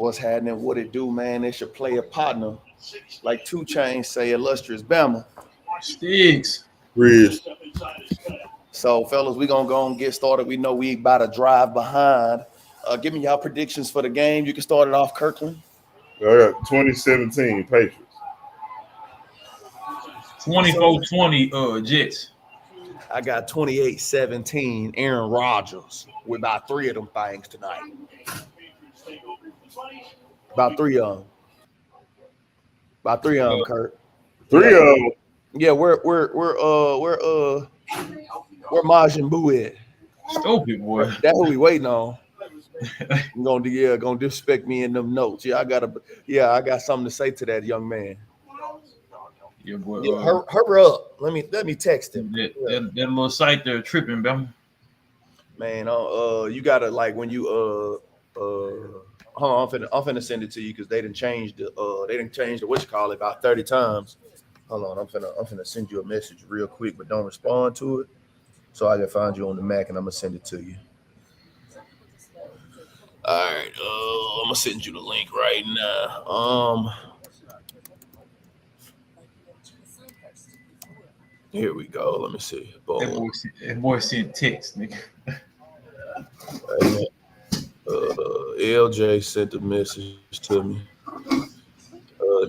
What's happening? What it do, man? It's your player partner, like Two Chains say, illustrious Bama. Sticks. Bridge. So, fellas, we gonna go and get started. We know we about to drive behind. Give me y'all predictions for the game. You can start it off, Kirkland. I got 2017 Patriots. 24-20 Jets. I got 28-17 Aaron Rodgers with about three of them things tonight. About three of them. About three of them, Kurt. Three of them. Yeah, where Majin Buu at? Stupid boy. That's who we waiting on. Gonna disrespect me in them notes. I got something to say to that young man. Yeah, boy. Hurry up. Let me text him. That little site there tripping, Bama. Man, you gotta like when you hold on, I'm finna send it to you because they didn't change the what you call it about 30 times. Hold on, I'm finna send you a message real quick, but don't respond to it. So I can find you on the Mac and I'm gonna send it to you. All right, I'm gonna send you the link right now. Here we go. Let me see. Boom. That boy sent text, nigga. LJ sent a message to me.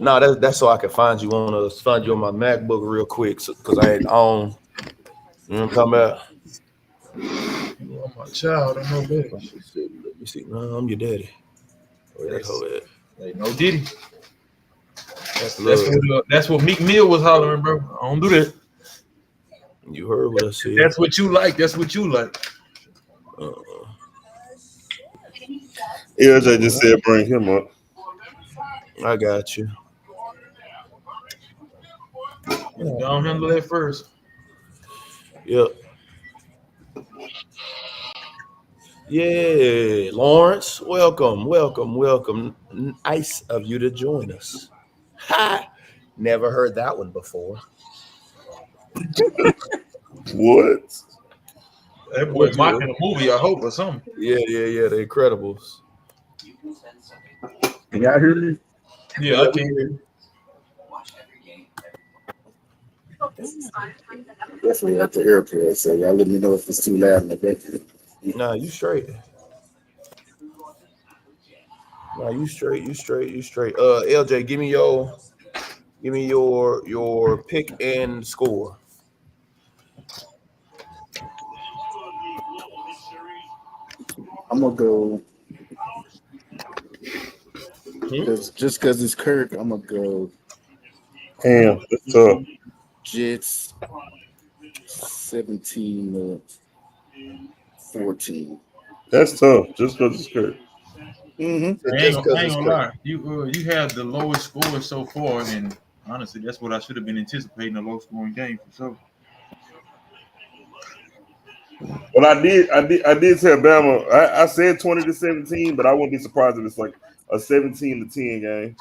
No, that's so I can find you on my MacBook real quick, because I had on. You know what I'm talking about? Oh, my child, I know that. Let me see. No, I'm your daddy. Where that hoe at? Hey, no Diddy. That's what Meek Mill was hollering, bro. I don't do that. You heard what I said. That's what you like. That's what you like. LJ just said bring him up. I got you. Don't handle that first. Yep. Yeah, Lawrence, welcome. Nice of you to join us. Ha! Never heard that one before. What? That boy mocking a movie, I hope, or something. Yeah, The Incredibles. Can y'all hear me? Yeah, I can hear you. Definitely at the airport, so y'all let me know if it's too loud in the back. Nah, you straight. You straight. LJ, give me your pick and score. I'm gonna go just because it's Kirk. I'm gonna go. Damn, that's tough. Jets 17-14. That's tough. Just because it's Kirk. Mm-hmm. I ain't gonna lie. You had the lowest score so far, and honestly, that's what I should have been anticipating—a low-scoring game for sure. Well, I did tell Bama. I said 20-17, but I wouldn't be surprised if it's like a 17-10 game.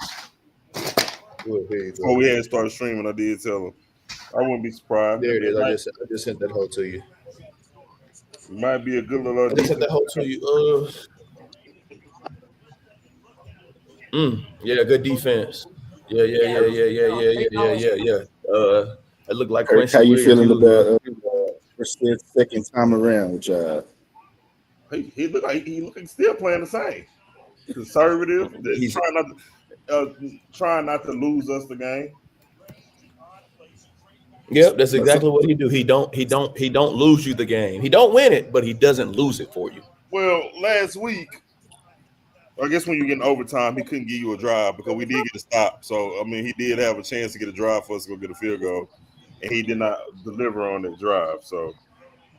Before we had started streaming, I did tell him. I wouldn't be surprised. There it is. I just sent that whole to you. It might be a good little. I just sent that whole to you. Yeah, good defense. Yeah. It looked like Kirk, how you feeling about second time around, y'all? He look like he still playing the same. Conservative. He's trying not to lose us the game. Yep, that's exactly what he do. He don't lose you the game. He don't win it, but he doesn't lose it for you. Well, last week, I guess when you get in overtime, he couldn't give you a drive because we did get a stop. So I mean, he did have a chance to get a drive for us to go get a field goal, and he did not deliver on that drive. So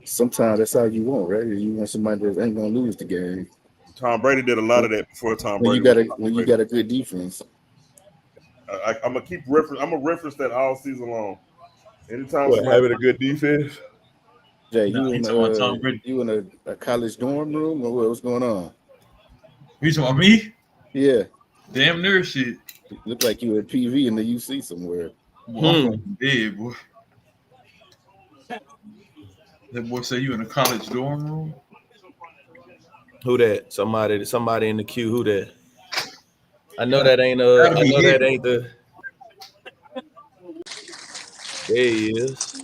sometimes that's all you want, right? You want somebody that ain't gonna lose the game. Tom Brady did a lot of that before Tom Brady. When you got a good defense. I'm gonna reference that all season long. Anytime having a good defense. Jay, you in a college dorm room or what's going on? You talking about me? Yeah. Damn near shit. Look like you at PV in the UC somewhere. Boy, I'm dead, boy. That boy say you in a college dorm room? Who that? Somebody in the queue. Who that? I know that ain't That'll I be know it. that ain't the. There he is.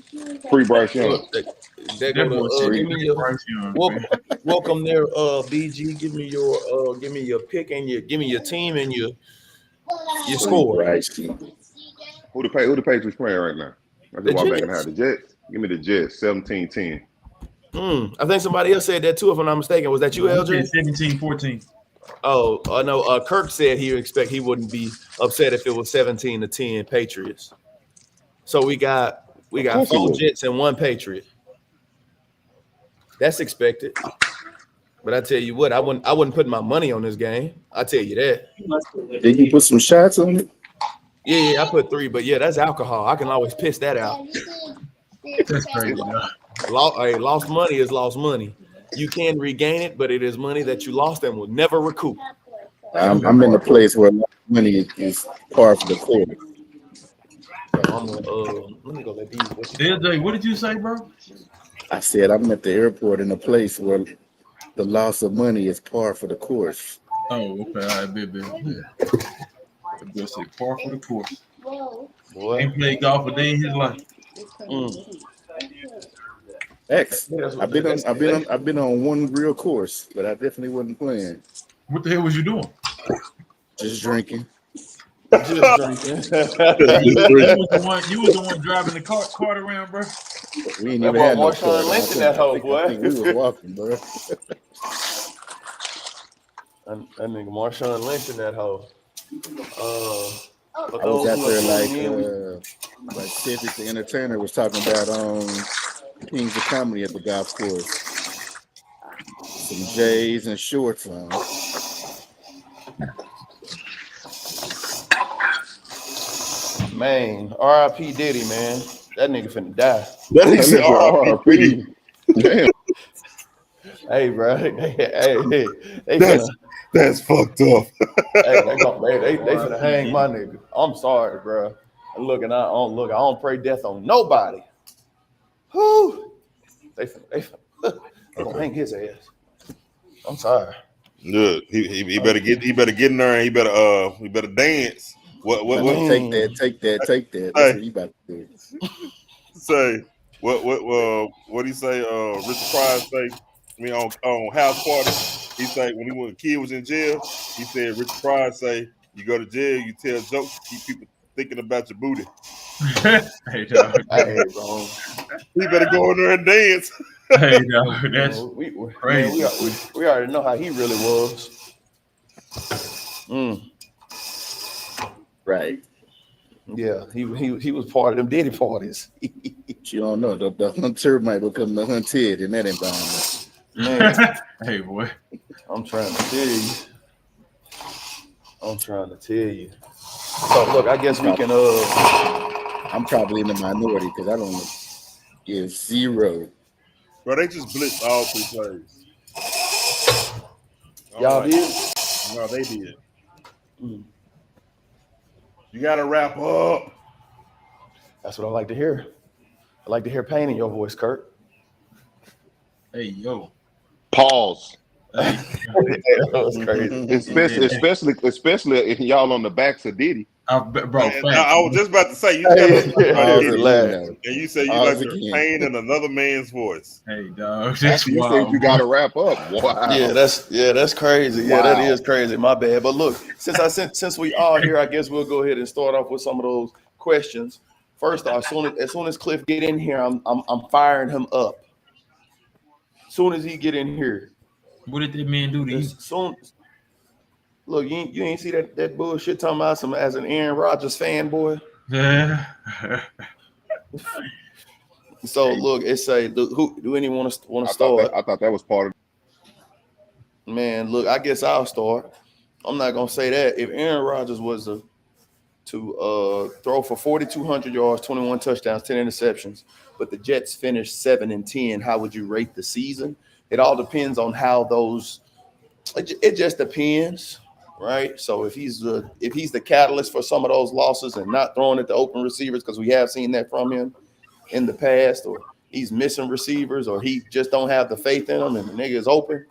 Free Bryce Young. Look, they go That boy to said, give me your Bryce Young, welcome, man. welcome there, BG. Give me your pick and give me your team and your Free score. Bryce. Who the Patriots playing right now? I just walked back and had the Jets. Give me the Jets, 17-10. I think somebody else said that too, if I'm not mistaken. Was that you, LJ? 17-14. Oh, I know. Kirk said he wouldn't be upset if it was 17-10 Patriots. So we got Of course he 4 would. Jets and 1 Patriot. That's expected. But I tell you what, I wouldn't put my money on this game. I tell you that. Did you put some shots on it? Yeah, I put 3, but yeah, that's alcohol. I can always piss that out. That's crazy. Lost money is lost money. You can regain it, but it is money that you lost and will never recoup. I'm in a place where money is par for the course. Let me go let these. LJ, what did you say, bro? I said I'm at the airport in a place where the loss of money is par for the course. Oh, okay. All right, bit. The boy said par for the course. Boy. Ain't played golf a day in his life. X. I've been on one real course, but I definitely wasn't playing. What the hell was you doing? Just drinking. Just drinking. You was the one driving the cart around, bro. We ain't even had no cart. Lynch in that hoe, boy. I think we was walking, bro. That nigga Marshawn Lynch in that hoe. I was out there like Cedric the Entertainer was talking about Kings of Comedy at the golf course. Some J's and shorts on. Man, R.I.P. Diddy, man. That nigga finna die. That nigga said R.I.P. Damn. Hey, bro. That's fucked up. They finna hang my nigga. I'm sorry, bro. I don't pray death on nobody. Whew. They gonna hang his ass. I'm sorry. Good. He better get in there and he better dance. What Take that. That's what he about to do. say? What he say? Richard Pryor say? I mean, on House Party, he say when the kid was in jail, he said Richard Pryor say you go to jail, you tell jokes to keep people thinking about your booty. Hey, dog. Hey, bro. He better go in there and dance. Hey, dog. That's crazy. Man, we already know how he really was. Right. Yeah, he was part of them Diddy parties. You don't know. The hunter might become the hunted in that environment. Man, hey, boy. I'm trying to tell you. So look, I guess we can I'm probably in the minority because I don't give 0. Bro, they just blitzed all 3 plays. Y'all did? No, they did. You gotta wrap up. That's what I like to hear. I like to hear pain in your voice, Kurt. Hey, yo. Pause. Hey, that was crazy. Especially if y'all on the backs of Diddy. Bro, I was just about to say you and you said you like the pain in another man's voice. Hey, dog. That's you wild. said you gotta wrap up. Wow. Yeah, that's crazy. Yeah, that is crazy. My bad. But look, since we are here, I guess we'll go ahead and start off with some of those questions. First off, as soon as Cliff get in here, I'm firing him up. As soon as he get in here. What did that man do to you? Look, you ain't see that bullshit talking about some as an Aaron Rodgers fanboy. Yeah. So look, it say, who do anyone want to start? I thought that was part of. Man, look, I guess I'll start. I'm not gonna say that. If Aaron Rodgers was to throw for 4,200 yards, 21 touchdowns, 10 interceptions, but the Jets finished 7-10, how would you rate the season? It all depends on how those. It just depends, right? So if he's the catalyst for some of those losses and not throwing it to open receivers, because we have seen that from him in the past, or he's missing receivers, or he just don't have the faith in them and the nigga is open,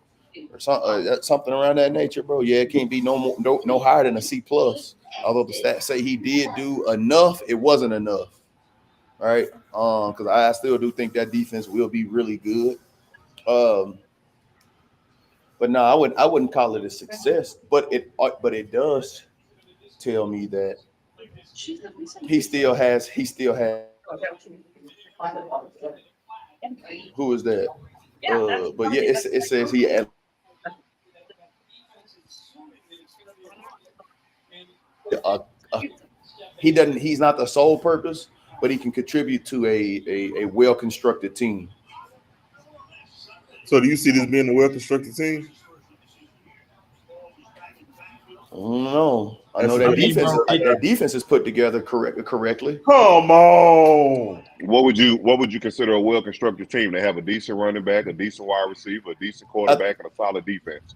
or something around that nature, bro. Yeah, it can't be no higher than a C plus. Although the stats say he did do enough, it wasn't enough, right? Because I still do think that defense will be really good. But no, I wouldn't call it a success. But it does tell me that he still has who is that? But yeah, it says he had a, a he's not the sole purpose, but he can contribute to a well constructed team. So do you see this being a well constructed team? I don't know. I know I that mean, defense is put together correctly. Come on. What would you consider a well constructed team? They have a decent running back, a decent wide receiver, a decent quarterback, and a solid defense.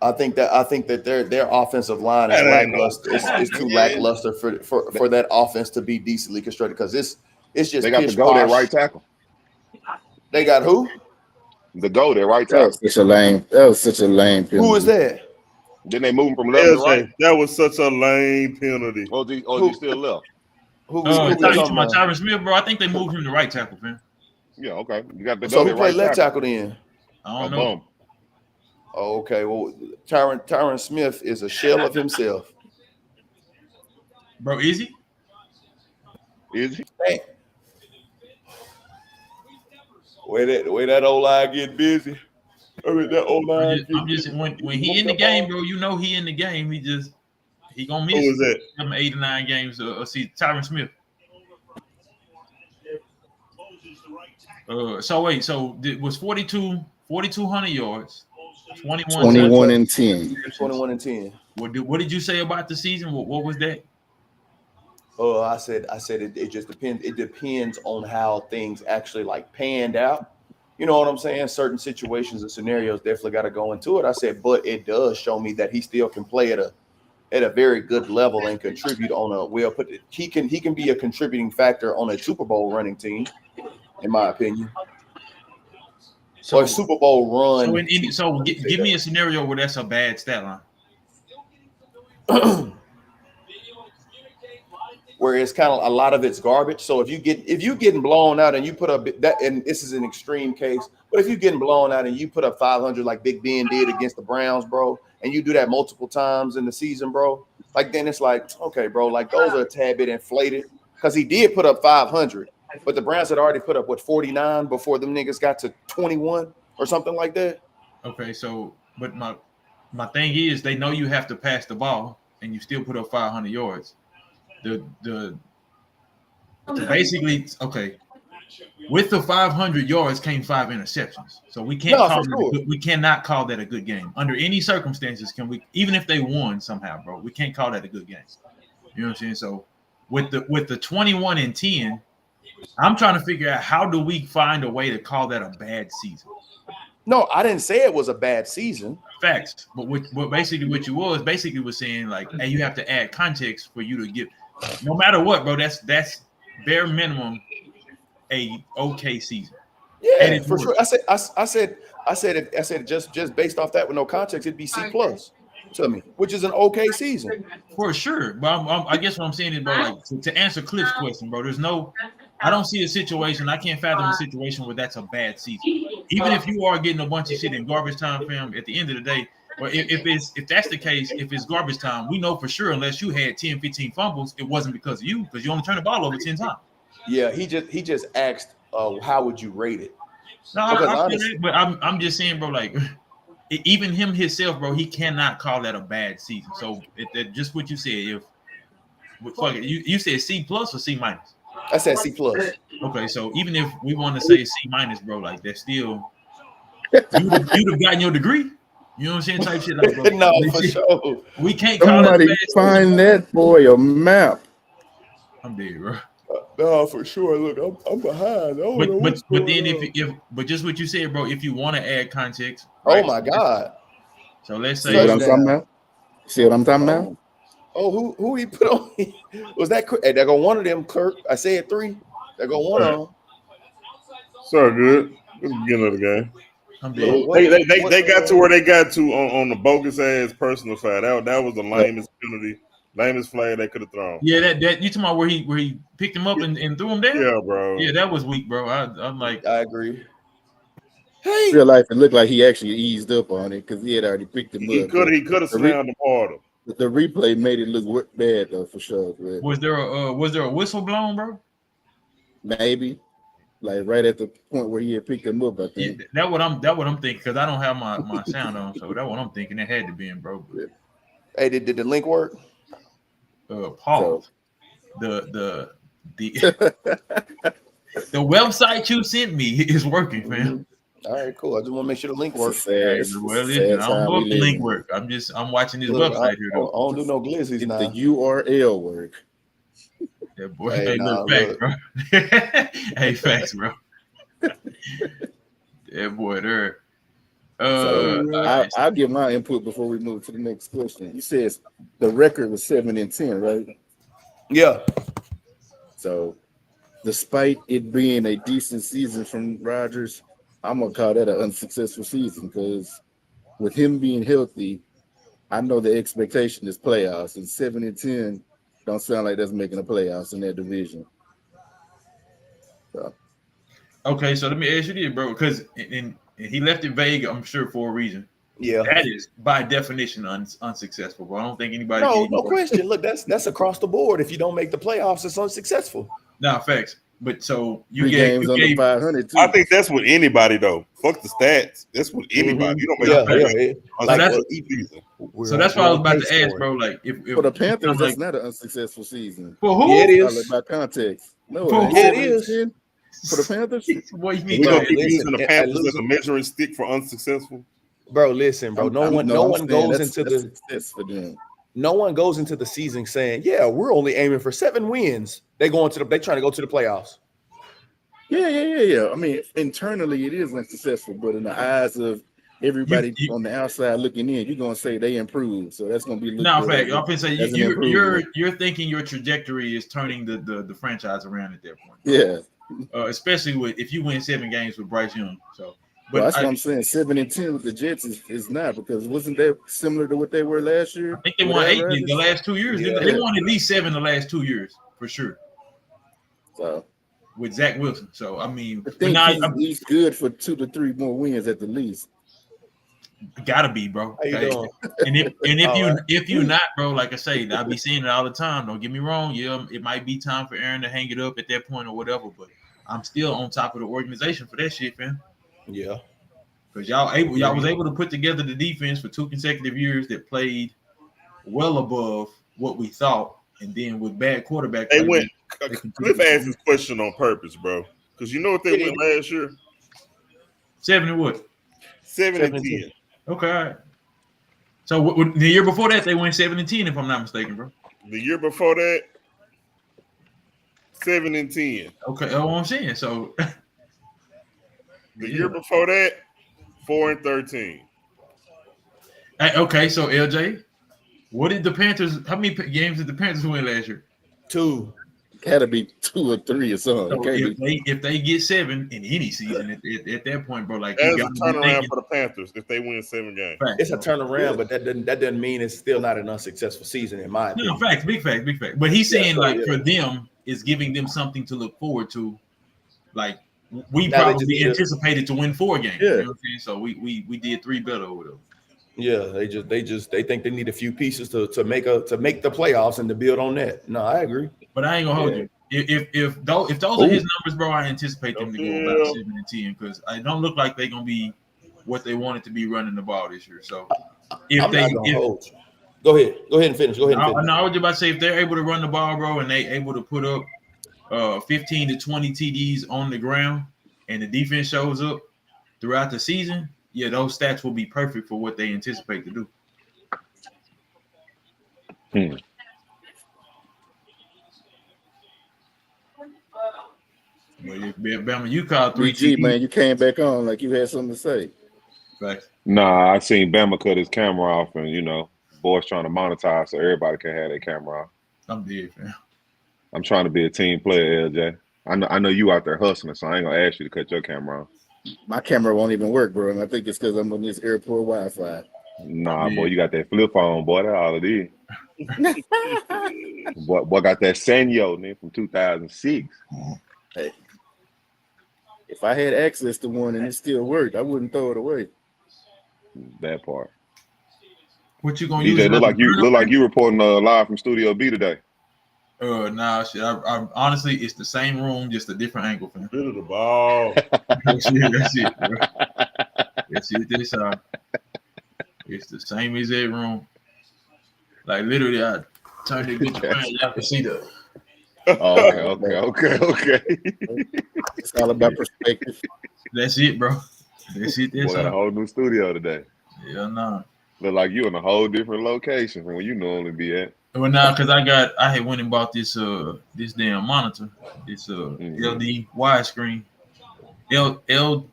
I think that their offensive line is lackluster. It's too lackluster for that offense to be decently constructed because it's just they got the go their right tackle. They got who? The go their right That tackle. was such a lame penalty. Who is that? Then they move him from left to right. That was such a lame penalty. Oh, he still left. You talking about Tyron Smith, bro? I think they moved him to right tackle, man. Yeah, okay. You got the so who played left tackle then? I don't know. Oh, okay. Well, Tyron Smith is a shell of himself. Bro, is he? Is he? Hey. The way that old line get busy. I mean, that old line. I'm just when he in the game, bro. You know he in the game. He gonna miss. Who is that? 8 or 9 games. See Tyron Smith. So wait. So it was 4,200 yards. 21 and 10. 21 and 10. What did you say about the season? What was that? Oh, I said it just depends. It depends on how things actually like panned out. You know what I'm saying? Certain situations and scenarios definitely got to go into it. I said, but it does show me that he still can play at a very good level and contribute on a well put. He can be a contributing factor on a Super Bowl running team, in my opinion. Or a Super Bowl run. So give me a scenario where that's a bad stat line. Where it's kind of a lot of it's garbage. So if you getting blown out and you put up that, and this is an extreme case, but if you're getting blown out and you put up 500 like Big Ben did against the Browns, bro, and you do that multiple times in the season, bro, like then it's like, okay, bro, like those are a tad bit inflated because he did put up 500, but the Browns had already put up 49 before them niggas got to 21 or something like that. Okay, so but my thing is they know you have to pass the ball and you still put up 500 yards. Basically, okay. With the 500 yards came 5 interceptions, so we cannot call that a good game under any circumstances. Can we? Even if they won somehow, bro, we can't call that a good game. You know what I'm saying? So with the 21 and 10, I'm trying to figure out how do we find a way to call that a bad season. No, I didn't say it was a bad season. Facts, but basically what you was saying like, hey, you have to add context for you to give. No matter what, bro, that's bare minimum a okay season. Yeah, for sure. I said just based off that with no context, it'd be C plus to me, which is an okay season for sure. But I guess what I'm saying is, bro, like to answer Cliff's question, bro, I don't see a situation. I can't fathom a situation where that's a bad season. Even if you are getting a bunch of shit in garbage time, fam, at the end of the day. Or if that's the case, if it's garbage time, we know for sure unless you had 10, 15 fumbles, it wasn't because of you, because you only turned the ball over 10 times. Yeah, he just asked, how would you rate it? No, I feel it, but I'm just saying, bro, like even him himself, bro, he cannot call that a bad season. So just what you said, fuck it, you said C plus or C minus? I said C plus. Okay, so even if we want to say C minus, bro, like that's still you'd have gotten your degree. You know what I'm saying? Type shit like, bro. No, for sure. We can't call somebody find that boy a map. I'm dead, bro. No, for sure. Look, I'm behind. But then but just what you said, bro. If you want to add context, right? Oh my God. So let's say See what I'm talking about. See what I'm talking about? Oh, who he put on? Was that? Hey, there go one of them, Kirk. I said 3. There go one of them. So good. It's the beginning of the game. I'm Look, dead. They got to where they got to on the bogus ass personal side. That was the lamest penalty, lamest flag they could have thrown. Yeah, that you talking about where he picked him up and threw him down? Yeah, bro. Yeah, that was weak, bro. I'm like, I agree. Hey, Real life, it looked like he actually eased up on it because he had already picked him He up. could have slammed him harder. The replay made it look bad though, for sure. But was there a whistle blown, bro? maybe, like right at the point where he had picked him up, I think. Yeah, that what I'm thinking because I don't have my sound on, so that's what I'm thinking. It had to be in, bro. But, hey, did the link work? Pause. The the website you sent me is working, fam. All right, cool. I just want to make sure the link works. Well, listen, I don't know if the link work. I'm watching this website here though. I don't do no glizzies now. The URL work. That boy, Hey, look, facts, bro. Hey, facts, bro. That boy there. I'll give my input before we move to the next question. You said the record was 7-10, right? Yeah. So, despite it being a decent season from Rodgers, I'm gonna call that an unsuccessful season because with him being healthy, I know the expectation is playoffs, and 7-10 don't sound like that's making the playoffs in that division. So. Okay, so let me ask you this, bro, because he left it vague, I'm sure, for a reason. Yeah, that is by definition unsuccessful, bro. I don't think anybody. No question. Look, that's across the board. If you don't make the playoffs, it's unsuccessful. Nah, facts. But so you games under 500 too. I think that's with anybody though. Fuck the stats. That's with anybody. You don't make So that's what I was about to ask, bro. Like, if for the Panthers, that's not an unsuccessful season. For who? Yeah, it is. By context. No, it is. For the Panthers. What you mean? We gonna keep using the Panthers as a measuring stick for unsuccessful. Bro, listen, bro. No one goes into the success for them. No one goes into the season saying, "Yeah, we're only aiming for 7 wins." They trying to go to the playoffs. Yeah. I mean, internally it is unsuccessful, but in the eyes of everybody on the outside looking in, you're gonna say they improved. So that's gonna be fact. I'm gonna say you're thinking your trajectory is turning the franchise around at that point. Yeah. Especially if you win 7 games with Bryce Young. So. But that's what I'm saying. 7-10 with the Jets is not, because wasn't that similar to what they were last year? I think they won 8 the last 2 years. Yeah. They won at least 7 the last 2 years for sure. So with Zach Wilson. So I mean, I think he's good for 2 to 3 more wins at the least. Gotta be, bro. How you doing? And if you not, bro, like I say, I'll be seeing it all the time. Don't get me wrong. Yeah, it might be time for Aaron to hang it up at that point or whatever, but I'm still on top of the organization for that shit, man. Yeah, because y'all was able to put together the defense for 2 consecutive years that played well above what we thought, and then with bad quarterback, they went. Cliff asked this question on purpose, bro, because you know what they went last year? 7 and what? 7-10. Okay, all right. So the year before that, they went 7-10, if I'm not mistaken, bro. The year before that, 7-10. Okay, that's what I'm saying. So. The year before that, 4-13. Hey, okay, so LJ, what did the Panthers? How many games did the Panthers win last year? 2. Had to be 2 or 3 or something. So if they get 7 in any season at that point, bro, like that's a turnaround for the Panthers if they win 7 games. Facts, it's a turnaround, but that doesn't mean it's still not an unsuccessful season in my opinion. No, facts, big fact. But he's saying for them, it's giving them something to look forward to, like. We probably anticipated to win 4 games. Yeah. You know what I'm saying? So we did 3 better over them. Yeah, they think they need a few pieces to make the playoffs and to build on that. No, I agree. But I ain't gonna hold you. If those are his numbers, bro, I anticipate them to go about 7-10 because I don't look like they're gonna be what they wanted to be running the ball this year. So go ahead and finish. No, I was just about to say if they're able to run the ball, bro, and they able to put up 15 to 20 TDs on the ground, and the defense shows up throughout the season, yeah, those stats will be perfect for what they anticipate to do. But if Bama, you called 3 TDs, man, you came back on like you had something to say. Facts. Nah, I seen Bama cut his camera off, and boys trying to monetize so everybody can have their camera off. I'm dead, fam. I'm trying to be a team player, LJ. I know you out there hustling, so I ain't gonna ask you to cut your camera off. My camera won't even work, bro, and I think it's because I'm on this airport Wi-Fi. Nah, boy, you got that flip phone, boy. That's all it is. Boy got that Sanyo, man, from 2006. Hey, if I had access to one and it still worked, I wouldn't throw it away. That part. What you gonna use? DJ, look like you reporting live from Studio B today. Nah, shit. I honestly, it's the same room, just a different angle, fam. Rid of the ball. That's it, bro. That's it. It's the same exact room. Like literally, I turned it bitch around. Y'all can see the. Okay. It's all about perspective. That's it, bro. That's it. Boy, got a whole new studio today. Yeah, nah. Look like you in a whole different location from where you normally be at. Well, now, because I had went and bought this damn monitor, this LD widescreen, Ultra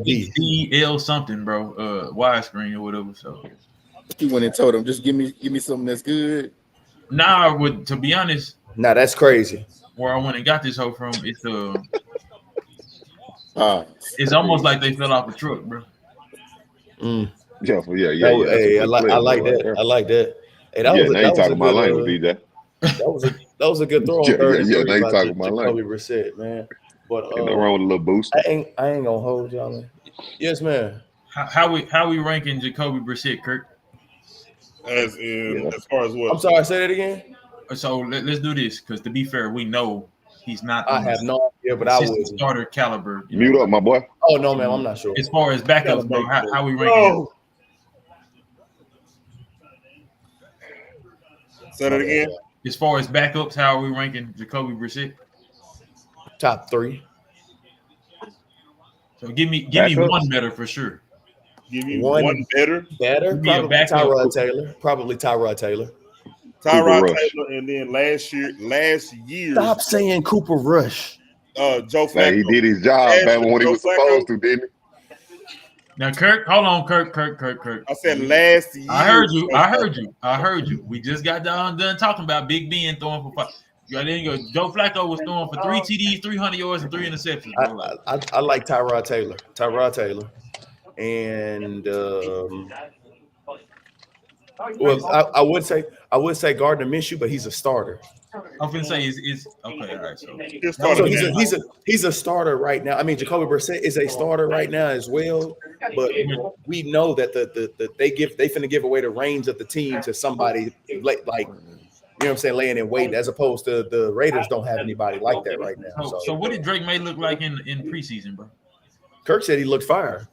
HD L something, bro, widescreen or whatever. So you went and told him, just give me something that's good. Nah, to be honest, that's crazy. Where I went and got this hoe from, it's almost like they fell off a truck, bro. Yeah. Hey, I like that. I like that. Hey, that was talking my language, DJ. That was a good throw on third. Yeah, they talking my language. Jacoby Brissett, man. But ain't no wrong with a little boost. I ain't gonna hold y'all, man. Yes, man. How we ranking Jacoby Brissett, Kirk? As far as what? I'm sorry, say that again. So let's do this, because to be fair, we know he's not. I have no idea, but I would starter caliber. Mute up, my boy. Oh no, man, I'm not sure. As far as backups, bro, how we ranking? Say that again. As far as backups, how are we ranking Jacoby Brissett? Top 3. So give me one better for sure. Give me one better. Probably Tyrod Taylor. Tyrod Taylor, and then last year. Stop saying Cooper Rush. Joe Flacco. Hey, he did his job, man, when he was supposed to, didn't he? Now, Kirk, hold on, Kirk. I said last year. I heard you. We just got done talking about Big Ben throwing for 5. Then you go. Joe Flacco was throwing for 3 TDs, 300 yards, and 3 interceptions. I like Tyrod Taylor. And I would say Gardner Minshew, but he's a starter. I'm gonna say is okay. All right, so he's a starter right now. I mean, Jacoby Brissett is a starter right now as well. But we know that they finna give away the reins of the team to somebody like you know what I'm saying, laying in wait, as opposed to the Raiders don't have anybody like that right now. So what did Drake May look like in preseason, bro? Kirk said he looked fire.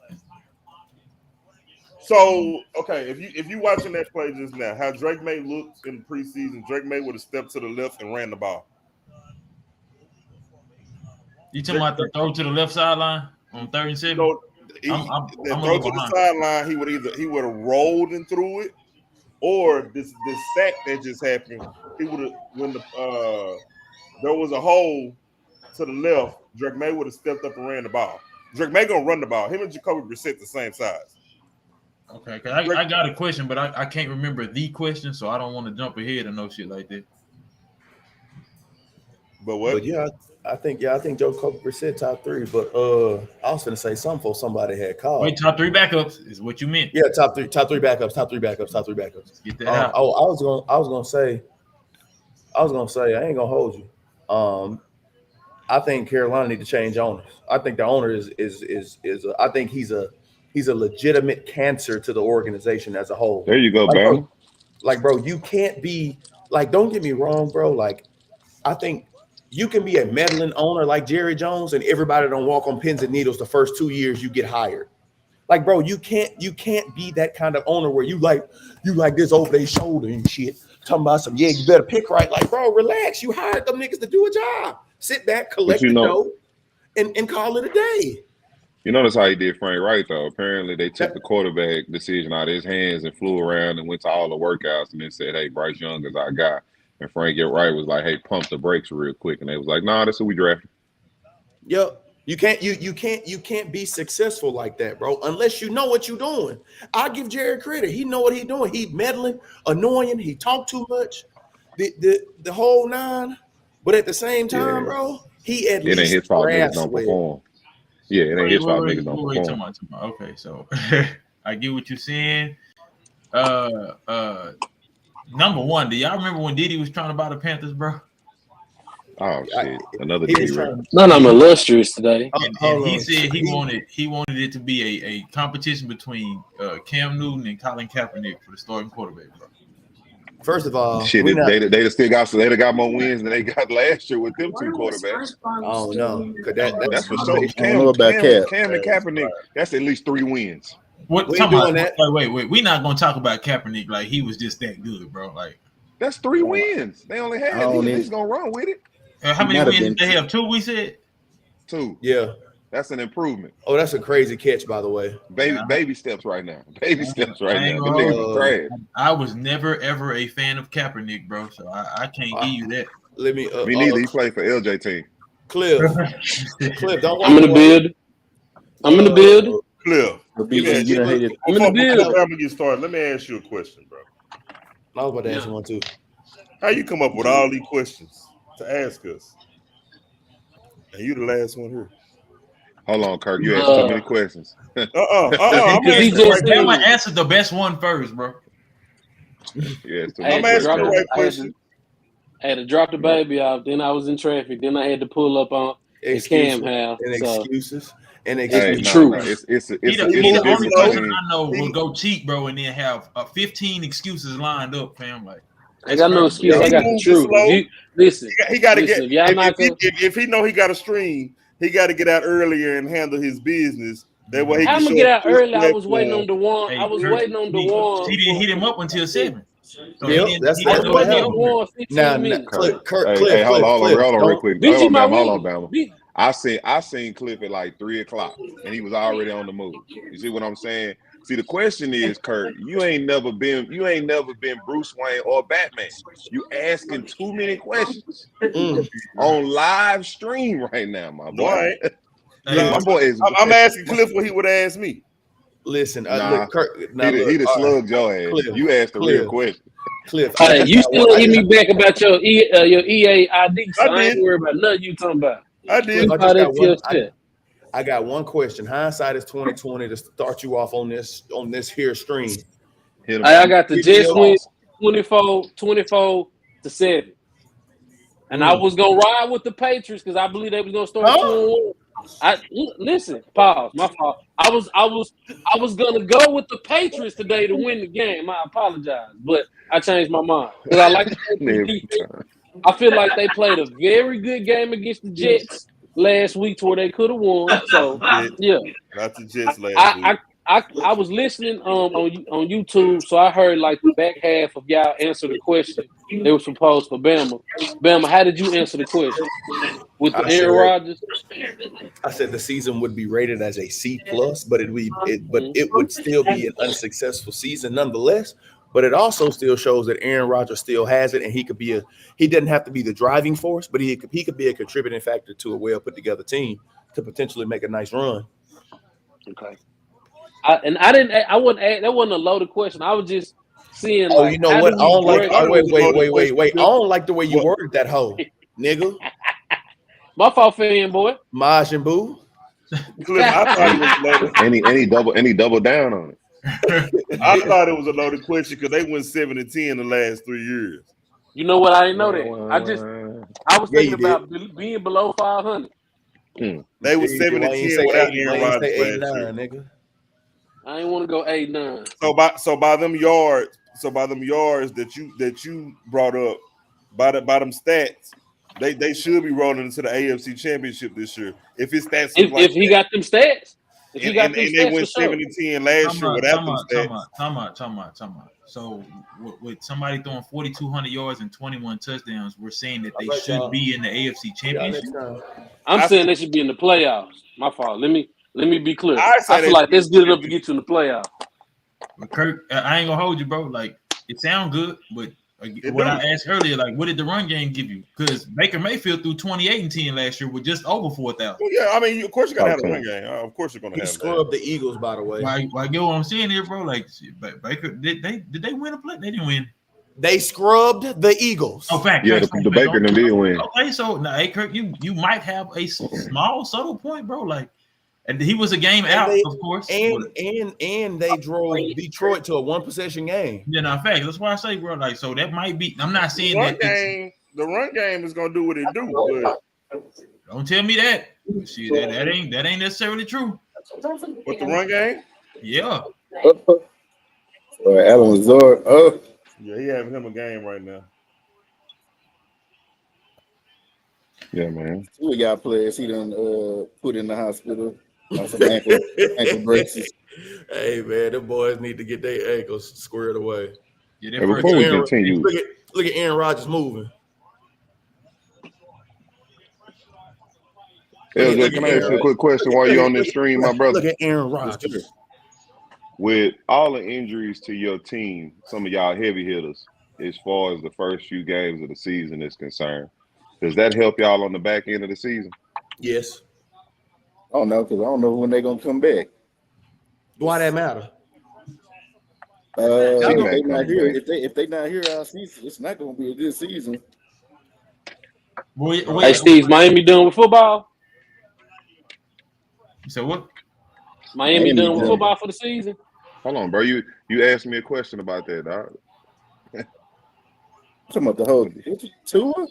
So, okay, if you watching that play just now, how Drake May looked in the preseason, Drake May would have stepped to the left and ran the ball. You talking about the throw to the left sideline on 3rd and 7? So the throw to the sideline, he would have rolled and threw it, or this sack that just happened, he would have when there was a hole to the left, Drake May would have stepped up and ran the ball. Drake May gonna run the ball. Him and Jacoby Brissett the same size. Okay, cause I got a question, but I can't remember the question, so I don't want to jump ahead and no shit like that. But what? But yeah, I think Jacoby Brissett top 3. But I was gonna say something for somebody had called. Wait, top 3 backups is what you meant? Yeah, top three backups. Get that out. I was gonna say I ain't gonna hold you. I think Carolina need to change owners. I think the owner is I think he's a legitimate cancer to the organization as a whole. There you go, bro. Bro, you can't be like, don't get me wrong, bro. Like, I think you can be a meddling owner like Jerry Jones, and everybody don't walk on pins and needles the first 2 years you get hired. Like, bro, you can't be that kind of owner where you like this over their shoulder and shit. Talking about some, you better pick right. Like, bro, relax. You hired them niggas to do a job. Sit back, collect the dough, and call it a day. You notice how he did Frank Wright, though. Apparently, they took the quarterback decision out of his hands and flew around and went to all the workouts and then said, hey, Bryce Young is our guy. And Frank Wright was like, hey, pump the brakes real quick. And they was like, nah, that's who we drafted. Yep. You can't be successful like that, bro, unless you know what you're doing. I give Jared credit. He know what he's doing. He meddling, annoying. He talk too much, the whole 9. But at the same time, bro, he at least his fault drafts don't well. perform. Yeah, it ain't his fault niggas don't perform. Okay, so I get what you're saying. Number one, do y'all remember when Diddy was trying to buy the Panthers, bro? Oh shit, another Diddy record. None of them illustrious today. And he said he wanted it to be a competition between Cam Newton and Colin Kaepernick for the starting quarterback, bro. First of all, shit, they still got more wins than they got last year with them two quarterbacks. Oh no, that's for sure. Cam and Kaepernick, that's at least 3 wins. What? Wait. We're not gonna talk about Kaepernick like he was just that good, bro. Like that's 3 wins. They only had. He's gonna run with it. How many wins did they have? 2, we said? 2. Yeah. That's an improvement. Oh, that's a crazy catch, by the way. Baby steps right now. Baby steps right now. Them niggas are trash. I was never, ever a fan of Kaepernick, bro, so I can't give you that. Let me. Me neither. He played for LJ team. Cliff, don't I'm in the build. Cliff. I'm in the build. Before we get started, let me ask you a question, bro. I was about to ask you one too. How you come up with all these questions to ask us? And you the last one here. Hold on, Kirk. You asked too many questions. I'm gonna answer the best one first, bro. Yeah, I'm asking the right question. I had to drop the baby off. Then I was in traffic. Then I had to pull up on the Cam house. Excuses. And It's excuses. true. It's the only person I know will go cheat, bro, and then have 15 excuses lined up, fam. Like I got no excuse. I got the truth. Listen, he got to get. If he know he got a stream, he got to get out earlier and handle his business. That way he can. I'm gonna get out early. I was waiting on Dewan. I was waiting on Dewan. He didn't hit him up until 7. So that's what happened. Cliff, hold on, real quick. Hold on, Bama. I seen Cliff at like 3:00, and he was already on the move. You see what I'm saying? See, the question is, Kurt, you ain't never been Bruce Wayne or Batman. You asking too many questions on live stream right now, my boy. My boy is. I'm asking Cliff what he would ask me. Listen, he'd have slugged your ass. Cliff, you asked the real question. Cliff, hey, you still hit me back about your EA ID, so I ain't worried about nothing you talking about. I did. I got one question. Hindsight is 2020 to start you off on this here stream. I got the Jets win 24-7. And I was gonna ride with the Patriots because I believe they was gonna start 2-1. Listen, pause. My fault. I was gonna go with the Patriots today to win the game. I apologize, but I changed my mind because I like the defense. I feel like they played a very good game against the Jets last week to where they could have won. So yeah, not the Jets last week. I was listening on YouTube, so I heard like the back half of y'all answer the question they were proposed for Bama. Bama, how did you answer the question with the Aaron Rodgers? I said the season would be rated as a C+, but it would still be an unsuccessful season nonetheless. But it also still shows that Aaron Rodgers still has it, and he doesn't have to be the driving force, but he could be a contributing factor to a well put together team to potentially make a nice run. Okay. That wasn't a loaded question. I was just seeing. Oh, you know what? I don't like. Wait. I don't like the way you worded that hoe, nigga. My fault, fanboy. Maj and Boo. Cliff, I thought it was loaded. Any double down on it. I thought it was a loaded question because they went 7-10 the last 3 years. You know what? I didn't know that. I was thinking about being below 500. They were 7-10 without Aaron Rodgers last year, nigga. I ain't want to go 8-9. So by them yards that you brought up, by them stats, they should be rolling into the AFC Championship this year. If his stats, if he got them stats. If you got and they went 7-10 last year without them stats. Time out. So with somebody throwing 4,200 yards and 21 touchdowns, we're saying that they should be in the AFC Championship. I'm saying they should be in the playoffs. My fault. Let me be clear. I feel like that's good enough to get you in the playoffs. Kirk, I ain't gonna hold you, bro. Like it sounds good, but what I asked earlier, like, what did the run game give you? Because Baker Mayfield threw 28-10 last year with just over 4,000. Well, yeah, I mean, of course you gotta have a run game. Of course you're gonna have. He scrubbed the Eagles, by the way. I get what I'm saying here, bro. Like, Baker, did they win a play? They didn't win. They scrubbed the Eagles. Oh, fact. Yeah, the Baker did win. Okay, so now, hey, Kirk, you might have a small subtle point, bro. Like, And he was a game out, of course. And they drove Detroit to a 1-possession game. Yeah, no, fact. That's why I say, bro. Like, so that might be. I'm not saying the run game is gonna do what it do, but don't tell me that. See, that ain't necessarily true. With the run game, yeah. Alan Lazard. Oh, yeah, he having him a game right now. Yeah, man. we got players he done put in the hospital on some ankle braces. Hey man, them boys need to get their ankles squared away. Yeah, before we continue, look at Aaron Rodgers moving. LJ, can I ask you a quick question while you're on this stream, my brother? Look at Aaron Rodgers. With all the injuries to your team, some of y'all heavy hitters, as far as the first few games of the season is concerned, does that help y'all on the back end of the season? Yes. I don't know, because I don't know when they're gonna come back. Why that matter? If they not here all season, it's not gonna be a good season. Hey, Steve, Miami done with football? You said what? Miami done with football for the season? Hold on, bro. You asked me a question about that, dog. Talking about the whole Tua?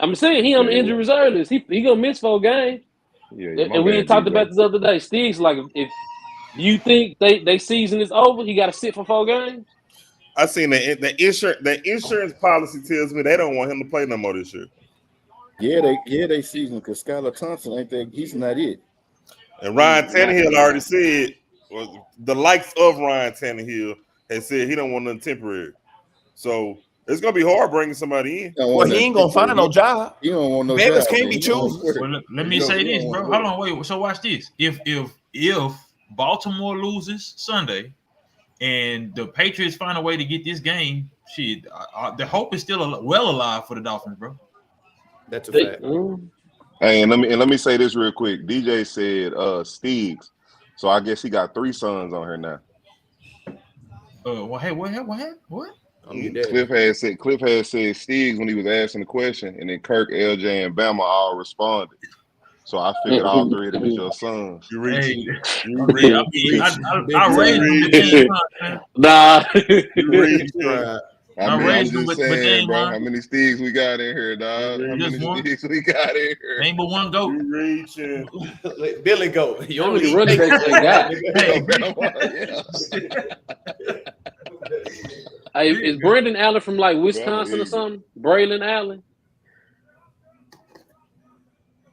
I'm saying he on the injury reserve list. He gonna miss 4 games. Yeah, and we talked about this the other day. Steve's like, if you think they season is over, he got to sit for 4 games. I seen the insurance policy tells me they don't want him to play no more this year. Yeah, they season because Skylar Thompson ain't that. He's not it. And Ryan Tannehill already said, the likes of Ryan Tannehill has said he don't want nothing temporary. So it's gonna be hard bringing somebody in. Well, he ain't gonna find no job. He don't want no Beggars job. can't be choosers. Well, let me say this, bro. Hold on, wait. So watch this. If Baltimore loses Sunday, and the Patriots find a way to get this game, shit, the hope is still well alive for the Dolphins, bro. That's a fact. Hey, and let me say this real quick. DJ said Steegs, so I guess he got 3 sons on here now. What? Cliff had said Steegs when he was asking the question, and then Kirk, LJ, and Bama all responded. So I figured all 3 of them was your sons. You reaching? I raised them. Nah. I'm just saying, bro. How many Steegs we got in here, dog? How many Steegs we got in here? Ain't but one goat. You reaching? Billy goat. You only running back they got. Hey, is Brandon Allen from like Wisconsin or something? Braylon Allen?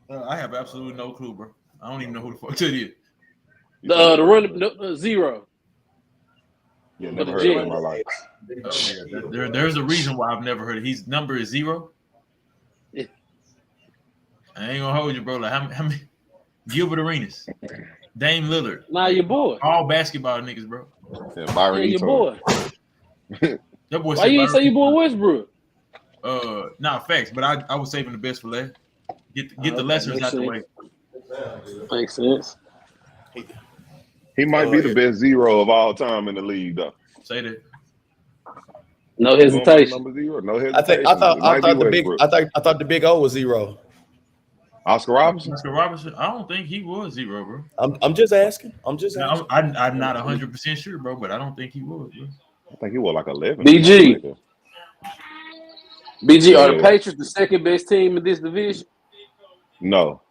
I have absolutely no clue, bro. I don't even know who the fuck it is. The run zero. Yeah, never heard of him in my life. There's a reason why I've never heard it. His number is 0. Yeah. I ain't gonna hold you, bro. Like how many? Gilbert Arenas, Dame Lillard. Nah, your boy. All basketball niggas, bro. Yeah, Byron your boy. That boy. Why you ain't say your boy Westbrook? Not facts, but I was saving the best for last. Get the lessons out the way. Makes sense. He might be the best 0 of all time in the league, though. Say that. No hesitation. Number 0, no hesitation. I thought the big O was 0. Oscar Robertson. I don't think he was 0, bro. I'm just asking. I'm not 100% sure, bro, but I don't think he was, bro. I think he was like 11. BG, are the Patriots the second best team in this division? No.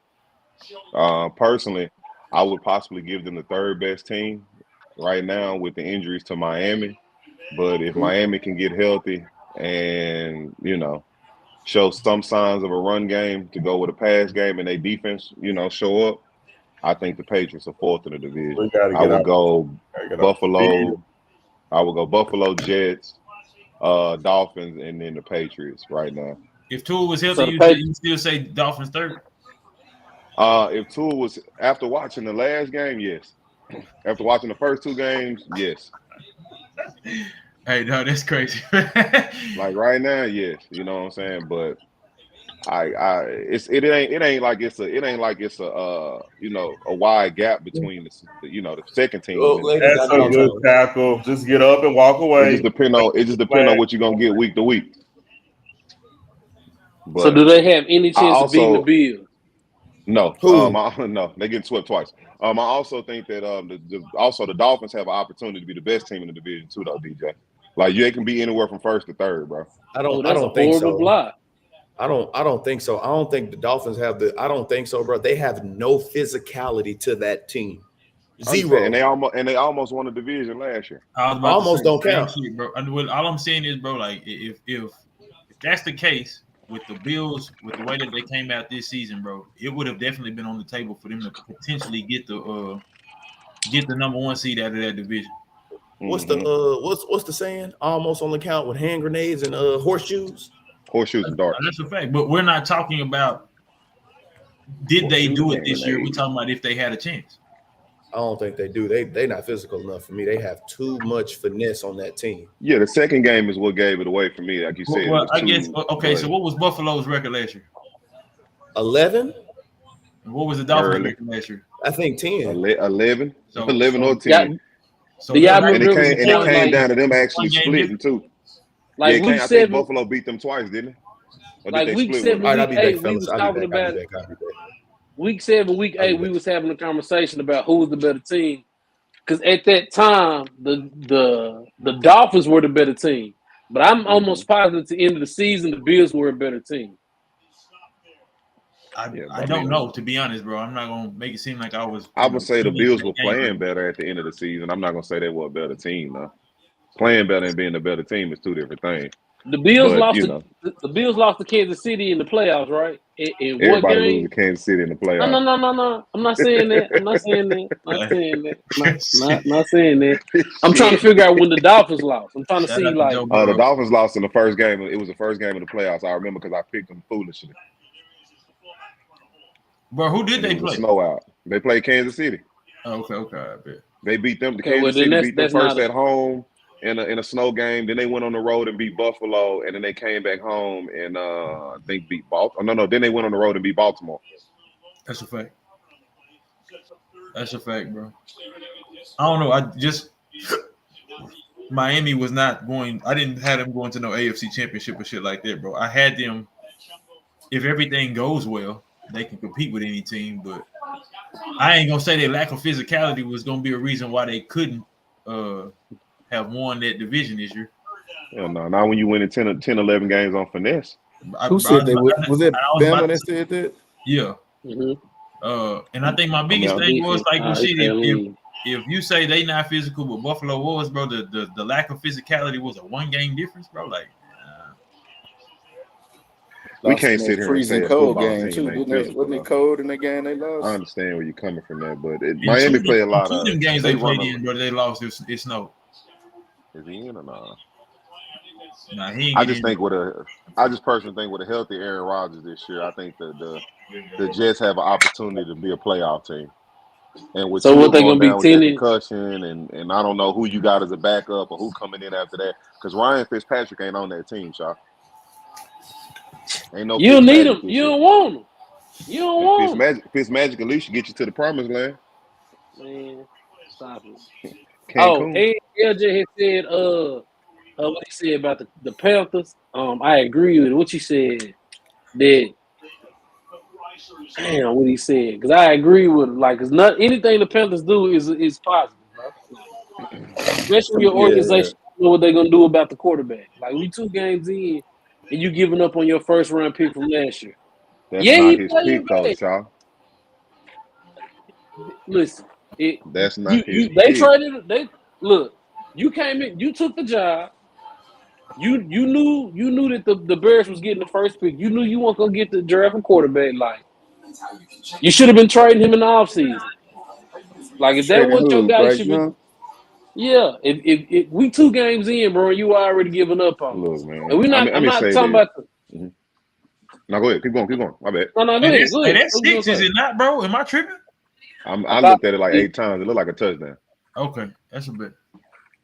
Personally, I would possibly give them the 3rd best team right now with the injuries to Miami. But if Miami can get healthy and, show some signs of a run game to go with a pass game and their defense, show up, I think the Patriots are 4th in the division. I would go Buffalo. I would go Buffalo, Jets, Dolphins, and then the Patriots right now. If Tua was healthy, you still say Dolphins 3rd? If Tua was, after watching the last game, yes. After watching the first 2 games, yes. Hey, no, that's crazy. Like right now, yes. You know what I'm saying? But it ain't like it's a wide gap between the second team. That's a good tackle. Just get up and walk away. It just depends on what you're gonna get week to week. But so do they have any chance of beating the Bills? No, Who? no, they getting swept twice. I also think that the Dolphins have an opportunity to be the best team in the division too, though, DJ. Like they can be anywhere from first to third, bro. I Oh, don't that's a think horrible so. block. I don't think so. I don't think the Dolphins have I don't think so, bro. They have no physicality to that team. Zero. And they almost won the division last year. I was about Almost to say don't the same count. shit, bro. All I'm saying is, bro, like if that's the case with the Bills, with the way that they came out this season, bro, it would have definitely been on the table for them to potentially get the number one seed out of that division. What's the what's the saying? Almost on the count with hand grenades and horseshoes. Horseshoes and darts. That's a fact. But we're not talking about did they do it this year. We're talking about if they had a chance. I don't think they do. They not physical enough for me. They have too much finesse on that team. Yeah, the second game is what gave it away for me. Like you said, well I guess okay. So what was Buffalo's record last year? 11. And what was the Dolphins' record last year? I think 10. 11. So, 11 or 10. Yeah. So and it came down to them actually splitting too. Like I think Buffalo beat them twice, didn't it? Or like did they week split 7, one? week 8, we was talking about week 7, week 8. We was having a conversation about who was the better team. Because at that time, the Dolphins were the better team. But I'm almost positive at the end of the season, the Bills were a better team. I don't know, to be honest, bro. I'm not gonna make it seem like I was. I would say the Bills were playing better at the end of the season. I'm not gonna say they were a better team, though. Playing better and being a better team is two different things. The Bills the Bills lost to Kansas City in the playoffs, right? In everybody what game? lose to Kansas City in the playoffs. No. I'm not saying that. Not saying that. I'm trying to figure out when the Dolphins lost. I'm trying to see like the Dolphins lost in the first game. It was the first game of the playoffs. I remember because I picked them foolishly. But who did they play? Snow out. They played Kansas City. Oh, okay. I bet. They beat them. Kansas City beat them first at home in a snow game. Then they went on the road and beat Buffalo, and then they came back home and I think beat Baltimore. No. Then they went on the road and beat Baltimore. That's a fact. That's a fact, bro. I don't know. Miami was not going. I didn't have them going to no AFC Championship or shit like that, bro. I had them. If everything goes well, they can compete with any team, but I ain't gonna say their lack of physicality was gonna be a reason why they couldn't have won that division this year. Hell no, not when you win 10, 11 games on finesse. Who said that? Was it Bama that said that? Yeah. Mm-hmm. And I think my biggest thing was like, well, shit, if you say they not physical, but Buffalo was, bro, the lack of physicality was a 1-game difference, bro. Like, we can't sit here and say freezing cold game too. Wasn't it cold in the game they lost? I understand where you're coming from that, but Miami play a lot of them games they played in, but they lost. It snowed. Is he in or not? Nah, he ain't. I just personally think with a healthy Aaron Rodgers this year, I think the Jets have an opportunity to be a playoff team. And with so what they gonna be 10 concussion and I don't know who you got as a backup or who coming in after that because Ryan Fitzpatrick ain't on that team, y'all. Ain't no. You don't need him. You don't want him. You don't want him. Fitzmagic at least should get you to the promised land. Man, stop it. Cancun. LJ had said what he said about the Panthers. I agree with what you said. That damn what he said because I agree with him. Like, it's not anything the Panthers do is positive, bro. Especially when your organization know what they're gonna do about the quarterback. Like, we 2 games in. And you giving up on your first round pick from last year. That's not his pick, though, y'all. Listen, that's not his pick. They traded. You came in. You took the job. You knew that the Bears was getting the first pick. You knew you weren't gonna get the draft and quarterback. Like, you should have been trading him in the offseason. Like, if that wasn't your guy, should be. Yeah, if we 2 games in, bro, you already giving up on. Look, man. And I'm not talking about. No, go ahead. Keep going. My bad. No, go ahead. That's 6, is it not, bro? Am I tripping? I looked at it like 8 times. It looked like a touchdown. Okay, that's a bit.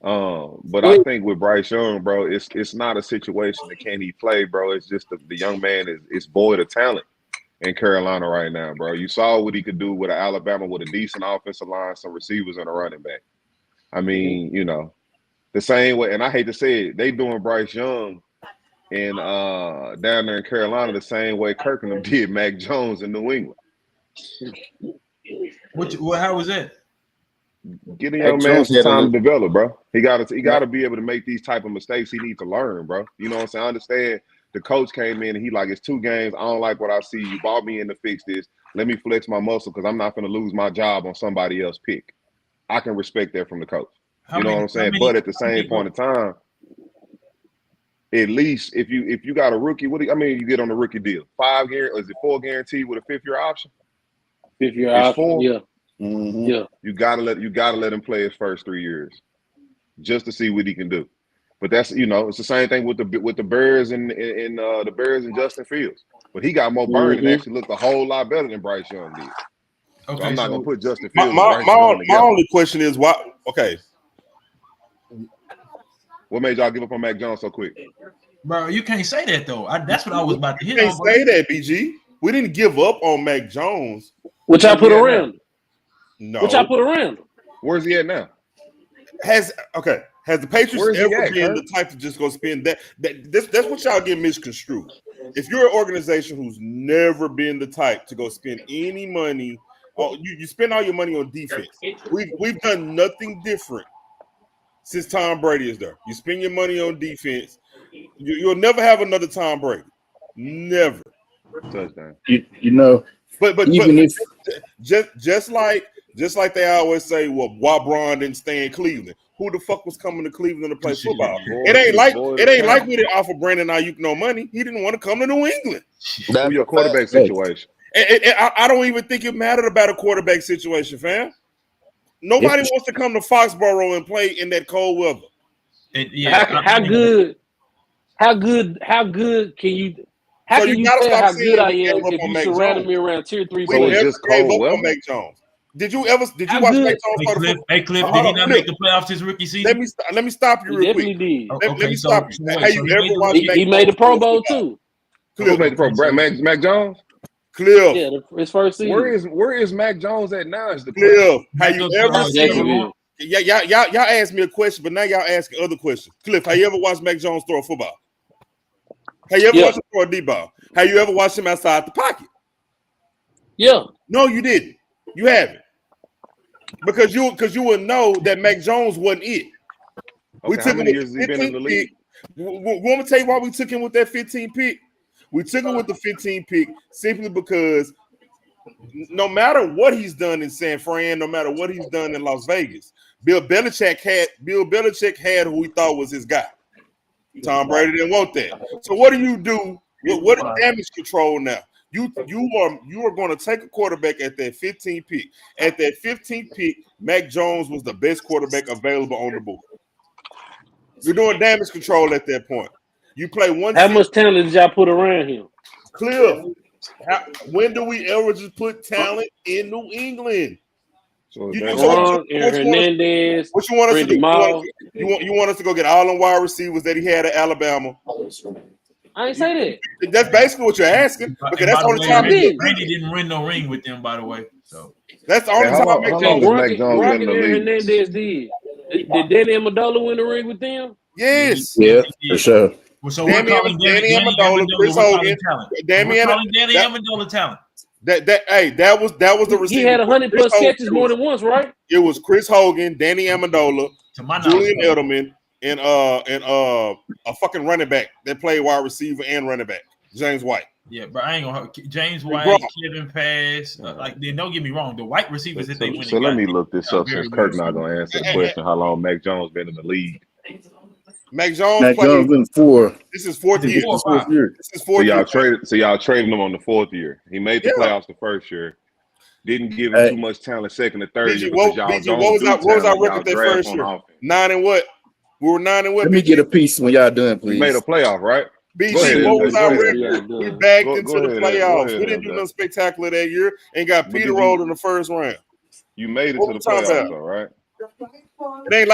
But I think with Bryce Young, bro, it's not a situation that can he play, bro. It's just the young man is void of talent in Carolina right now, bro. You saw what he could do with Alabama with a decent offensive line, some receivers, and a running back. I mean, the same way, and I hate to say it, they doing Bryce Young down there in Carolina the same way Kirk and them did Mac Jones in New England. How was that? Get a young man some time to develop, bro. He got to be able to make these type of mistakes. He needs to learn, bro. You know what I'm saying? I understand the coach came in and he like, it's 2 games. I don't like what I see. You brought me in to fix this. Let me flex my muscle because I'm not going to lose my job on somebody else's pick. I can respect that from the coach. You know what I'm saying? But at the same point in time, at least if you got a rookie, you get on the rookie deal. 5 guarantee, is it 4 guaranteed with a 5th-year option? 5th-year option, 4? Yeah. Mm-hmm. Yeah. You gotta let him play his first 3 years just to see what he can do. But that's it's the same thing with the Bears and the Bears and Justin Fields. But he got more burn and actually looked a whole lot better than Bryce Young did. Okay, so I'm not gonna put Justin Fields and Bryce Young together. My only question is why? Okay, what made y'all give up on Mac Jones so quick? Bro, you can't say that though. That's what I was about to hit. You can't say that, BG. We didn't give up on Mac Jones. Which I put around. No. Which I put around. Where's he at now? Has the Patriots ever been the type to just go spend that? That's what y'all get misconstrued. If you're an organization who's never been the type to go spend any money, you spend all your money on defense. We've done nothing different since Tom Brady is there. You spend your money on defense. You'll never have another Tom Brady. Never. Touchdown. But even if just like they always say, well, why Braun didn't stay in Cleveland? Who the fuck was coming to Cleveland to play football? It ain't like we didn't offer Brandon Ayuk no money. He didn't want to come to New England. That's your quarterback situation. I don't even think it mattered about a quarterback situation, fam. Nobody wants to come to Foxborough and play in that cold weather. How good can you? How can you tell how good I am if you surrounded me around tier 3 players? We never gave up on Mac Jones. Did you watch Mac Jones? Hey, Cliff, did he not make the playoffs his rookie season? Let me stop you real quick. Did. Let me stop you. Have you ever watched Mac He made the Pro Bowl too. Who made the Pro Bowl? Mac Jones? Cliff. Yeah, his first season. Where is Mac Jones at now? Is the Cliff? Have you ever seen? Y'all asked me a question, but now y'all asking other questions. Cliff, have you ever watched Mac Jones throw a football? Have you ever watched him throw a deep ball? Have you ever watched him outside the pocket? Yeah. No, you didn't. You haven't. Because you would know that Mac Jones wasn't it. Okay, we took him with the 15th pick. Want to tell you why we took him with that 15 pick? We took him with the 15 pick simply because no matter what he's done in San Fran, no matter what he's done in Las Vegas, Bill Belichick had who he thought was his guy. Tom Brady didn't want that. So what do? What damage control now? You are going to take a quarterback at that 15 pick. At that 15th pick, Mac Jones was the best quarterback available on the board. You're doing damage control at that point. You play one. How much talent did y'all put around him? Cliff. When do we ever just put talent in New England? Hernandez. What you want us to do? You want us to go get all them wide receivers that he had at Alabama? I ain't say that. That's basically what you're asking. Because that's the only time Randy didn't win no ring with them, by the way. So that's the only time Mac Jones and Hernandez did. Did Danny Amendola win the ring with them? Yes. Yeah, for sure. So we're calling Danny Amendola, Chris Hogan, Danny Amendola talent. That was the receiver. He had 100+ catches more than once, right? It was Chris Hogan, Danny Amendola, Julian Edelman, and a fucking running back that played wide receiver and running back, James White. Yeah, but I ain't gonna James White, Kevin Pass. Then don't get me wrong, the white receivers that they win. So let me look this up since Kirk not gonna answer the question. How long Mac Jones been in the league? Mac Jones been 4. This is fourth year. This is fourth year. So y'all traded him on the 4th year. He made the playoffs the first year. Didn't give him too much talent second and third year. What was our record that first year? 9 and what? We were 9 and what? Let me get a piece when y'all done, please. We made a playoff, right? BG, what was our record? We bagged into the playoffs. We didn't do nothing spectacular that year and got Peter rolled in the first round. You made it to the playoffs, though, right? It ain't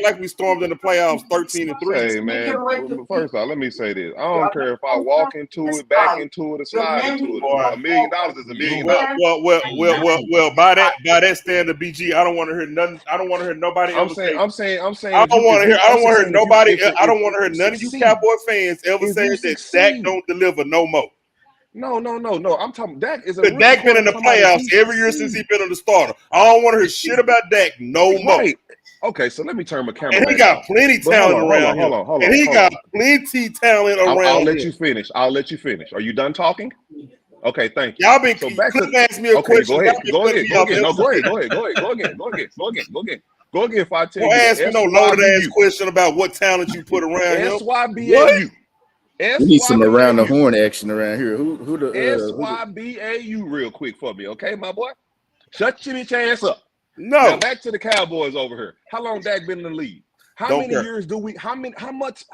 like we stormed in the playoffs 13-3. Hey man, first off, let me say this. I don't care if I walk into it, back into it, or slide into it. $1 million is $1 million. Well, by that standard, BG, I don't want to hear nothing. I don't want to hear nobody else. I'm saying. I don't want to hear nobody. I don't want to hear none of you Cowboy fans ever say that Dak don't deliver no more. No. I'm talking Dak is a But Dak been in the playoffs every year since he been on the starter. I don't want to hear shit about Dak no more. Okay, so let me turn my camera. And he got plenty talent around him. And he got plenty talent around him. I'll let you finish. Are you done talking? Okay, thank you. Y'all been so ask me a question. Go ahead. Go again. No, go ahead. Go again. If I tell you, ask me no loaded ass question about what talent you put around him. SYBAU. We need some around the horn action around here. Who the SYBAU real quick for me, okay, my boy? Shut your bitch ass up. No. Now back to the Cowboys over here. How long Dak been in the league? How many years do we? How much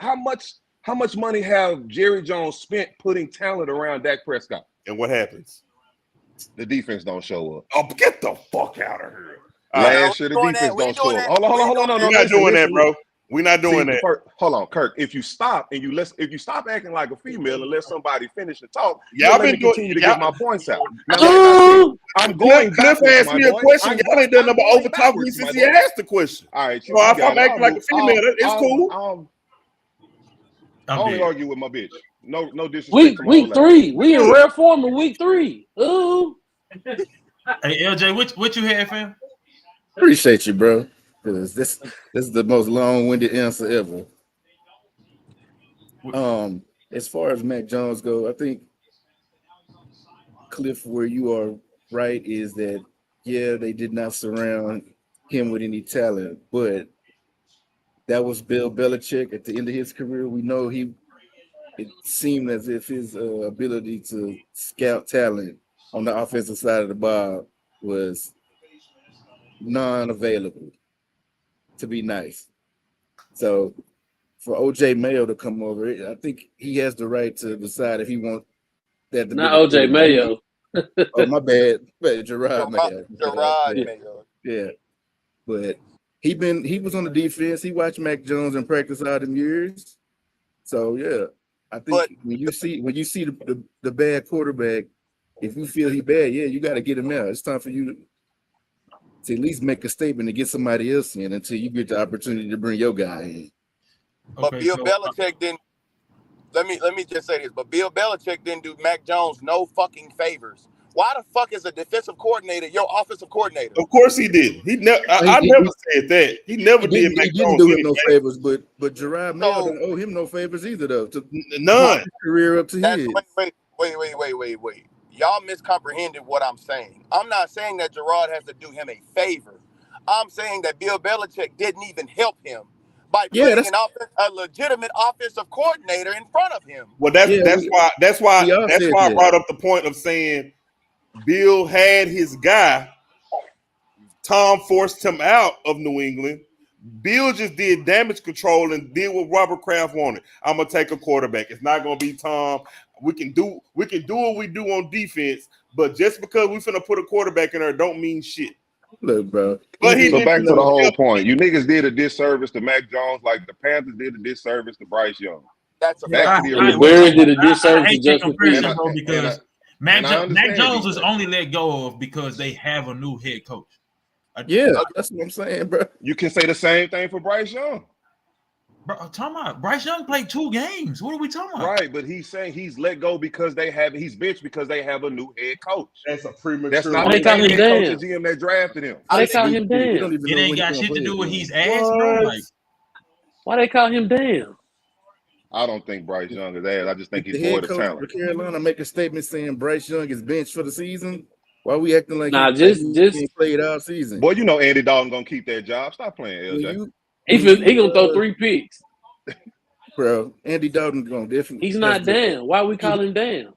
money have Jerry Jones spent putting talent around Dak Prescott? And what happens? The defense don't show up. Oh, get the fuck out of here! Last year the defense don't show up. Hold on. We're not doing that, bro. We're not doing that. Hold on, Kirk. If you stop acting like a female and let somebody finish and talk, y'all been continue to get my points out. Now, I'm going. Cliff asked me a question. Y'all ain't done nothing but over talking me since he asked the question. All right. So if I'm acting like a female, it's cool. I only argue with my bitch. No disrespect. Week 3. We in rare form in week 3. Ooh. Hey LJ, what you had, fam? Appreciate you, bro. Because this is the most long-winded answer ever. As far as Mac Jones go, I think Cliff, where you are right, is that they did not surround him with any talent, but that was Bill Belichick at the end of his career. We know it seemed as if his ability to scout talent on the offensive side of the ball was non-available, to be nice. So for OJ Mayo to come over, I think he has the right to decide if he wants that to not be OJ Mayo. Oh, my bad. Gerard Mayo. Gerard Mayo. Yeah. But he was on the defense. He watched Mac Jones in practice all them years. So yeah, I think when you see the bad quarterback, if you feel he bad, you got to get him out. It's time for you to at least make a statement to get somebody else in until you get the opportunity to bring your guy in. But Bill Belichick didn't. Let me just say this. But Bill Belichick didn't do Mac Jones no fucking favors. Why the fuck is a defensive coordinator your offensive coordinator? Of course he did. I never said that. He never did. He didn't do him no favors, but Gerard Mayo didn't owe him no favors either, though. None. His career up to his. Wait. Y'all miscomprehended what I'm saying. I'm not saying that Gerard has to do him a favor. I'm saying that Bill Belichick didn't even help him by putting a legitimate offensive coordinator in front of him. Well, that's why I brought up the point of saying Bill had his guy. Tom forced him out of New England. Bill just did damage control and did what Robert Kraft wanted. I'm gonna take a quarterback. It's not gonna be Tom. We can do what we do on defense, but just because we finna put a quarterback in there don't mean shit. Look, bro. But so back to the whole point. You niggas did a disservice to Mac Jones like the Panthers did a disservice to Bryce Young. That's a fact. Where did a disservice to Justin Fields? Because Mac Jones was only let go of because they have a new head coach. That's what I'm saying, bro. You can say the same thing for Bryce Young. Bro, talking about Bryce Young played 2 games. What are we talking about? Right, but he's saying he's let go because he's benched because they have a new head coach. That's a premature. That's not the head coach GM that drafted him. Why they call him damn? It ain't got shit to do with he's ass, bro. Like, why they call him damn? I don't think Bryce Young is ass. I just think he's the void head of coach talent. for Carolina make a statement saying Bryce Young is benched for the season. Why we acting like he played all season? Boy, you know Andy Dalton gonna keep that job. Stop playing, LJ. He gonna throw 3 picks. Bro, Andy Dalton gonna definitely. He's not down. Why we call him down?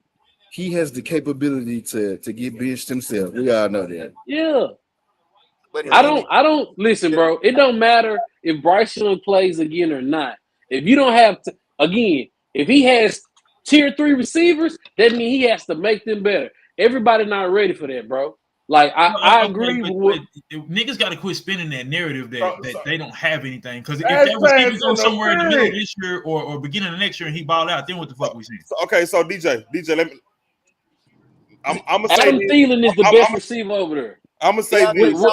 He has the capability to get benched himself. We all know that. Yeah. But I don't listen, bro. It don't matter if Bryce Young plays again or not. If you don't have to, again, if he has tier 3 receivers, that means he has to make them better. Everybody not ready for that, bro. Like I agree with niggas got to quit spinning that narrative that they don't have anything. Because if that receiver goes somewhere in the middle of this year or beginning of next year and he balled out, then what the fuck we saying? Okay, so DJ, let me. I'm gonna say Adam Thielen is the best receiver over there. I'm gonna say this.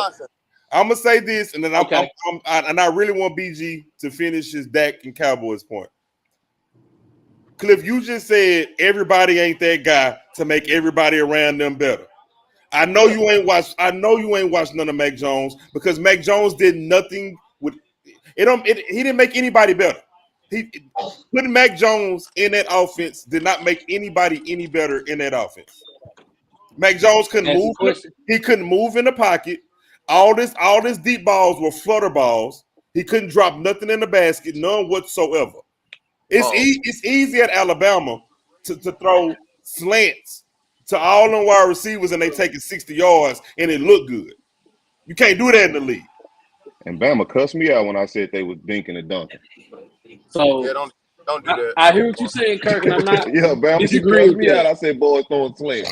I'm gonna say this, and then I really want BG to finish his Dak and Cowboys point. Cliff, you just said everybody ain't that guy to make everybody around them better. I know you ain't watched none of Mac Jones because Mac Jones did nothing with it. He didn't make anybody better. Putting Mac Jones in that offense did not make anybody any better in that offense. Mac Jones couldn't move. He couldn't move in the pocket. All this deep balls were flutter balls. He couldn't drop nothing in the basket, none whatsoever. It's easy at Alabama to throw slants to all them wide receivers and they taking 60 yards and it look good. You can't do that in the league. And Bama cussed me out when I said they was dinking and dunking. So Yeah, don't do that. I hear what you're saying, Kirk, and I'm not Bama, you disagreeing cussed with me that. out. I said, boys throwing slants.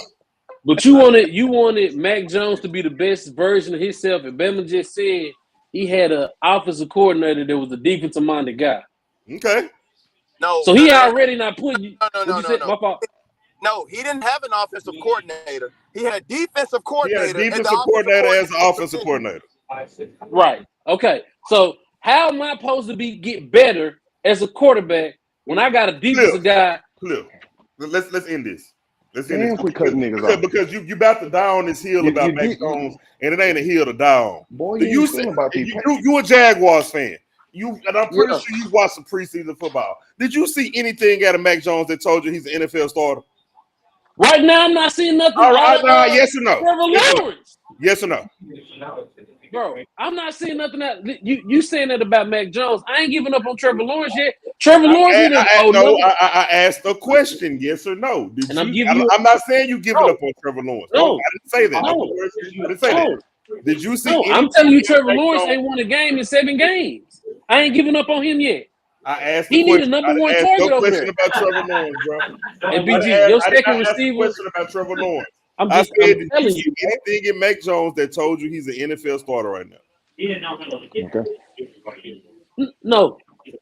But you wanted Mac Jones to be the best version of himself, and Bama just said he had an offensive coordinator that was a defensive minded guy. Okay. So he already not putting you. No. My fault. No, he didn't have an offensive coordinator. He had a defensive coordinator. He had a defensive coordinator as an offensive coordinator. Right. Okay. So how am I supposed to get better as a quarterback when I got a defensive guy? Cliff, let's end this. Let's Damn, end this. quit cutting niggas off. Because you about to die on this hill about Mac Jones, and it ain't a hill to die on. Boy, you a Jaguars fan. And I'm pretty sure you watched some preseason football. Did you see anything out of Mac Jones that told you he's an NFL starter? Right now, I'm not seeing nothing. All right, now, yes or no? Trevor Lawrence. Yes or no? Bro, I'm not seeing nothing. You saying that about Mac Jones? I ain't giving up on Trevor Lawrence yet. Trevor Lawrence. I asked a question. Yes or no? I'm not saying you giving up on Trevor Lawrence. No, I didn't say that. I didn't say that. Did you see? No, I'm telling you, Trevor Lawrence ain't won a game in 7 games. I ain't giving up on him yet. I asked he need a number one target over there. About Trevor Lawrence, bro. And BG, your second receiver. Question about Trevor Lawrence. I'm telling you, anything in Mac Jones that told you he's an NFL starter right now? Okay. No.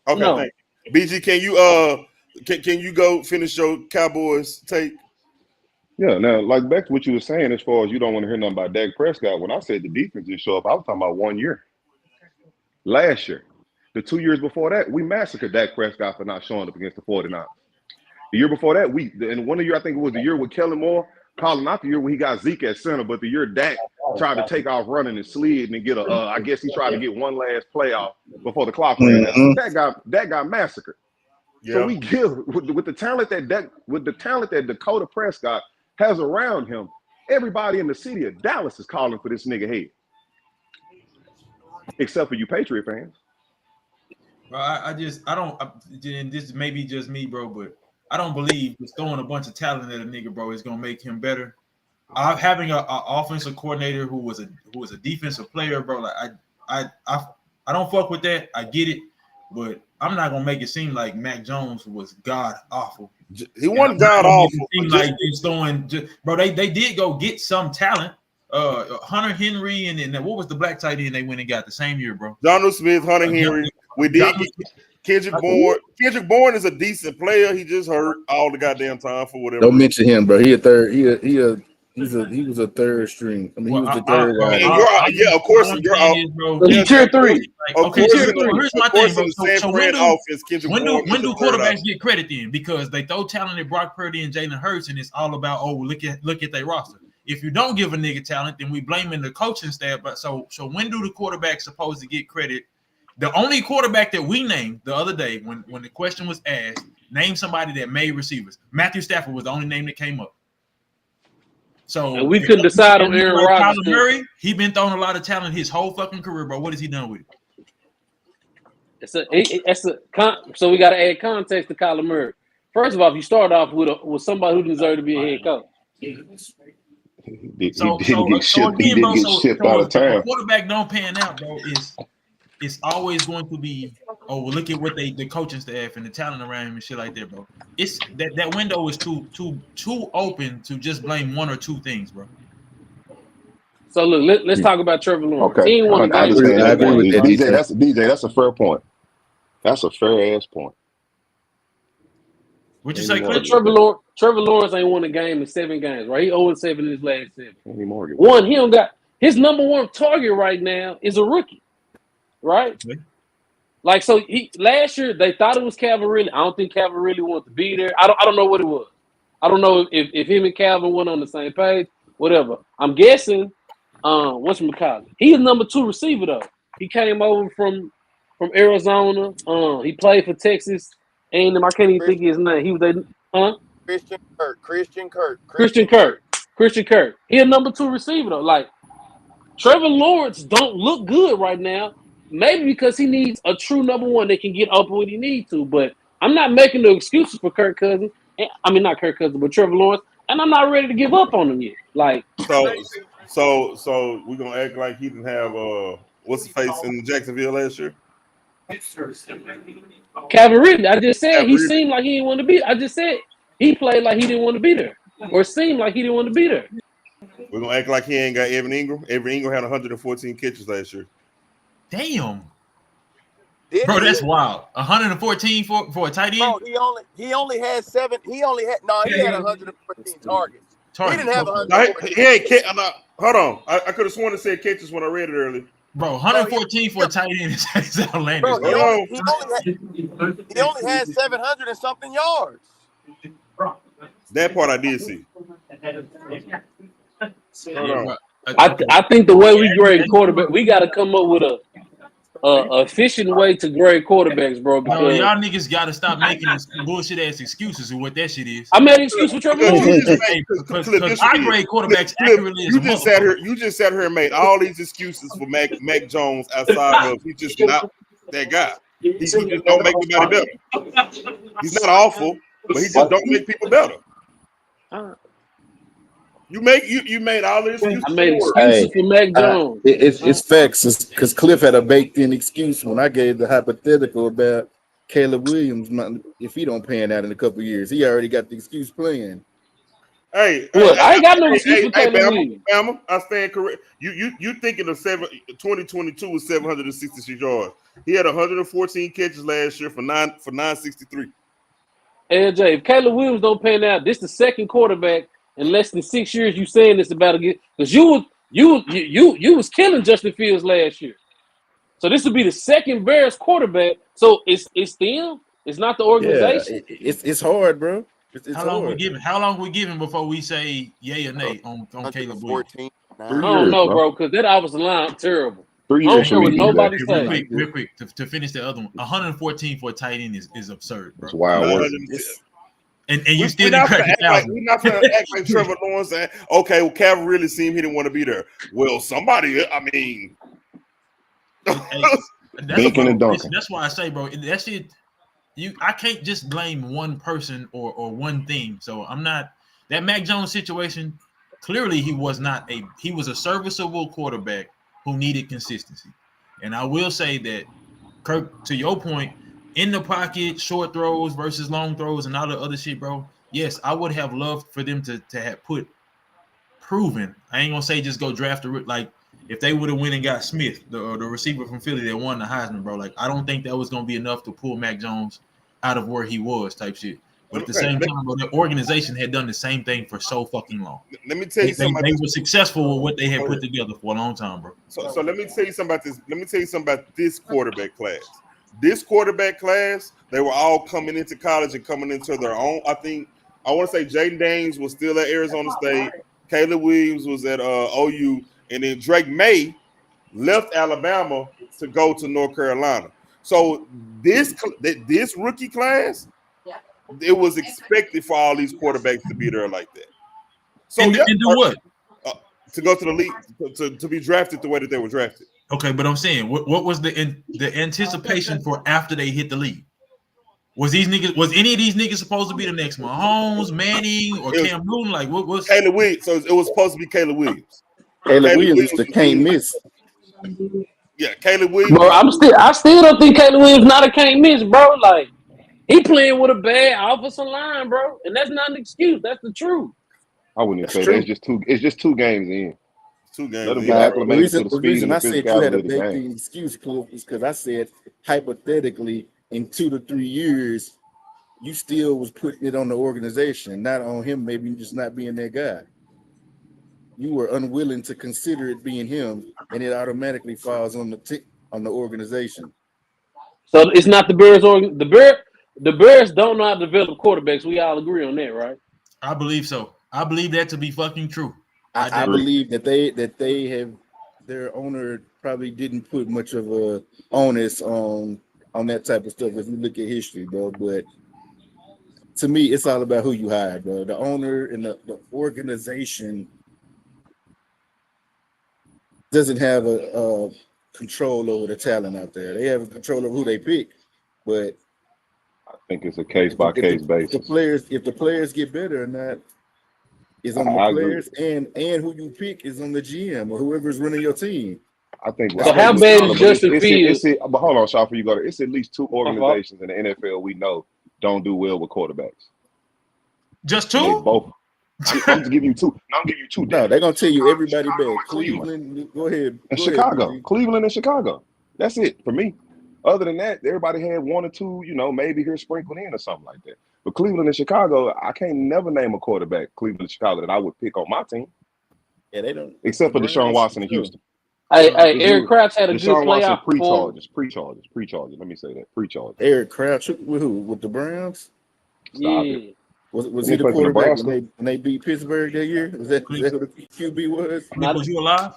Okay. No. Thank you. BG, can you go finish your Cowboys take? Yeah. Now, like back to what you were saying, as far as you don't want to hear nothing about Dak Prescott. When I said the defense didn't show up, I was talking about 1 year. Last year. The 2 years before that, we massacred Dak Prescott for not showing up against the 49ers. The year before that, and one year, I think it was the year with Kellen Moore, calling not the year when he got Zeke at center, but the year Dak tried to take off running and slid and get I guess he tried to get one last playoff before the clock ran out. That got massacred. Yeah. So we give with the talent that Dakota Prescott has around him, everybody in the city of Dallas is calling for this nigga head. Except for you Patriot fans. I don't. And this may be just me, bro, but I don't believe just throwing a bunch of talent at a nigga, bro, is gonna make him better. Having an offensive coordinator who was a defensive player, bro, like I don't fuck with that. I get it, but I'm not gonna make it seem like Mac Jones was god awful. He wasn't god awful. Like just throwing, bro. They did go get some talent. Hunter Henry and what was the black tight end they went and got the same year, bro? Donald Smith, Hunter Henry. We did Kendrick Bourne. Kendrick Bourne is a decent player. He just hurt all the goddamn time for whatever. Don't mention him, bro. He a third. He was a third string. I mean, he was the third guy. Yeah, of course. He's tier 3. Okay, tier 3. Here's my thing, bro. So when do quarterbacks get credit then? Because they throw talented Brock Purdy and Jalen Hurts, and it's all about look at their roster. If you don't give a nigga talent, then we blaming the coaching staff. But so when do the quarterbacks supposed to get credit? The only quarterback that we named the other day when the question was asked, name somebody that made receivers. Matthew Stafford was the only name that came up. So and we couldn't decide on Aaron Rodgers. Murray, he been throwing a lot of talent his whole fucking career, bro. What has he done with it? So we got to add context to Kyler Murray. First of all, if you start off with somebody who deserved to be a head coach. He didn't get shipped out of town. If quarterback don't pan out, bro, it's always going to be, look at what the coaching staff and the talent around him and shit like that, bro. It's that window is too open to just blame one or two things, bro. So look, let's talk about Trevor Lawrence. Okay, I agree with that. DJ, that's a fair point. That's a fair ass point. What you say, Cliff? Trevor Lawrence ain't won a game in 7 games, right? He 0-7 in his last 7. One, he don't got his number one target right now is a rookie. Right? Like, so last year they thought it was Calvin. I don't think Calvin really wanted to be there. I don't know what it was. I don't know if him and Calvin went on the same page. Whatever. I'm guessing. Whatchamacallit? He's number 2 receiver though. He came over from Arizona. He played for Texas. And I can't even think of his name. He was Christian Kirk. Christian Kirk. He a number 2 receiver though. Like Trevor Lawrence don't look good right now. Maybe because he needs a true number 1 that can get open when he needs to. But I'm not making no excuses for Kirk Cousins. I mean, not Kirk Cousins, but Trevor Lawrence. And I'm not ready to give up on him yet. Like, so we're gonna act like he didn't have what's the face in Jacksonville last year? Calvin Ridley. I just said he seemed like he didn't want to be. I just said he played like he didn't want to be there, or seemed like he didn't want to be there. We're gonna act like he ain't got Evan Ingram. Evan Ingram had 114 catches last year. Damn. Bro, that's wild. 114 for a tight end. Bro, he only had 7. He had 114 targets. He didn't have 114. Hold on. I could have sworn it said catches when I read it earlier. Bro, 114 for a tight end is outlandish. Bro, he only had 700 and something yards. That part I did see. I think the way we grade quarterback, we got to come up with a efficient way to grade quarterbacks, bro. No, y'all niggas got to stop making bullshit ass excuses of what that shit is. I made an excuse for Trevor Lawrence. Because I grade quarterbacks accurately. You just sat here and made all these excuses for Mac Jones outside of he's just not that guy. He just don't make anybody better. He's not awful, but he just don't make people better. You made all this. I made excuses for Mac Jones. It's facts. Because Cliff had a baked-in excuse when I gave the hypothetical about Caleb Williams. If he don't pan out in a couple of years, he already got the excuse playing. I ain't got no excuse for Caleb Williams. Bama, I stand correct. You thinking of 2022 was 766 yards. He had 114 catches last year for 963. LJ, if Caleb Williams don't pan out, this is the second quarterback in less than 6 years you saying this about again, because you was killing Justin Fields last year. So this would be the second Bears quarterback. So it's them. It's not the organization. Yeah, it's hard, bro. How long we giving before we say yay or nay on Caleb Williams? I don't know, bro, because that offensive line terrible. 3 I years. don't care what nobody say. Real quick, to finish the other one, 114 for a tight end is absurd, bro. It's wild. And you still didn't crack it out. We're not going to act like Trevor Lawrence and okay, well, Calvin really seemed he didn't want to be there. Well, somebody, I mean, that's why I say, bro, that shit. I can't just blame one person or one thing. So I'm not that Mac Jones situation. Clearly, he was a serviceable quarterback who needed consistency. And I will say that, Kirk, to your point, in the pocket, short throws versus long throws and all the other shit, bro. Yes, I would have loved for them to have put proven. I ain't gonna say just go draft like if they would have went and got Smith, the receiver from Philly that won the Heisman, bro. Like I don't think that was gonna be enough to pull Mac Jones out of where he was, type shit. But at the same time, bro, the organization had done the same thing for so fucking long. Let me tell you something. They were successful with what they had put together for a long time, bro. So let me tell you something about this. Let me tell you something about this quarterback class. This quarterback class, they were all coming into college and coming into their own. I want to say Jaden Daniels was still at Arizona State. Caleb Williams was at OU. And then Drake May left Alabama to go to North Carolina. So this rookie class, it was expected for all these quarterbacks to be there like that. So and do what? To go to the league, to be drafted the way that they were drafted. Okay, but I'm saying, what was the anticipation for after they hit the league? Was any of these niggas supposed to be the next Mahomes, Manning, or Cam Newton? Like what was Caleb Williams? So it was supposed to be Caleb Williams. Caleb Williams can't miss. Yeah, Caleb Williams. Bro, I still don't think Caleb Williams not a can't miss, bro. Like he playing with a bad offensive line, bro, and that's not an excuse. That's the truth. I wouldn't say that's just two. It's just 2 games in. 2 games. Let them get acclimated to the The speed reason and I said you had a physicality of the big game. excuse, Cliff, is because I said hypothetically in 2 to 3 years, you still was putting it on the organization, not on him. Maybe just not being that guy. You were unwilling to consider it being him, and it automatically falls on the organization. So it's not the Bears or the Bears don't know how to develop quarterbacks. We all agree on that, right? I believe so. I believe that to be fucking true. I believe that they have their owner probably didn't put much of a onus on that type of stuff if you look at history, bro. But to me, it's all about who you hire, bro. The owner and the organization doesn't have a control over the talent out there. They have control over who they pick, but I think it's a case by case basis. If the players get better or not is on the players, and who you pick is on the GM or whoever's running your team. I think. So how bad is Justin Fields? But hold on, Shaw, before you go there, it's at least 2 organizations in the NFL we know don't do well with quarterbacks. Just 2? Both. I'm just giving you 2. I'm giving you 2. No, they're gonna tell you everybody bad. Cleveland, go ahead. Chicago. Cleveland and Chicago. That's it for me. Other than that, everybody had 1 or 2, maybe here sprinkled in or something like that. But Cleveland and Chicago, I can't never name a quarterback, Cleveland and Chicago, that I would pick on my team. Yeah, they don't. Except for Deshaun Watson in Houston. Hey, Eric Crouch had a good playoff pre-charges. Let me say that. Pre-charges. Eric Crouch with who? With the Browns? Stop yeah. it. Was he the quarterback when they beat Pittsburgh that year? Was that who the QB was? Was you alive?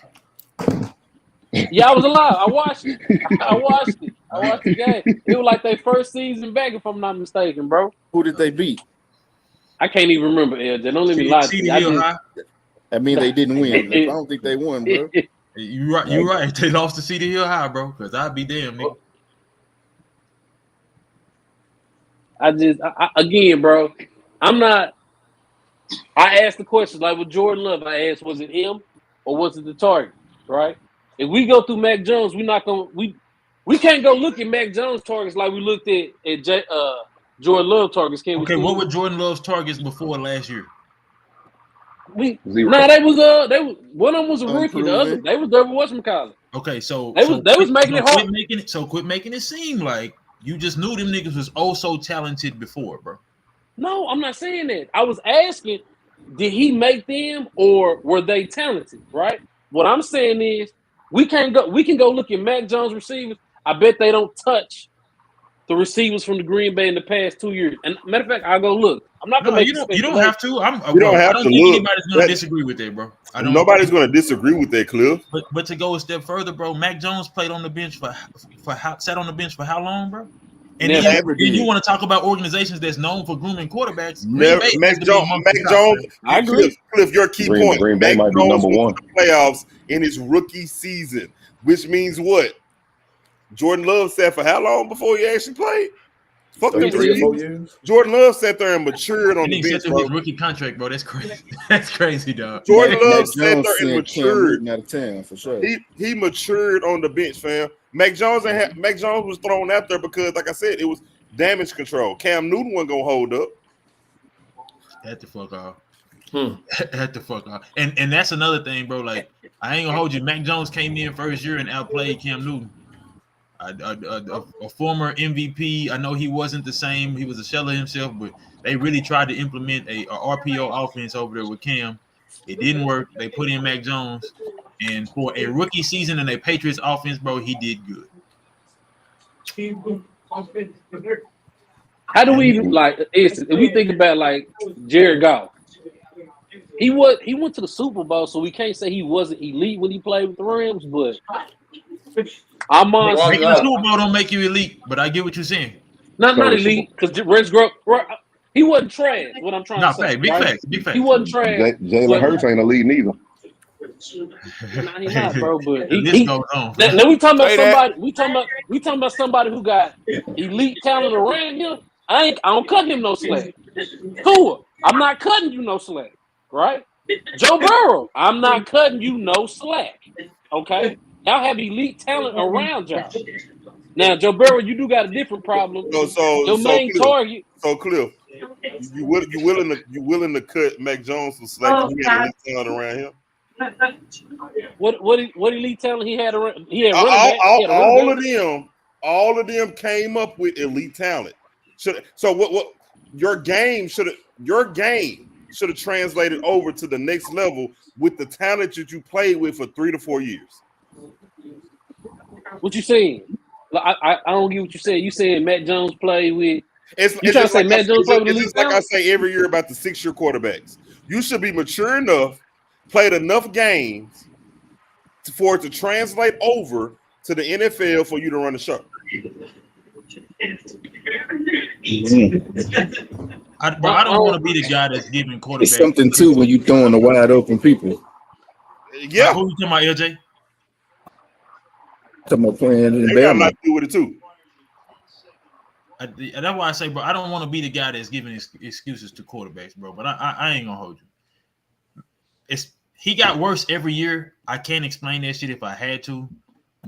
Yeah, I was alive. I watched it. I watched the game. It was like their first season back, if I'm not mistaken, bro. Who did they beat? I can't even remember, LJ. Don't let me lie to you. I mean, they didn't win. I don't think they won, bro. You right. You're right. They lost to CD Hill High, bro. Because I'd be damn, nigga. Again, bro. I'm not. I asked the questions like with Jordan Love. I asked, was it him or was it the target? Right. If we go through Mac Jones, we're not gonna we can't go look at Mac Jones targets like we looked at Jordan Love targets. Can we? Okay, what were Jordan Love's targets before last year? They was one of them was a rookie. The other they was whatchamacallit. Okay, so they was making it hard. Quit making it seem like you just knew them niggas was oh so talented before, bro. No, I'm not saying that. I was asking, did he make them or were they talented? Right. What I'm saying is we can go look at Mac Jones receivers. I bet they don't touch the receivers from the Green Bay in the past 2 years. And matter of fact, I'll go look. I'm not gonna make you don't have to. I don't think anybody's gonna disagree with that, bro. Nobody's gonna disagree with that, Cliff. But to go a step further, bro, Mac Jones played on the bench sat on the bench for how long, bro? And then you want to talk about organizations that's known for grooming quarterbacks? Mac Jones. I agree. Cliff, your key point. Green Bay might be number 1 playoffs in his rookie season, which means what? Jordan Love sat for how long before he actually played? Fucking 3 years. Jordan Love sat there and matured on the bench, bro. His rookie contract, bro. That's crazy. That's crazy, dog. Jordan Love sat there and matured. Out of town for sure. He matured on the bench, fam. Mac Jones was thrown out there because, like I said, it was damage control. Cam Newton wasn't gonna hold up. Had to fuck off. Had to fuck off. And that's another thing, bro. Like, I ain't gonna hold you. Mac Jones came in first year and outplayed Cam Newton. A former MVP. I know he wasn't the same. He was a shell of himself, but they really tried to implement a RPO offense over there with Cam. It didn't work. They put in Mac Jones, and for a rookie season in a Patriots offense, bro, he did good. How do we even if we think about like Jared Goff? He went to the Super Bowl, so we can't say he wasn't elite when he played with the Rams, but making the Super Bowl don't make you elite, but I get what you're saying. Not elite, because Reds he wasn't trash. What I'm trying to say, big facts. He wasn't trash. Jalen Hurts ain't elite neither. Nah, he's not, bro. But now we talking about somebody. We talking about somebody who got elite talent around him. I don't cut him no slack. Cool. I'm not cutting you no slack. Right? Joe Burrow. I'm not cutting you no slack. Okay. Y'all have elite talent around y'all. Now, Joe Burrow, you do got a different problem. Your main target. So, Cliff, you willing to cut Mac Jones for slack? He had elite talent around him. What elite talent he had around? He had all of them came up with elite talent. What your game should have translated over to the next level with the talent that you played with for 3 to 4 years. What you saying? I don't get what you said. You saying Matt Jones play with? It's You trying to say like Matt Jones play with it's elite just like I talent? say every year about the 6-year quarterbacks. You should be mature enough, played enough games for it to translate over to the NFL for you to run the show. I don't want to be the guy that's giving quarterbacks. It's something too when you throwing the wide open people. Yeah, who you talking about, LJ? Talking about playing in they got a lot Bama. to do with it too. That's why I say, bro, I don't want to be the guy that's giving excuses to quarterbacks, bro. But I ain't gonna hold you. He got worse every year. I can't explain that shit if I had to,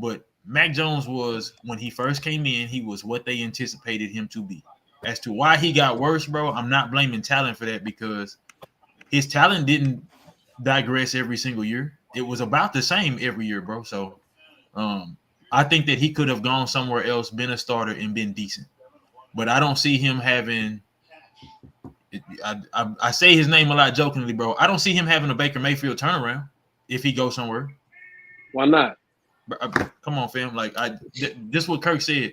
but Mac Jones was, when he first came in, he was what they anticipated him to be. As to why he got worse, bro, I'm not blaming talent for that, because his talent didn't digress every single year. It was about the same every year, bro. So I think that he could have gone somewhere else, been a starter, and been decent. But I don't see him having I say his name a lot jokingly, bro. I don't see him having a Baker Mayfield turnaround if he goes somewhere. Why not? Come on, fam. Like this what Kirk said.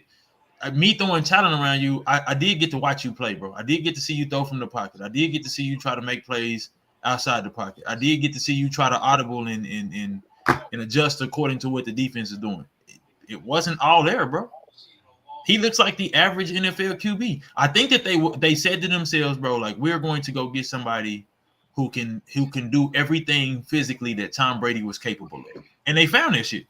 Me throwing talent around you, I did get to watch you play, bro. I did get to see you throw from the pocket. I did get to see you try to make plays outside the pocket. I did get to see you try to audible and adjust according to what the defense is doing. It wasn't all there, bro. He looks like the average NFL QB. I think that they said to themselves, bro, like, we're going to go get somebody who can do everything physically that Tom Brady was capable of, and they found that shit.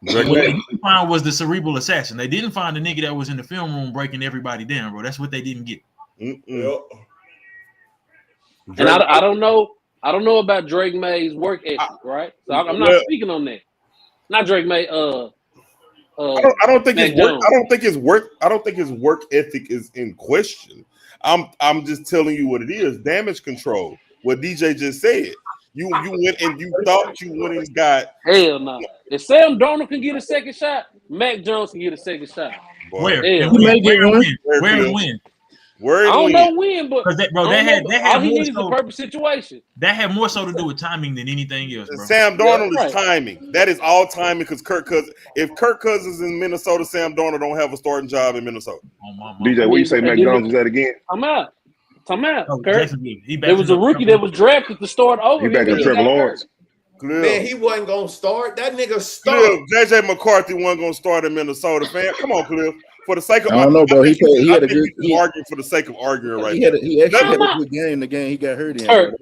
What they didn't find was the cerebral assassin. They didn't find the nigga that was in the film room breaking everybody down, bro. That's what they didn't get. Yep. And I don't know about Drake May's work ethic, right? So I'm not speaking on that. Not Drake May. I don't think his work. Jones. I don't think his work ethic is in question. I'm just telling you what it is. Damage control. What DJ just said. You went and you thought you went and got. Hell no. If Sam Darnold can get a second shot, Mac Jones can get a second shot. Where? Hell. Where and when? I don't know when, but bro, that had all he needs is a perfect situation. That had more so to do with timing than anything else, bro. Sam Darnold is timing. That is all timing, because if Kirk Cousins is in Minnesota, Sam Darnold don't have a starting job in Minnesota. DJ, what you say Mac Jones was that again? I'm out. Oh, Kurt. There was a rookie that was drafted to start over. He back in Trevor Lawrence. Man, he wasn't gonna start. That nigga started. JJ McCarthy wasn't gonna start in Minnesota, fam. Come on, Cliff. For the sake of I don't know, bro. He had a good. Arguing for the sake of arguing, right? He actually had a good game. The game he got hurt in. Kurt,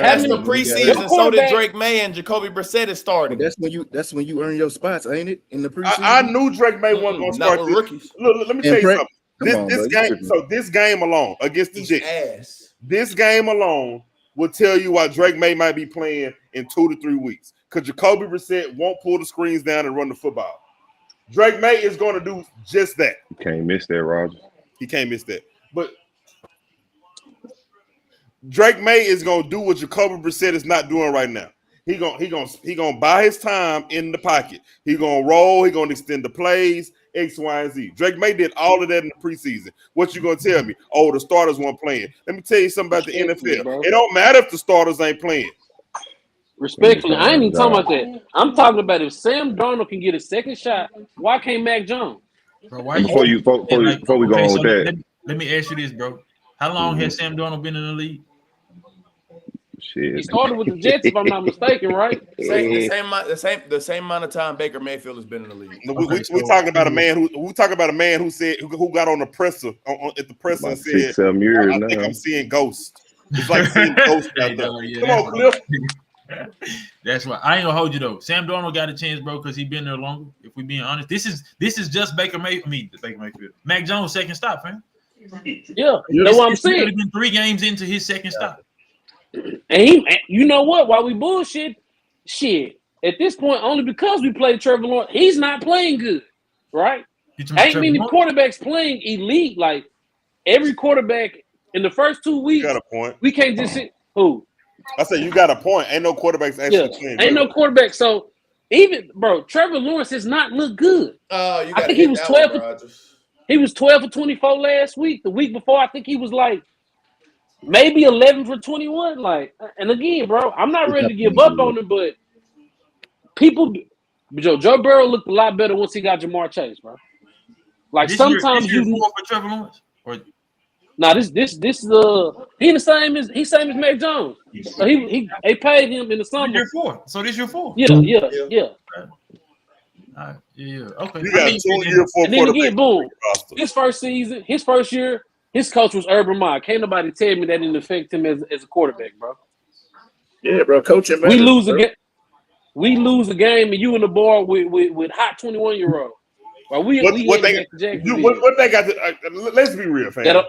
that's the preseason. So did Drake May and Jacoby Brissett is starting. That's when you earn your spots, ain't it? In the preseason. I knew Drake May wasn't gonna start with rookies. Look, let me tell you something. This game alone against the Jets, this game alone will tell you why Drake May might be playing in 2 to 3 weeks. Because Jacoby Brissett won't pull the screens down and run the football. Drake May is going to do just that. You can't miss that, Roger. He can't miss that. But Drake May is going to do what Jacoby Brissett is not doing right now. He gonna buy his time in the pocket. He gonna roll. He gonna extend the plays. X, Y, and Z. Drake May did all of that in the preseason. What you gonna tell me? Oh, the starters weren't playing. Let me tell you something about the NFL. It don't matter if the starters ain't playing. Respectfully, I ain't even talking about that. I'm talking about if Sam Darnold can get a second shot, why can't Mac Jones? Bro, why before we go on with that, let me ask you this, bro. How long has Sam Darnold been in the league? Shit. He started with the Jets, if I'm not mistaken, right? The same amount of time Baker Mayfield has been in the league. We're talking about a man who said who got on the presser at the presser and said, 6-7 years I think I'm seeing ghosts. It's like seeing ghosts out there. Come on, Cliff. That's why I ain't gonna hold you though. Sam Darnold got a chance, bro, because he been there longer. If we being honest, this is just Baker Mayfield. Mac Jones' second stop, man. Yeah, that's what I'm saying. It's been 3 games into his second stop. And you know what? While we bullshit, at this point, only because we played Trevor Lawrence, he's not playing good, right? Ain't many quarterbacks playing elite. Like every quarterback in the first 2 weeks, got a point. We can't just sit who. I said you got a point. Ain't no quarterbacks actually playing. Ain't no quarterback. So even Trevor Lawrence has not looked good. I think he was 12. He was 12 for 24 last week. The week before, I think he was like maybe 11 for 21. Like, and again, bro, I'm not ready to give up on him, but Joe Burrow looked a lot better once he got Jamar Chase, bro. Like sometimes this year 4 for Trevor Lawrence, or this he the same as Mac Jones. So he paid him in the summer. Year 4. So this year 4. Yeah. Yeah. Okay. You got 2 year 4 and then again, boom. His first season, his first year, his coach was Urban Meyer. Can't nobody tell me that didn't affect him as a quarterback, bro. Yeah, bro. Coaching matters. We bro. lose a game, and you in the bar with hot 21-year-old. Well, what they got to let's be real, fam.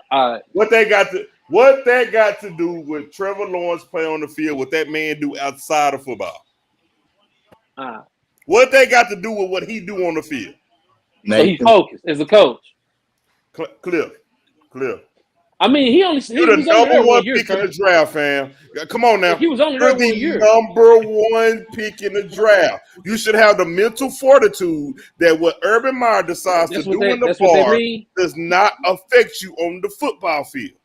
What that got to do with Trevor Lawrence play on the field? What that man do outside of football? What they got to do with what he do on the field? So he focused as a coach. Cliff. I mean, he was the number 1 pick in the draft, fam. Come on now. He was only there 1 year. Number 1 pick in the draft. You should have the mental fortitude that what Urban Meyer decides to do in the bar does not affect you on the football field.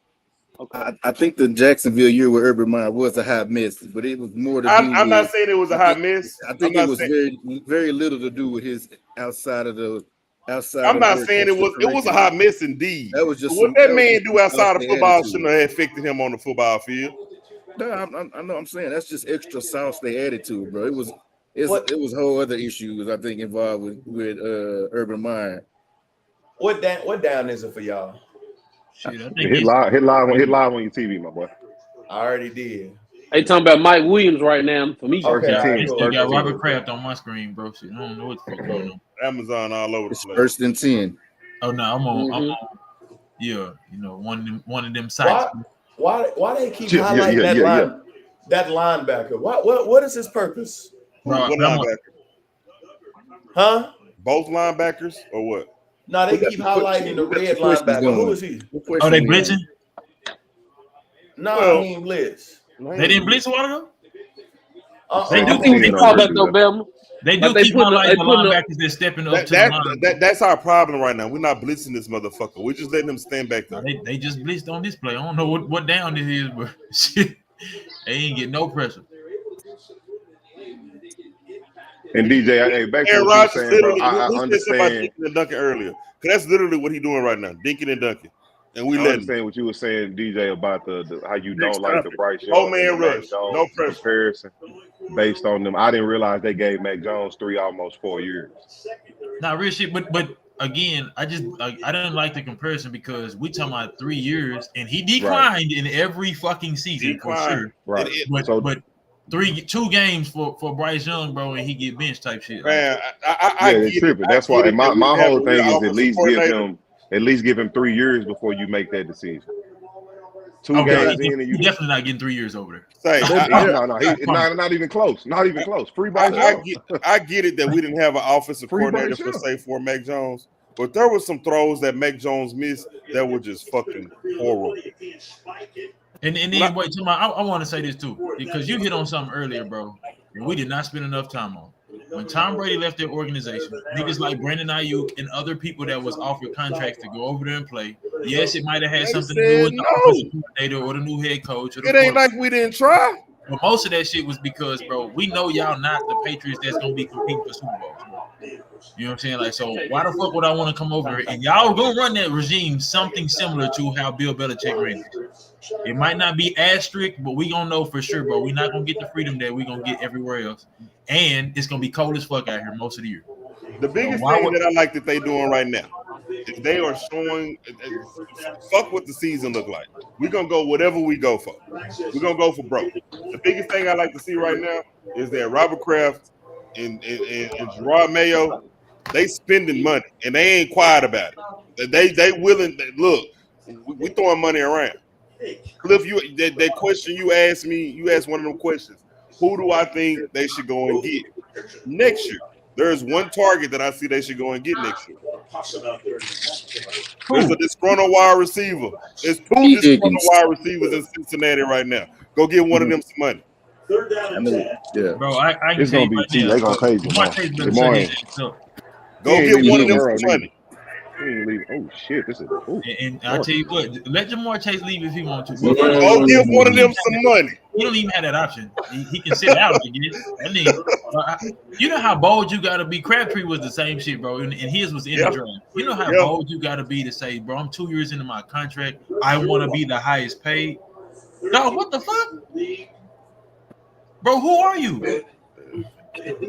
Okay. I think the Jacksonville year with Urban Meyer was a hot mess, but it was more to do I'm not saying it was a hot mess. I think it was very little to do with his outside. I'm not saying it was a hot mess indeed. That was just what that man do outside of football shouldn't have affected him on the football field. No, I know. I'm saying that's just extra sauce they added to it, bro. It was whole other issues I think involved with Urban Meyer. What down is it for y'all? Shit, hit live on your TV, my boy. I already did. They talking about Mike Williams right now. For me, I got Robert Kraft on my screen, bro. Shit, I don't know what the fuck going on. Amazon all over the place. First and 10. Oh no, I'm on. Yeah, one of them sites. Why they keep highlighting that linebacker? What is his purpose? What linebacker? Huh? Both linebackers or what? No, they keep highlighting the red linebacker. Who is he? Oh, they blitzing? No, he ain't blitz. They didn't blitz a while ago? They do keep call back though, Belma. They do keep highlighting the linebackers that's stepping up to the line. That's our problem right now. We're not blitzing this motherfucker. We're just letting them stand back there. They just blitzed on this play. I don't know what down this is, but shit, they ain't get no pressure. And DJ, hey, back to what you're saying, bro. I understand. Dinking and dunking earlier, because that's literally what he's doing right now, dinking and dunking. And we understand what you were saying, DJ, about the how you don't like the Bryce Young. Oh man, rush, no pressure comparison based on them. I didn't realize they gave Mac Jones almost 4 years. Not real shit, but again, I didn't like the comparison because we talking about 3 years and he declined in every fucking season for sure. Right, but 2 games for Bryce Young, bro, and he get benched type shit. Man, it's tripping. That's why. And my whole thing is at least give him 3 years before you make that decision. 2 games in, and you definitely not getting 3 years over there. No, not even close. Not even close. Free Bryce Jones. I get it that we didn't have an offensive coordinator for Mac Jones, but there were some throws that Mac Jones missed that were just fucking horrible. And then wait, I want to say this too, because you hit on something earlier, bro. And we did not spend enough time on. When Tom Brady left their organization, niggas like Brandon Ayuk and other people that was offered contracts to go over there and play. Yes, it might have had something to do with the offensive coordinator or the new head coach. It ain't like we didn't try. But most of that shit was because, bro, we know y'all not the Patriots that's gonna be competing for Super Bowls, bro. You know what I'm saying? Like, so why the fuck would I want to come over here and y'all gonna run that regime something similar to how Bill Belichick ran it? It might not be as strict, but we gonna know for sure, bro. We're not gonna get the freedom that we gonna get everywhere else, and it's gonna be cold as fuck out here most of the year. The biggest thing that I like that they doing right now is they are showing fuck what the season look like. We're gonna go whatever we go for. We're gonna go for broke. The biggest thing I like to see right now is that Robert Kraft and Gerard Mayo, they spending money and they ain't quiet about it. They willing. Look, we throwing money around. Cliff, that question you asked me, you asked one of them questions. Who do I think they should go and get next year? There's one target that I see they should go and get next year. There's a disgruntled wide receiver. There's 2 disgruntled wide receivers in Cincinnati right now. Go get one of them some money. Yeah, bro, I it's gonna be T. They're gonna pay you. Go get one of them some money. He ain't leaving. Oh shit! This is. Oh, And I'll tell you what, let Jamar Chase leave if he wants to. Go give one of them some money. He don't even have that option. He can sit out, I guess. I mean, you know how bold you got to be. Crabtree was the same shit, bro, and his was in the draft. You know how bold you got to be to say, bro, I'm 2 years into my contract. I want to be the highest paid. Dog, what the fuck? Bro, who are you?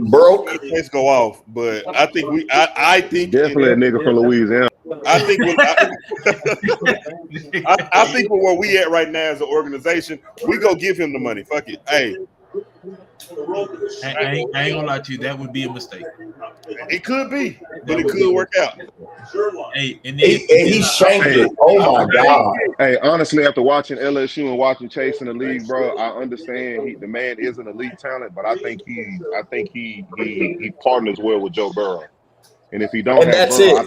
Broke. Let's go off, but I think I think definitely a nigga from Louisiana. I think I think with where we at right now as an organization, we go give him the money. Fuck it. Hey. I ain't gonna lie to you, that would be a mistake. It could be, but it could work out. Hey, and he shanked it. Oh my god. Hey, honestly, after watching LSU and watching Chase in the league, bro, I understand the man is an elite talent, but I think he partners well with Joe Burrow. And if he don't have Burrow,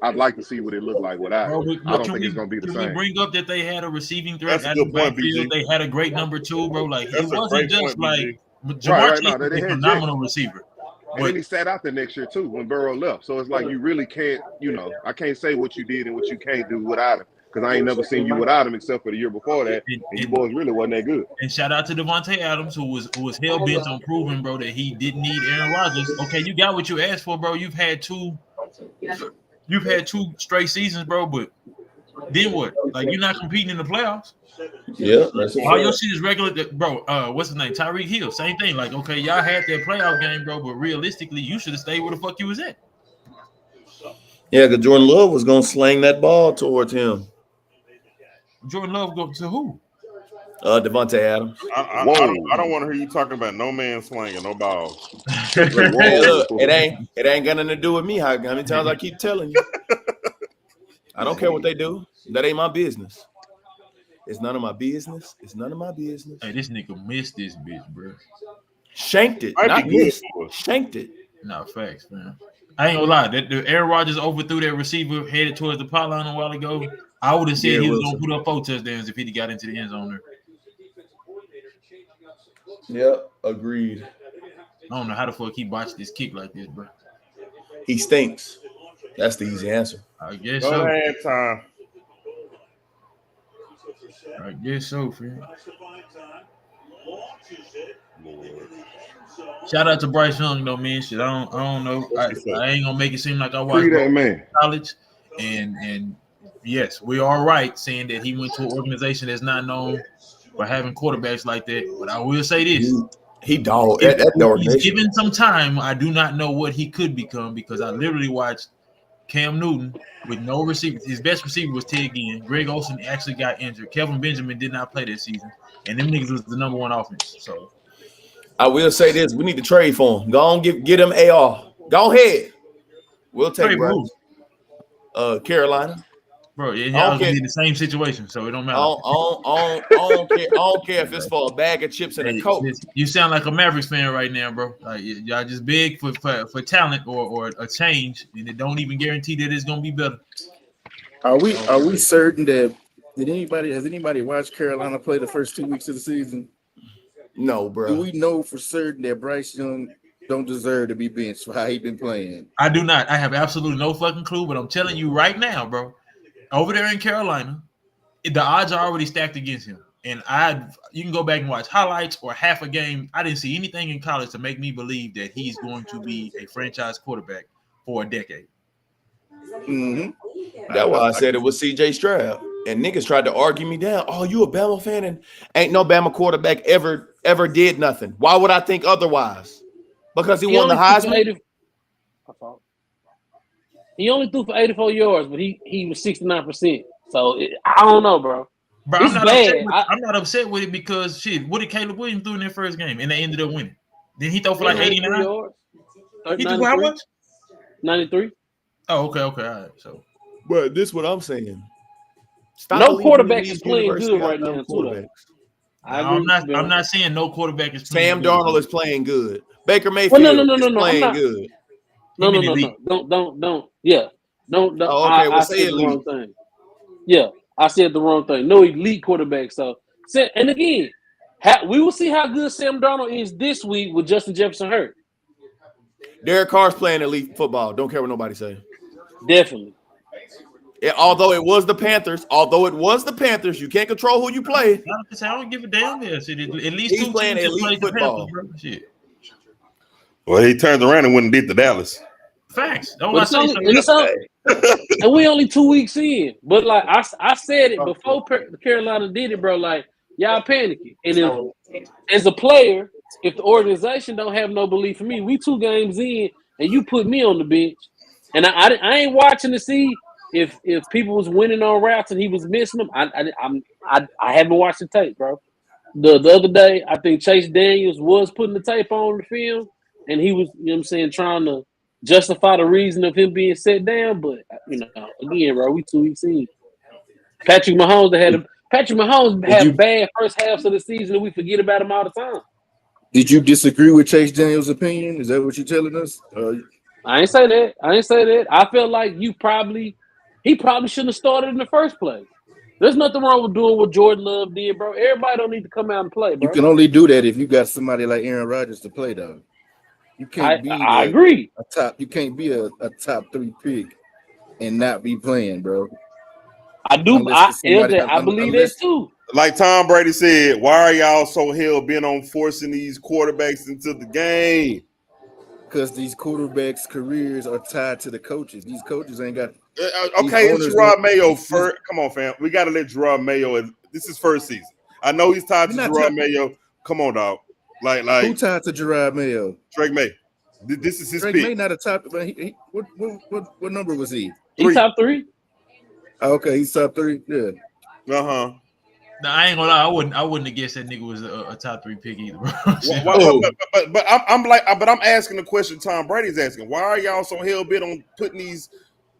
I'd like to see what it looked like without. I don't think it's gonna be the same. Can we bring up that they had a receiving threat? That's a good point, BG. They had a great number 2, bro. Like it wasn't just like Jamar Chase was a phenomenal receiver. And then he sat out the next year too when Burrow left. So it's like you really can't, I can't say what you did and what you can't do without him. Because I ain't never seen you without him except for the year before that. And you boys really wasn't that good. And shout out to Devontae Adams, who was hell bent on proving, bro, that he didn't need Aaron Rodgers. Okay, you got what you asked for, bro. You've had two straight seasons, bro, but then what? Like you're not competing in the playoffs. Yeah, all your shit is regular, bro. What's his name? Tyreek Hill. Same thing. Like, okay, y'all had that playoff game, bro, but realistically, you should have stayed where the fuck you was at. Yeah, because Jordan Love was gonna sling that ball towards him. Jordan Love go to who? Devontae Adams. I don't want to hear you talking about no man slanging no balls. Hey, look, it ain't got nothing to do with me. How many times I keep telling you? I don't care what they do. That ain't my business. It's none of my business. It's none of my business. Hey, this nigga missed this bitch, bro. Shanked it. Not missed. Shanked it. No, facts, man. I ain't gonna lie. The Aaron Rodgers overthrew that receiver headed towards the pylon a while ago. I would have said he was gonna put up 4 touchdowns if he'd got into the end zone there. Yep, agreed. I don't know how the fuck he botched this kick like this, bro. He stinks. That's the easy answer. I guess Go so. halftime. I guess so, fam. Shout out to Bryce Young, though, man. Shit, I don't know. I ain't gonna make it seem like I watched college. And yes, we are right saying that he went to an organization that's not known for having quarterbacks like that. But I will say this: he dogged that he's given some time. I do not know what he could become because I literally watched Cam Newton with no receivers. His best receiver was Ted Ginn. Greg Olsen actually got injured. Kelvin Benjamin did not play this season. And them niggas was the number 1 offense. So I will say this. We need to trade for him. Go on, get him AR. Go ahead. We'll take Bryce. Carolina. Bro, y'all gonna be in the same situation, so it don't matter. I don't care if it's for a bag of chips and a Coke. You sound like a Mavericks fan right now, bro. Like y'all just big for talent or a change, and it don't even guarantee that it's gonna be better. Are we certain that has anybody watched Carolina play the first 2 weeks of the season? No, bro. Do we know for certain that Bryce Young don't deserve to be benched for how he been playing? I do not. I have absolutely no fucking clue, but I'm telling you right now, bro. Over there in Carolina, the odds are already stacked against him. And you can go back and watch highlights or half a game. I didn't see anything in college to make me believe that he's going to be a franchise quarterback for a decade. Mm-hmm. That's why I said it was CJ Stroud. And niggas tried to argue me down. Oh, you a Bama fan? And ain't no Bama quarterback ever did nothing. Why would I think otherwise? Because he won the Heisman? He only threw for 84 yards, but he was 69%. So I don't know, bro. Bro, I'm not upset with it because shit. What did Caleb Williams do in their first game? And they ended up winning. Then he throw for like 89 yards. He threw how much? 93. Oh, okay, all right. So, but this is what I'm saying. No quarterback is playing good right now, too. I'm not saying no quarterback is playing Sam Darnold is playing good. Baker Mayfield is playing good. No. Don't. Yeah. Don't. Oh, okay. I said the wrong thing. Yeah, I said the wrong thing. No elite quarterback. So, and again, we will see how good Sam Darnold is this week with Justin Jefferson hurt. Derek Carr's playing elite football. Don't care what nobody say. Definitely. Although it was the Panthers, you can't control who you play. I don't give a damn. At least he's playing elite football. Shit. Well, he turned around and went and did the Dallas. Facts. And we only 2 weeks in. But like I said it before Carolina did it, bro. Like y'all panicking. And as a player, if the organization don't have no belief in me, we 2 games in, and you put me on the bench, and I ain't watching to see if people was winning on routes and he was missing them. I haven't watched the tape, bro. The other day, I think Chase Daniels was putting the tape on the film, and he was, you know what I'm saying, trying to justify the reason of him being set down. But, you know, again, bro, we 2 weeks in. Patrick Mahomes had bad first halves of the season, and we forget about him all the time. Did you disagree with Chase Daniels' opinion? Is that what you're telling us? I ain't say that. I feel like he probably shouldn't have started in the first place. There's nothing wrong with doing what Jordan Love did, bro. Everybody don't need to come out and play, bro. You can only do that if you got somebody like Aaron Rodgers to play, though. You can't I agree. You can't be a top 3 pick and not be playing, bro. I believe that too. Like Tom Brady said, why are y'all so hell bent on forcing these quarterbacks into the game? Because these quarterbacks' careers are tied to the coaches. These coaches ain't got. Okay, it's Gerard Mayo first. Come on, fam. We got to let Gerard Mayo. This is first season. I know he's tied to Gerard Mayo. Come on, dog. Like who tied to Gerard Mayo? Drake May. This is his Drake pick. May not a top. What number was he? He's top 3. Okay, he's top 3. Yeah. No, I ain't gonna lie. I wouldn't have guessed that nigga was a top 3 pick either, bro. But I'm asking the question Tom Brady's asking. Why are y'all so hell bent on putting these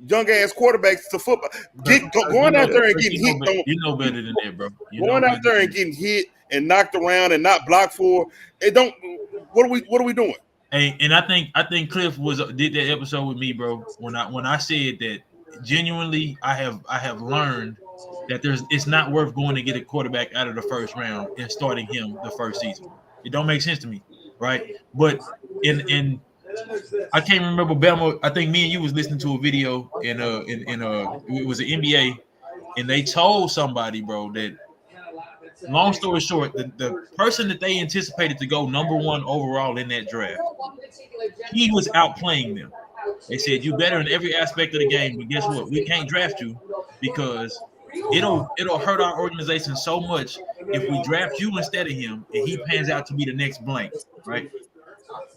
young ass quarterbacks to football? Going out there and getting hit. You know better than that, bro. Going out there and getting hit and knocked around and not blocked for. It don't. What are we doing? Hey, and I think Cliff did that episode with me, bro. When I said that genuinely, I have learned that it's not worth going to get a quarterback out of the first round and starting him the first season. It don't make sense to me, right? But in I can't remember Bama. I think me and you was listening to a video in it was an NBA, and they told somebody, bro, that long story short, the person that they anticipated to go number 1 overall in that draft, he was outplaying them. They said you better in every aspect of the game, but guess what? We can't draft you because it'll hurt our organization so much if we draft you instead of him and he pans out to be the next blank, right?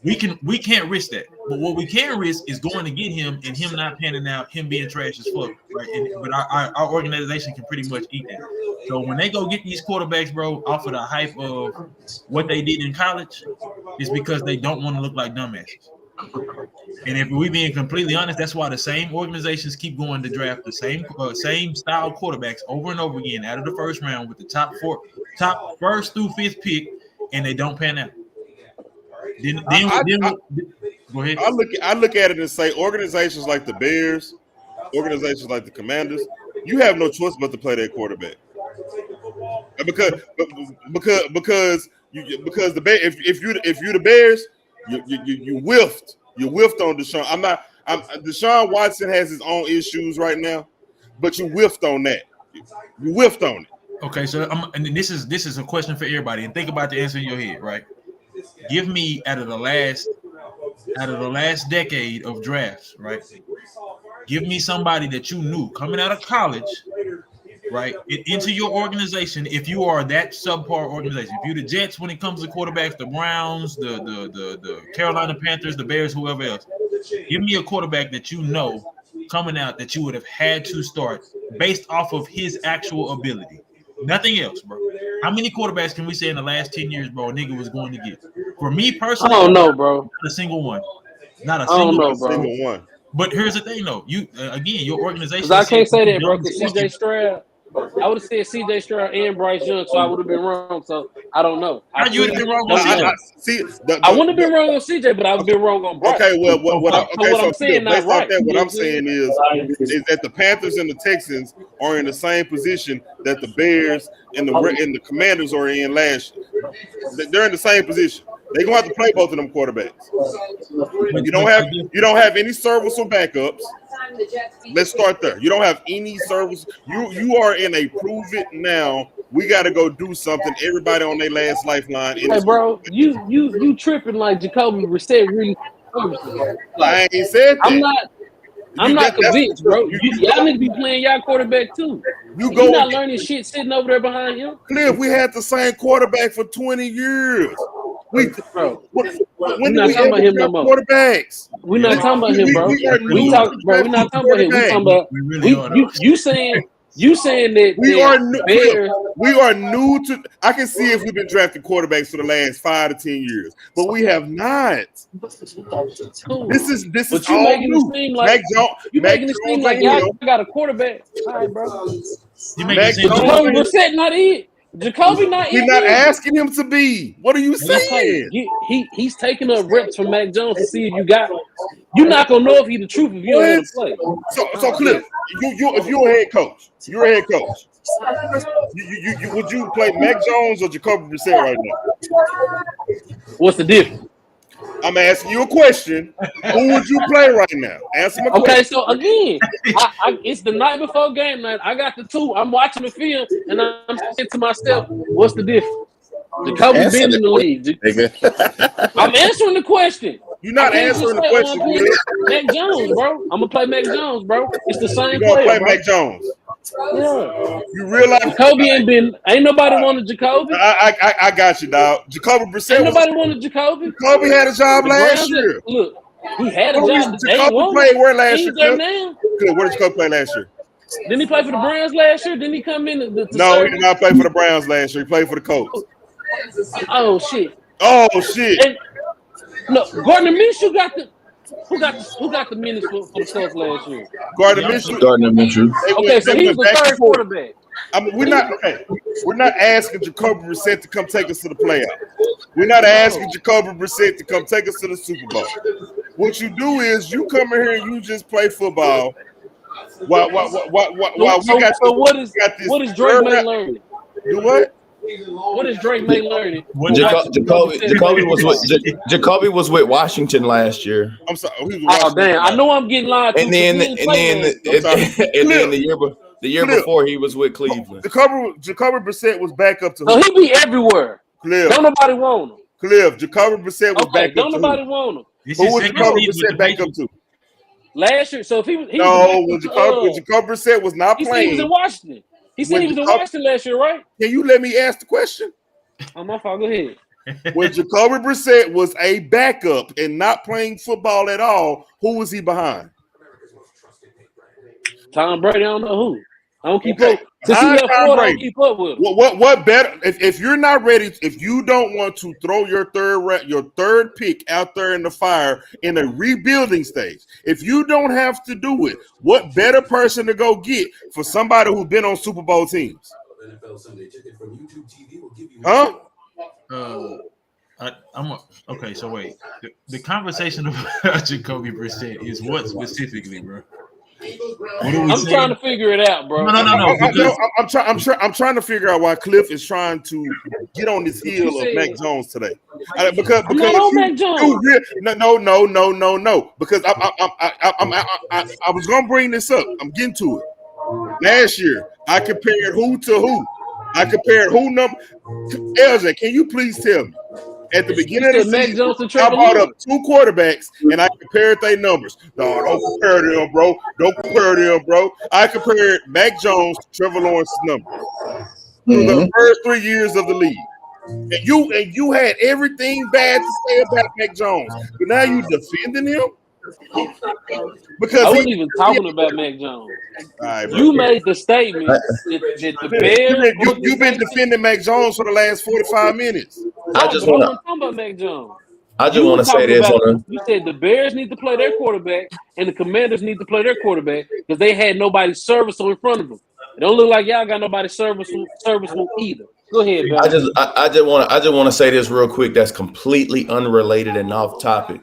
We can't risk that. But what we can risk is going to get him and him not panning out, him being trash as fuck, right? But our organization can pretty much eat that. So when they go get these quarterbacks, bro, off of the hype of what they did in college, it's because they don't want to look like dumbasses. And if we're being completely honest, that's why the same organizations keep going to draft the same style quarterbacks over and over again out of the first round with the top first through 5th pick, and they don't pan out. Go ahead. I look at it and say organizations like the Bears, organizations like the Commanders, you have no choice but to play that quarterback. Because the Bears, if you're the Bears, you whiffed. You whiffed on Deshaun. Deshaun Watson has his own issues right now, but you whiffed on that. You whiffed on it. Okay, so and this is a question for everybody, and think about the answer in your head, right? Give me out of the last decade of drafts, right? Give me somebody that you knew coming out of college, right, into your organization. If you are that subpar organization, if you're the Jets when it comes to quarterbacks, the Browns, the Carolina Panthers, the Bears, whoever else, give me a quarterback that you know coming out that you would have had to start based off of his actual ability. Nothing else, bro. How many quarterbacks can we say in the last 10 years, bro, a nigga was going to get? For me personally, I don't know, bro. Not a single one. Not a single one. But here's the thing, though. You again, your organization. I can't say that, bro. Because CJ Stroud, I would have said CJ Stroud and Bryce Young, so I would have been wrong. So I don't know. You would have been wrong on CJ. I wouldn't have been wrong on CJ, but I would have been wrong on Bryce. Okay, well, I'm saying is that the Panthers and the Texans are in the same position that the Bears and the Commanders are in last year. They're in the same position. They're gonna have to play both of them quarterbacks. You don't have any serviceable backups. Let's start there. You don't have any service. You are in a prove it now. We got to go do something. Everybody on their last lifeline. Hey, bro, you tripping like Jacoby Brissett really serviceable, bro. I ain't said that. I'm not convinced, bro. Y'all need to be playing y'all quarterback too. You not learning shit sitting over there behind him. Cliff, we had the same quarterback for 20 years. When did we ever have quarterbacks? We're not talking about him, bro. We're not talking about him. We're talking about you saying that we are new to. I can see if we've been drafting quarterbacks for the last 5 to 10 years, but we have not. Cool. This is but you all making new. it seem like you making it seem like y'all got a quarterback. All right, bro. You making it seem Jacoby Brissett not it. Jacoby not it. We're not asking him to be. What are you saying? He's taking up reps from Mac Jones to see if you got. You're not gonna know if he's the truth if you don't let him play. So Cliff, if you're a head coach, you're a head coach. Would you play Mac Jones or Jacoby Brissett right now? What's the difference? I'm asking you a question. Who would you play right now? Answer my question. Okay, so again, it's the night before game night. I got the two. I'm watching the film, and I'm saying to myself, "What's the difference?" Jacoby been in the league. I'm answering the question. You're not answering the question, Mac Jones, bro. I'm gonna play Mac Jones, bro. It's the same player. You're gonna play bro. Mac Jones. Yeah. You realize Jacoby ain't nobody wanted Jacoby. I got you, dog. Jacoby Brissett. Ain't nobody wanted Jacoby. Jacoby had a job last year. Look, he had a job. Jacoby played where last year? There now. Where did Jacoby play last year? Didn't he play for the Browns last year? Didn't he come in? No, he did not play for the Browns last year. He played for the Colts. Oh shit! And, look, Gardner Minshew got the who got the minutes for the Colts last year? Gardner Minshew. Okay, so he was the third quarterback. I mean, we're not asking Jacoby Brissett to come take us to the playoffs. We're not asking Jacoby Brissett to come take us to the Super Bowl. What you do is you come in here and you just play football. While we got what is Drake May learning? Do what? What is Drake May learning? Jacoby was with Washington last year. I'm sorry. Oh damn! I know I'm getting lied to. And then the year before he was with Cleveland. Jacoby Brissett was back up to. So he be everywhere. Cliff. Don't nobody want him. Cliff. Jacoby Brissett was back up to. Don't nobody want him. Who was Jacoby Brissett back up to? Last year. So if he when Jacoby Brissett was not playing. He was in Washington. He said he was in Washington last year, right? Can you let me ask the question? Oh, my fault. Go ahead. When Jacoby Brissett was a backup and not playing football at all, who was he behind? Tom Brady. I don't know who. I don't keep up. Since he left Florida, I don't keep up with him. What better? If you're not ready, if you don't want to throw your third pick out there in the fire in a rebuilding stage, if you don't have to do it, what better person to go get for somebody who's been on Super Bowl teams? Huh? Okay, so wait. The conversation about Jacoby Brissett is what specifically, bro? I'm trying to figure it out, bro. No. I'm trying to figure out why Cliff is trying to get on this heel of Mac Jones today. Because Mac Jones. No. Because I was gonna bring this up. I'm getting to it. Last year, I compared who to who. I compared who number. LJ, can you please tell me? At the beginning of the season, I brought up 2 quarterbacks and I compared their numbers. No, don't compare them, bro. Don't compare them, bro. I compared Mac Jones to Trevor Lawrence's numbers through the first 3 years of the league. And you had everything bad to say about Mac Jones. But now you defending him? Because I wasn't even talking about Mac Jones. Right, you made the statement that the Bears. You've been defending Mac Jones for the last 45 minutes. I just want to talk about Mac Jones. I just want to say this. You said the Bears need to play their quarterback and the Commanders need to play their quarterback because they had nobody serviceable in front of them. It don't look like y'all got nobody serviceable either. Go ahead, man. I just want to say this real quick. That's completely unrelated and off topic.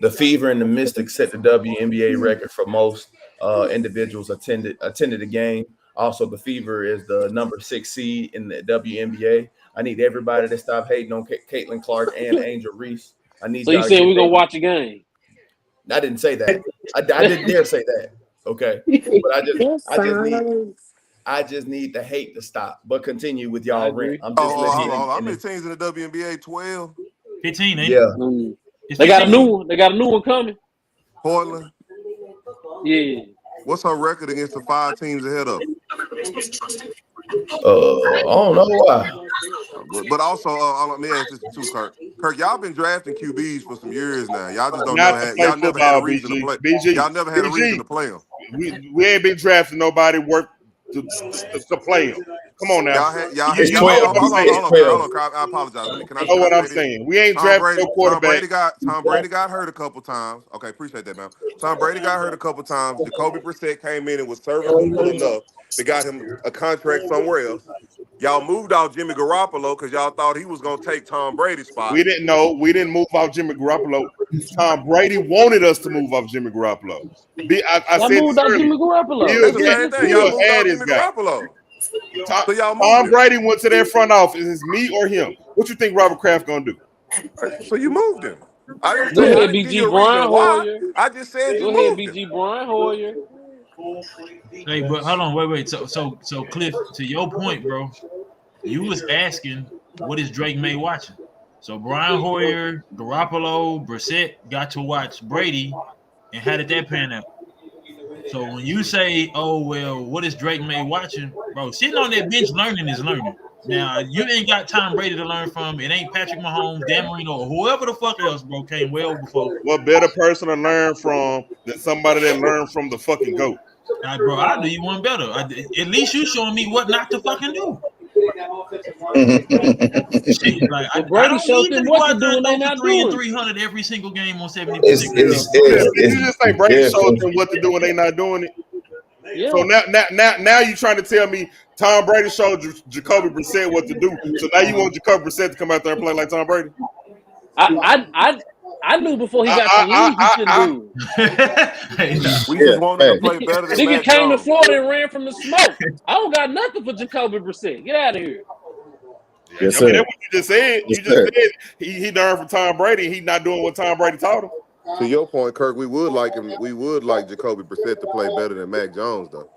The Fever and the Mystics set the WNBA record for most individuals attended the game. Also, the Fever is the number 6 seed in the WNBA. I need everybody to stop hating on Caitlin Clark and Angel Reese. So you saying we're gonna watch a game? I didn't say that. I didn't dare say that. Okay, but I just need the hate to stop. But continue with y'all rant. I'm just letting you. How many teams in the WNBA? 12. 15, ain't Yeah. it? They got a new one. They got a new one coming. Portland. Yeah. What's her record against the 5 teams ahead of her? I don't know why. But also, let me ask this too, Kirk. Kirk, y'all been drafting QBs for some years now. Y'all just don't Not never to had. play Y'all never had football, a reason to play. BG. Y'all never had a reason to play them. We ain't been drafting nobody worth to play them. Come on now. It's 12. Hold on. I apologize. Can I know what I'm say this? saying? We ain't drafting no quarterback. Tom Brady got hurt a couple times. Okay, appreciate that, man. Tom Brady got hurt a couple times. Jacoby Brissett came in and was serviceable enough. They got him a contract somewhere else. Y'all moved out Jimmy Garoppolo because y'all thought he was gonna take Tom Brady's spot. We didn't know. We didn't move off Jimmy Garoppolo. Tom Brady wanted us to move off Jimmy Garoppolo. I said moved out Jimmy Garoppolo. That's the same thing. Y'all moved out Jimmy Garoppolo. So y'all moved Tom Brady went to their front office. Is me or him? What you think Robert Kraft gonna do? So you moved him. I didn't Go say ahead, I didn't give you BG a Brian reason why. Hoyer. I just said you Go ahead, moved him. BG Brian Hoyer. Hey, but hold on, wait. So Cliff, to your point, bro, you was asking what is Drake May watching? So Brian Hoyer, Garoppolo, Brissett got to watch Brady, and how did that pan out? So when you say, "Oh well, what is Drake May watching?" Bro, sitting on that bench learning is learning. Now you ain't got Tom Brady to learn from. It ain't Patrick Mahomes, Dan Marino, or whoever the fuck else, bro, came well before. What better person to learn from than somebody that learned from the fucking GOAT? Bro, I'll do you one better. At least you showing me what not to fucking do. Shit, like I don't need them to go out there and throw for 3 and 300 every single game on 70%. Did you just say Brady showed them what to do and they not doing it? Yeah. So now you trying to tell me Tom Brady showed Jacoby Brissett what to do. So now you want Jacoby Brissett to come out there and play like Tom Brady? I knew before he got to leave he shouldn't do. We just wanted to play better than Nigga Mac came to Jones. Florida and ran from the smoke. I don't got nothing for Jacoby Brissett. Get out of here. Yes, sir. I mean, that's what you just said. You just said he learned from Tom Brady and he's not doing what Tom Brady taught him. To your point, Kirk, we would like him. We would like Jacoby Brissett to play better than Mac Jones, though.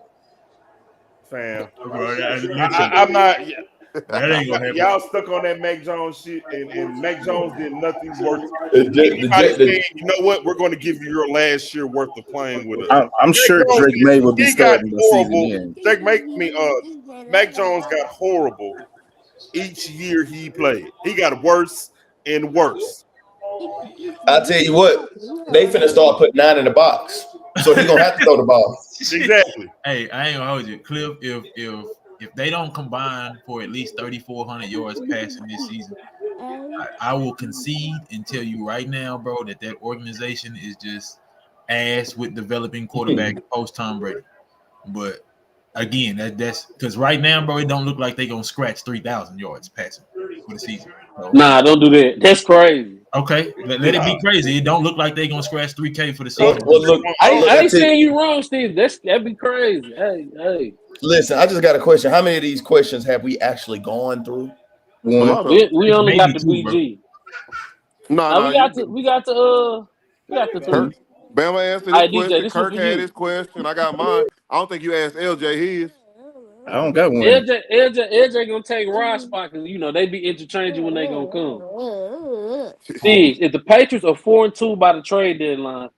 Fam, I'm not. Yeah. That ain't gonna happen. Y'all stuck on that Mac Jones shit, and Mac Jones did nothing worth. Anybody saying, you know what? We're going to give you your last year worth of playing with us. I'm sure Drake May will be starting the season. Mac Jones got horrible each year he played. He got worse and worse. I tell you what, they finna start putting 9 in the box, so he gonna have to throw the ball. Exactly. Hey, I ain't gonna hold you, Cliff. If they don't combine for at least 3,400 yards passing this season, I will concede and tell you right now, bro, that organization is just ass with developing quarterback post Tom Brady. But again, that's because right now, bro, it don't look like they're gonna scratch 3,000 yards passing for the season. So, nah, don't do that. That's crazy. Okay, let it be crazy. It don't look like they're gonna scratch 3K for the season. Well, look, I ain't saying you wrong, Steve. That'd be crazy. Hey. Listen, I just got a question. How many of these questions have we actually gone through? We only got the BG. No, we got the three. Bama answered his question. Kirk had his question. I got mine. I don't think you asked LJ his. I don't got one. LJ gonna take Rod's spot because they be interchanging when they gonna come. Steve, if the Patriots are 4-2 by the trade deadline,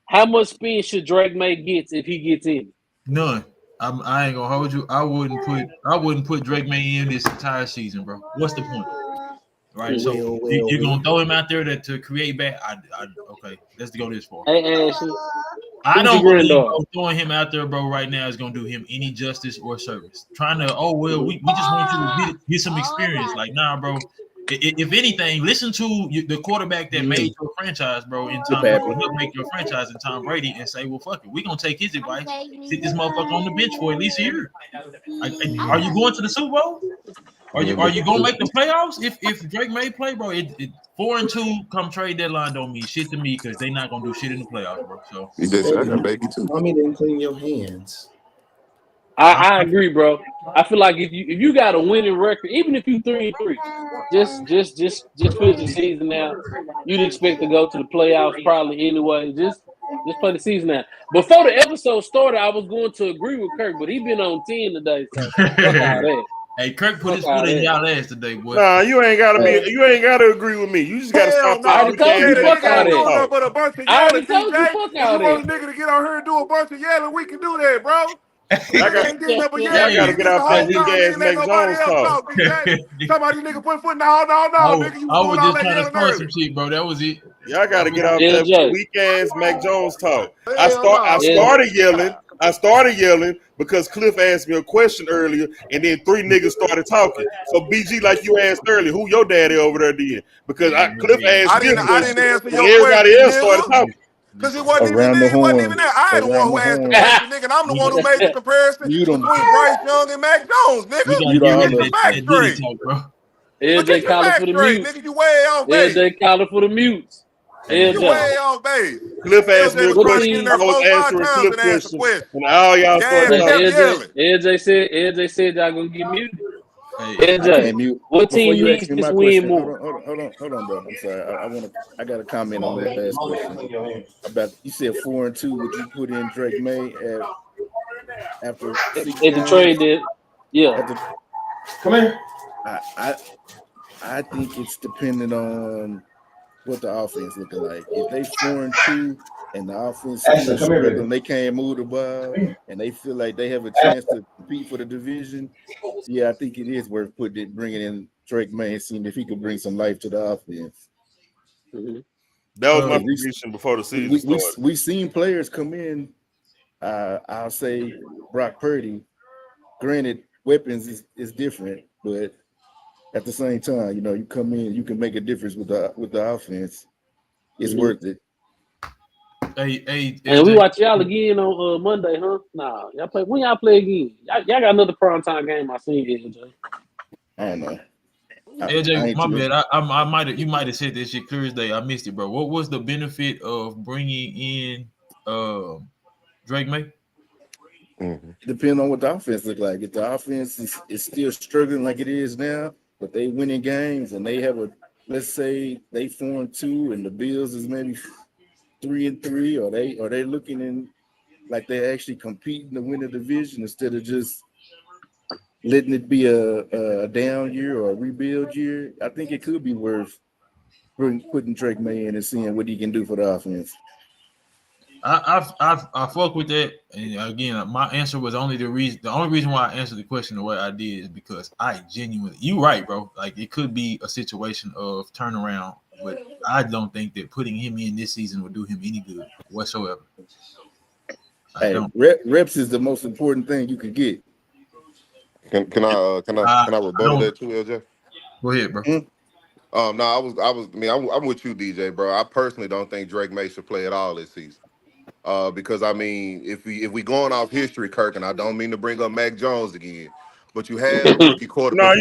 how much spin should Drake May get if he gets in? None. I ain't gonna hold you. I wouldn't put Drake May in this entire season, bro. What's the point? Right. So you're gonna throw him out there to create back. Okay, let's go this far. Hey, Ashley. I don't believe throwing him out there, bro, right now is gonna do him any justice or service. Trying to, we just want you to get some experience. Like, nah, bro. If anything, listen to the quarterback that made your franchise, bro, in Tom Brady. He'll make your franchise in Tom Brady and say, well, fuck it. We're going to take his advice, sit this motherfucker on the bench for at least a year. Are you going to the Super Bowl? Are you going to make the playoffs if Drake May play, bro? 4-2 come trade deadline don't mean shit to me because they're not going to do shit in the playoffs, bro. So you did say that, baby, too. Mommy didn't clean your hands. I agree, bro. I feel like if you got a winning record, even if you 3-3, just finish the season out. You'd expect to go to the playoffs probably anyway. Just Just play the season out. Before the episode started, I was going to agree with Kirk, but he been on 10 today, so fuck all that. Hey, Kirk put his foot in y'all ass today, boy. Nah, you ain't gotta agree with me. You just gotta stop I already told you fuck all that. But a bunch of I already yelling, told you DJ. fuck If all you want a that. nigga to get on here and do a bunch of yelling, we can do that, bro. Y'all gotta get off that weak ass Mac Jones talk. Somebody nigga put foot. No, nigga. You I was doing all just that trying to yelling start some early. shit, bro. That was it. Y'all gotta get off that weak ass Mac Jones talk. I started yelling because Cliff asked me a question earlier, and then 3 niggas started talking. So BG, like you asked earlier, who your daddy over there did? Because Cliff asked me a question, answer your everybody question, else started talking. Because it wasn't Around even the there. It wasn't even horn. there. I ain't the one who asked the question, nigga. And I'm the one who made the comparison between Bryce Young and Mac Jones, nigga. We gotta You get rid all of of that Diddy talk, bro. LJ calling for the mutes. Nigga, you way off base. LJ calling for the mutes. You way off base. Cliff asked me a LJ was trying to question. get in there I was 4-5 answering times Cliff and ask a question. question. And all y'all started talking. LJ said y'all gonna get muted. Hey, LJ, what Before team you needs ask me this my win question, more? hold on, bro. I'm sorry. I got to comment on that last question about you said 4-2. Would you put in Drake May after 6 At the games? trade did, yeah. Come here. I think it's dependent on what the offense looking like. If they 4-2 and the offense still struggling, they can't move the ball, and they feel like they have a chance to compete for the division. Yeah, I think it is worth bringing in Drake May and seeing if he could bring some life to the offense. Mm-hmm. That was my prediction before the season started. We've seen players come in. I'll say Brock Purdy. Granted, weapons is different, but at the same time, you come in, you can make a difference with the offense. It's worth it. Hey, and we watch y'all again on Monday, huh? Nah, y'all play when y'all play again. Y'all got another primetime game. I seen LJ. I don't know. LJ, my bad. I might have. You might have said this shit clear as day. I missed it, bro. What was the benefit of bringing in Drake May? Depending on what the offense look like. If the offense is still struggling like it is now, but they winning games and they have let's say they 4-2 and the Bills is maybe 3-3, or they looking in like they're actually competing to win a division instead of just letting it be a down year or a rebuild year. I think it could be worth putting Drake May in and seeing what he can do for the offense. I fuck with that, and again, my answer was the only reason why I answered the question the way I did is because I genuinely, you right, bro. Like it could be a situation of turnaround, but I don't think that putting him in this season would do him any good whatsoever. Reps is the most important thing you can get. Can I rebuttal that too, LJ? Go ahead, bro. I'm with you, DJ, bro. I personally don't think Drake May should play at all this season. Because I mean, if we going off history, Kirk, and I don't mean to bring up Mac Jones again, but you had a rookie quarterback.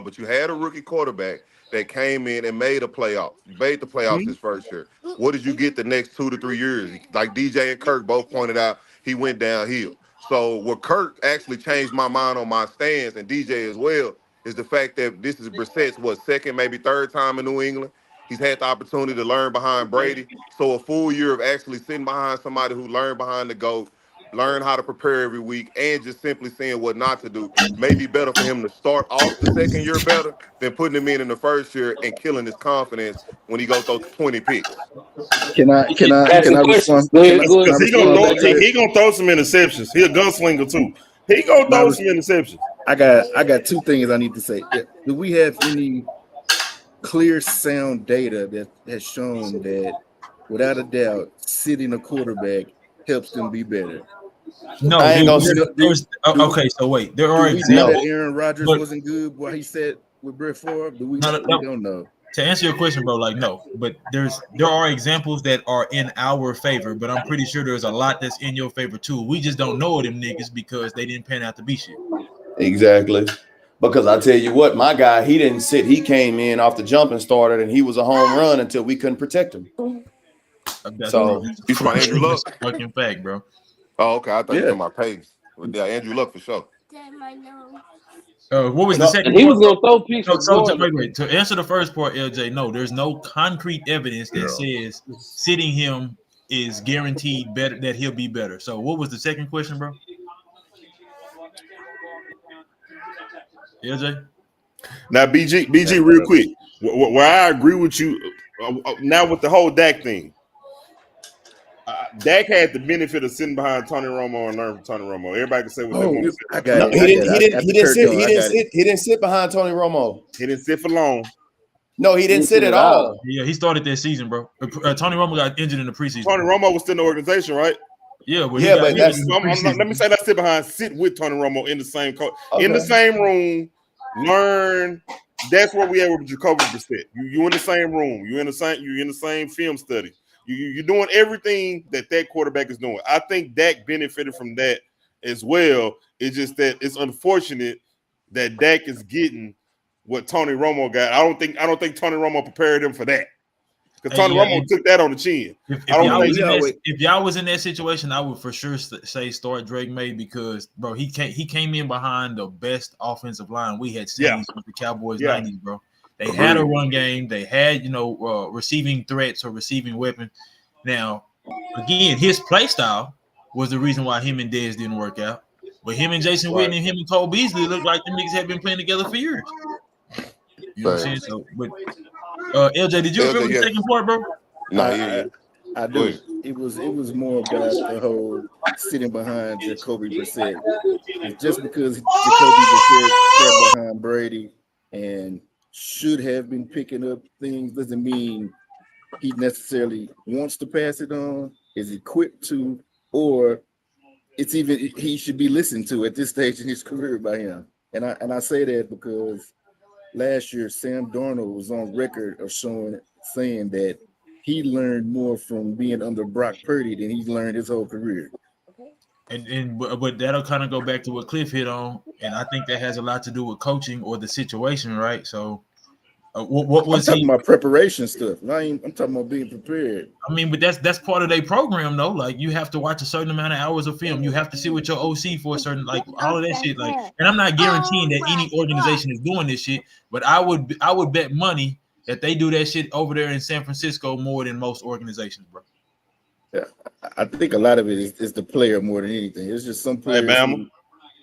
But you had a rookie quarterback that came in and made a playoff. You made the playoffs his first year. What did you get the next 2 to 3 years? Like DJ and Kirk both pointed out, he went downhill. So what Kirk actually changed my mind on my stance, and DJ as well, is the fact that this is Brissett's second, maybe third time in New England. He's had the opportunity to learn behind Brady. So a full year of actually sitting behind somebody who learned behind the GOAT, learn how to prepare every week, and just simply seeing what not to do may be better for him to start off the second year better than putting him in the first year and killing his confidence when he goes throw 20 picks. Can I respond? Because he gonna throw some interceptions. He a gunslinger too. He gonna throw some interceptions. I got 2 things I need to say. Do we have any clear sound data that has shown that without a doubt sitting a quarterback helps them be better? No, okay. So wait, there are examples. That Aaron Rodgers wasn't good while he sat with Brett Favre. We don't know. To answer your question, bro, like no, but there are examples that are in our favor, but I'm pretty sure there's a lot that's in your favor too. We just don't know them niggas because they didn't pan out to be shit. Exactly. Because I tell you what, my guy, he didn't sit. He came in off the jump and started, and he was a home run until we couldn't protect him. So he's my Andrew Luck. Fucking fact, bro. Oh, okay. I thought you were my pace. Yeah, Andrew Luck for sure. What was the second? And he was gonna throw picks. Wait. To answer the first part, LJ, no, there's no concrete evidence that says sitting him is guaranteed better that he'll be better. So what was the second question, bro? LJ? Now, BG, real quick, where I agree with you now with the whole Dak thing. Dak had the benefit of sitting behind Tony Romo and learning from Tony Romo. Everybody can say what they want to say. I got it. He didn't sit behind Tony Romo. He didn't sit for long. No, he didn't sit at all. Yeah, he started that season, bro. Tony Romo got injured in the preseason. Tony Romo was still in the organization, right? Yeah, but let me say that sit with Tony Romo in the same in the same room, learn. That's where we are with Jacoby Brissett. You in the same room. You're in the same film study. You're doing everything that quarterback is doing. I think Dak benefited from that as well. It's just that it's unfortunate that Dak is getting what Tony Romo got. I don't think Tony Romo prepared him for that. Because Tony Romo took that on the chin. If y'all was in that situation, I would for sure say start Drake May because, bro, he came in behind the best offensive line we had seen with the Cowboys 90s, bro. They had a run game. They had, receiving threats or receiving weapons. Now, again, his play style was the reason why him and Dez didn't work out. But him and Jason Witten and him and Cole Beasley looked like them niggas had been playing together for years. You know what I'm saying? So, but LJ, did you agree with the second part, bro? No, I do. It was more about the whole sitting behind Jacoby Brissett. It's just because Jacoby Brissett sat behind Brady and should have been picking up things doesn't mean he necessarily wants to pass it on, is equipped to, or it's even he should be listened to at this stage in his career by him. And I say that because last year Sam Darnold was on record of saying that he learned more from being under Brock Purdy than he's learned his whole career. But that'll kind of go back to what Cliff hit on, and I think that has a lot to do with coaching or the situation, right? So, what was I'm talking about preparation stuff? I'm talking about being prepared. I mean, but that's part of their program, though. Like you have to watch a certain amount of hours of film. You have to sit with your OC for a certain, like all of that shit. Like, and I'm not guaranteeing that any organization is doing this shit, but I would bet money that they do that shit over there in San Francisco more than most organizations, bro. Yeah, I think a lot of it is the player more than anything. It's just some players. Hey, Bama.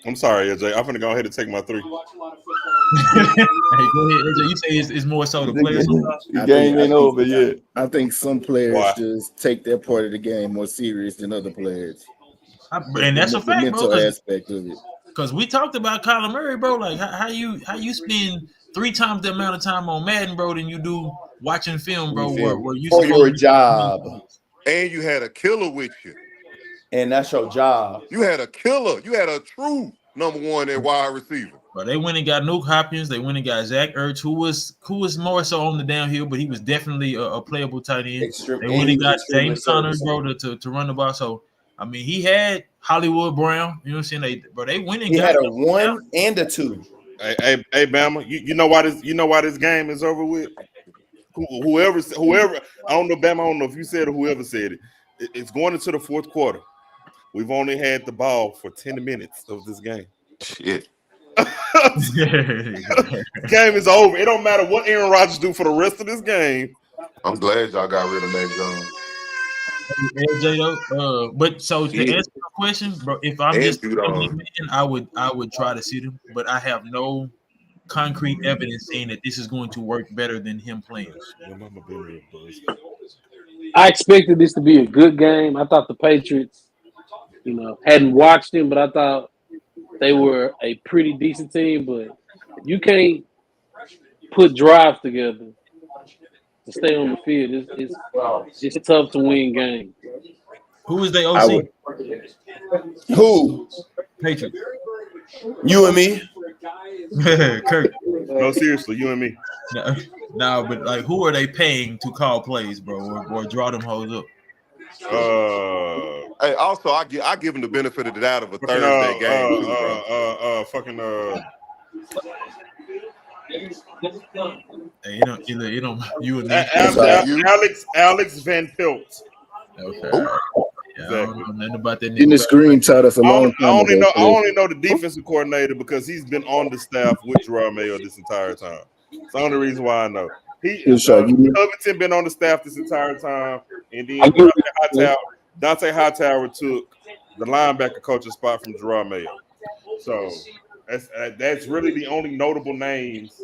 I'm sorry, AJ. I'm gonna go ahead and take my 3. Hey, go ahead, AJ. You say it's more so the players. The game ain't over yet. I think some players just take that part of the game more serious than other players. And that's a fact, mental bro. Aspect of it. Because we talked about Kyler Murray, bro. Like how you spend 3 times the amount of time on Madden, bro, than you do watching film, bro. Where you for your job. And you had a killer with you. And that's your job. You had a killer. You had a true number 1 at wide receiver. But they went and got Nuke Hopkins. They went and got Zach Ertz, who was more so on the downhill, but he was definitely a playable tight end. They went and got James Conner, bro, to run the ball. So I mean, he had Hollywood Brown. You know what I'm saying? They went and he got had a 1 and a 2. Hey, Bama, you know why this game is over with? Whoever, I don't know, Bama. I don't know if you said or whoever said it. It's going into the 4th quarter. We've only had the ball for 10 minutes of this game. Shit. Game is over. It don't matter what Aaron Rodgers do for the rest of this game. I'm glad y'all got rid of Mac Jones. But so to answer your question, bro, if I'm just I would try to see him, but I have no concrete evidence saying that this is going to work better than him playing. I expected this to be a good game. I thought the Patriots, hadn't watched them, but I thought they were a pretty decent team. But you can't put drives together to stay on the field. It's tough to win games. Who is the OC? Who? Patriots. You and me. Kirk. No, seriously, you and me. No, but like, who are they paying to call plays, bro, or draw them hoes up? Hey, also, I give him the benefit of the doubt of a Thursday game, too, bro. Hey, you and me. Alex Van Pelt. Okay. Yeah, exactly. I don't know nothing about that. In the screen taught us a long time. I only know the defensive coordinator because he's been on the staff with Gerard Mayo this entire time. It's the only reason why I know. Covington been on the staff this entire time, and then Dante Hightower took the linebacker coaching spot from Gerard Mayo. So that's really the only notable names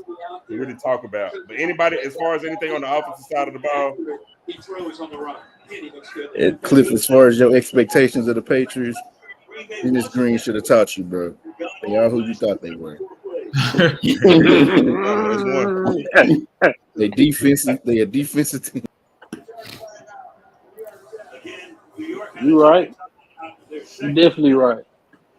to really talk about. But anybody, as far as anything on the offensive side of the ball, Cliff, as far as your expectations of the Patriots, Dennis Green should have taught you, bro. They are who you thought they were. They a defensive team. You're right. You're definitely right.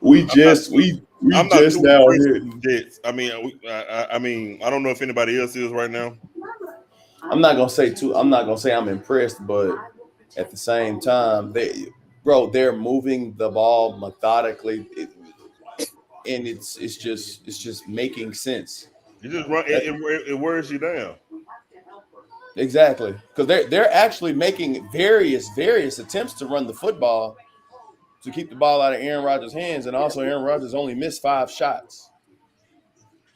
We just now here. Jets. I mean, I don't know if anybody else is right now. I'm not gonna say I'm impressed, but at the same time, they're moving the ball methodically, and it's just making sense. You just run it wears you down. Exactly, because they're actually making various attempts to run the football to keep the ball out of Aaron Rodgers' hands, and also Aaron Rodgers only missed 5 shots.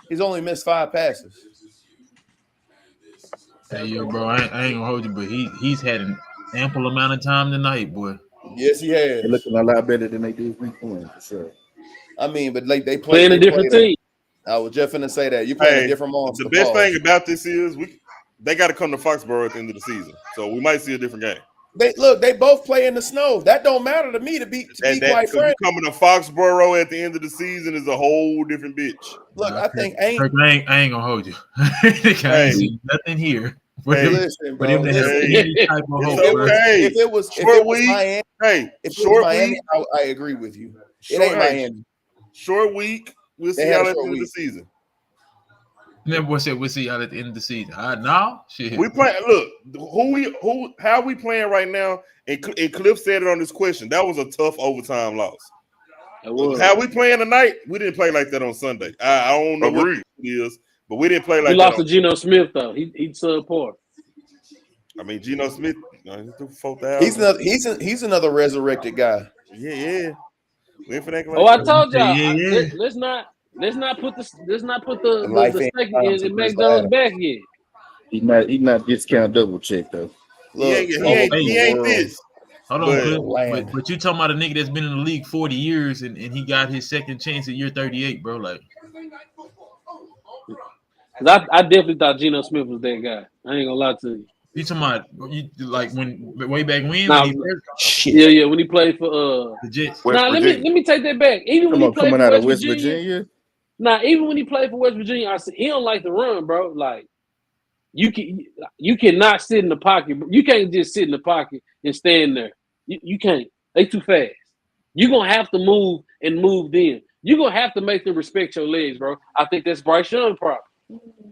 He's only missed 5 passes. Hey, yo, bro, I ain't gonna hold you, but he's had an ample amount of time tonight, boy. Yes, he has. They're looking a lot better than they did week 1, for sure. I mean, but like they playing a different team. I was just finna say that. You're playing a different monster. The best thing about this is they got to come to Foxborough at the end of the season, so we might see a different game. They both play in the snow. That don't matter to me, to be quite frank. Coming to Foxborough at the end of the season is a whole different bitch. Look, I think I ain't gonna hold you. I ain't seen nothing here. Listen, bro. If it was Miami, I agree with you. It ain't Miami. Short week. We'll see y'all at the end of the season. Never said we'll see y'all at the end of the season. Now, shit. We play. Look, how we playing right now? And Cliff said it on this question. That was a tough overtime loss. How we playing tonight? We didn't play like that on Sunday. I don't know what it is, but we didn't play like that. We lost to Geno Smith though. He's subpar. I mean, Geno Smith. He's another resurrected guy. Yeah. We ain't for that. I told y'all. Let's not put the stake in McDonald's back yet. He not discount double check though. Look, he ain't this. Hold on, but you talking about a nigga that's been in the league 40 years and he got his second chance at year 38, bro. Like, I definitely thought Geno Smith was that guy. I ain't gonna lie to you. You talking about like way back when? Yeah, when he played for the Jets. Let me take that back. Even when he played coming out of West Virginia. Even when he played for West Virginia, I said he don't like to run, bro. Like you cannot sit in the pocket. You can't just sit in the pocket and stand there. You can't. They too fast. You're gonna have to move and move them. You're gonna have to make them respect your legs, bro. I think that's Bryce Young's problem.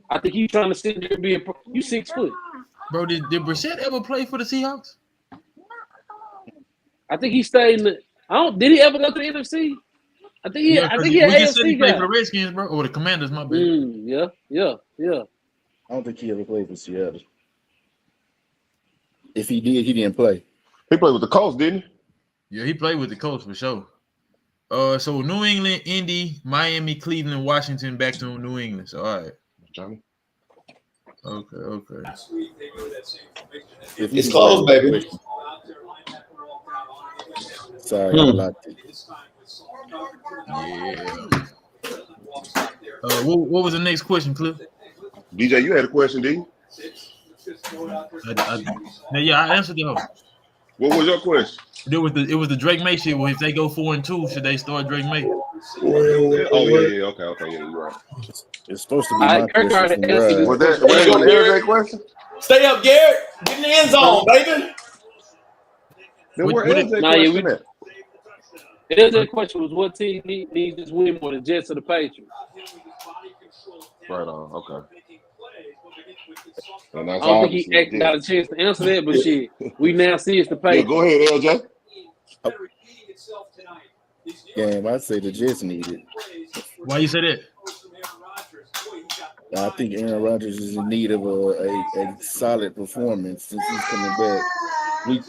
I think he's trying to sit there and be you 6 foot. Bro, did Brissett ever play for the Seahawks? I think he stayed in the. Did he ever go to the NFC? I think he had AFC guy. For the Redskins, bro, or the Commanders, my bad. Yeah. I don't think he ever played for Seattle. If he did, he didn't play. He played with the Colts, didn't he? Yeah, he played with the Colts for sure. So New England, Indy, Miami, Cleveland, Washington, back to New England. So all right, Johnny. Okay. It's closed, baby. Sorry, I blocked it. Yeah. What was the next question, Cliff? DJ, you had a question, didn't you? I answered the whole. What was your question? It was the Drake May shit. Well, if they go 4-2, should they start Drake May? Oh yeah. Okay, yeah, you're right. It's supposed to be my question. Was that question? Stay up, Garrett. Get in the end zone, baby. Then where LJ question at? The question was, what team needs this win more, the Jets or the Patriots? Right on. Okay. I don't think he got a chance to answer that, but shit, we now see it's the Patriots. Yeah, go ahead, LJ. Damn, I say the Jets need it. Why you say that? I think Aaron Rodgers is in need of a solid performance since he's coming back.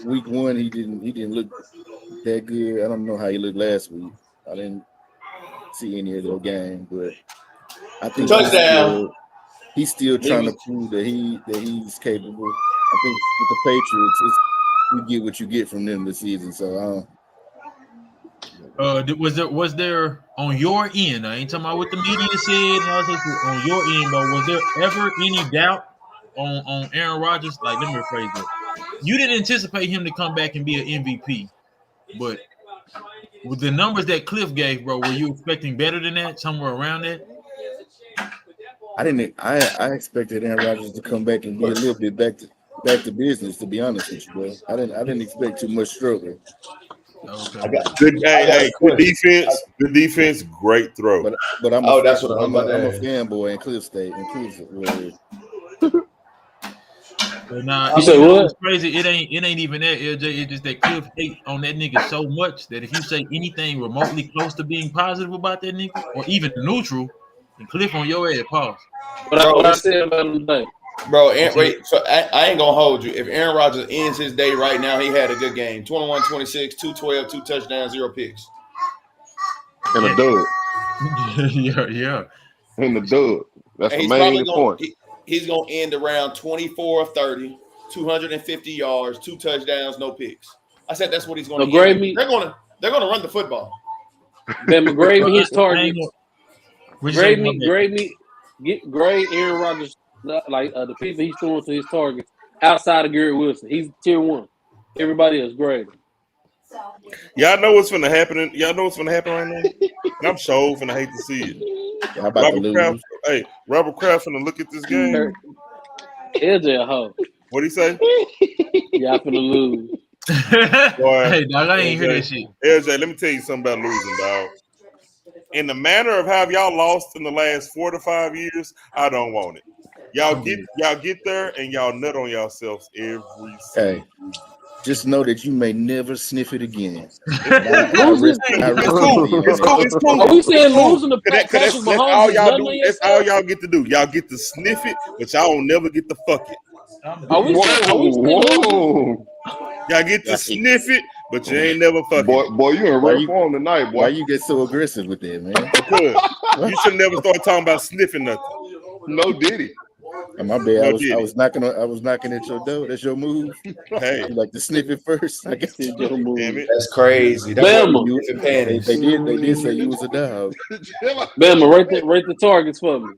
Week 1, he didn't look that good. I don't know how he looked last week. I didn't see any of those games, but I think touchdown. he's still trying to prove that he's capable. I think with the Patriots, you get what you get from them this season. So was there on your end? I ain't talking about what the media said. And all this shit, on your end, though, was there ever any doubt on Aaron Rodgers? Like, let me rephrase that. You didn't anticipate him to come back and be an MVP, but with the numbers that Cliff gave, bro, were you expecting better than that? Somewhere around that? I didn't. I expected Aaron Rodgers to come back and be a little bit back to business. To be honest with you, bro, I didn't expect too much struggle. Okay. Good defense. Good defense. Great throw. But I'm a fanboy in Cliff State. But nah, you say what? It's crazy. It ain't even that, LJ. It's just that Cliff hate on that nigga so much that if you say anything remotely close to being positive about that nigga, or even neutral, then Cliff on your ass, pause. What I said about him today. Bro, wait, so I ain't gonna hold you. If Aaron Rodgers ends his day right now, he had a good game. 21-26, 212, 2 touchdowns, 0 picks. And a dub. yeah. And the dub. That's the main point. He's gonna end around 24 of 30, 250 yards, 2 touchdowns, no picks. I said that's what he's gonna end. They're gonna run the football. Then grade me his target. Grade Aaron Rodgers like the people he's throwing to his targets outside of Garrett Wilson. He's tier 1. Everybody else grade. Y'all know what's gonna happen. Y'all know what's gonna happen right now. I'm sure finna hate to see it. Robert Kraft finna look at this game. LJ a hoe. What'd he say? Y'all finna lose. Boy, hey, dog, I ain't hear that shit. LJ, let me tell you something about losing, dog. In the manner of how y'all lost in the last 4 to 5 years, I don't want it. Y'all get there and y'all nut on yourselves every single. Just know that you may never sniff it again. It's cool. Are we saying losing the Patrick Mahomes? That's all y'all do. That's all y'all get to do. Y'all get to sniff it, but y'all don't never get to fuck it. Are we saying y'all get to sniff it, but you ain't never fuck it. Boy, you in rare form tonight, boy. Why you get so aggressive with that, man? Because you should never start talking about sniffing nothing. No diddy. My bad. I was knocking at your door. That's your move. Hey, you like to sniff it first. I guess it's your move. Damn it. That's crazy. They did say you was a dog. Bama, rate the targets for me.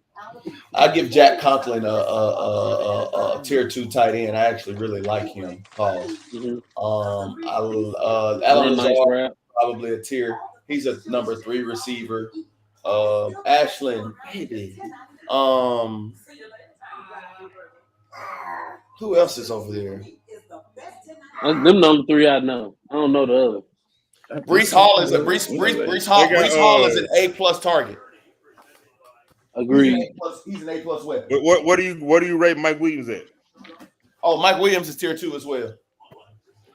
I give Jack Conklin a tier 2 tight end. I actually really like him. Alan Lazard, probably a tier. He's a number 3 receiver. Ashland, maybe. Who else is over there? Them number 3 I know. I don't know the other. Breece Hall is an A+ target. Agreed. He's an A+ weapon. What do you rate Mike Williams at? Oh, Mike Williams is tier 2 as well.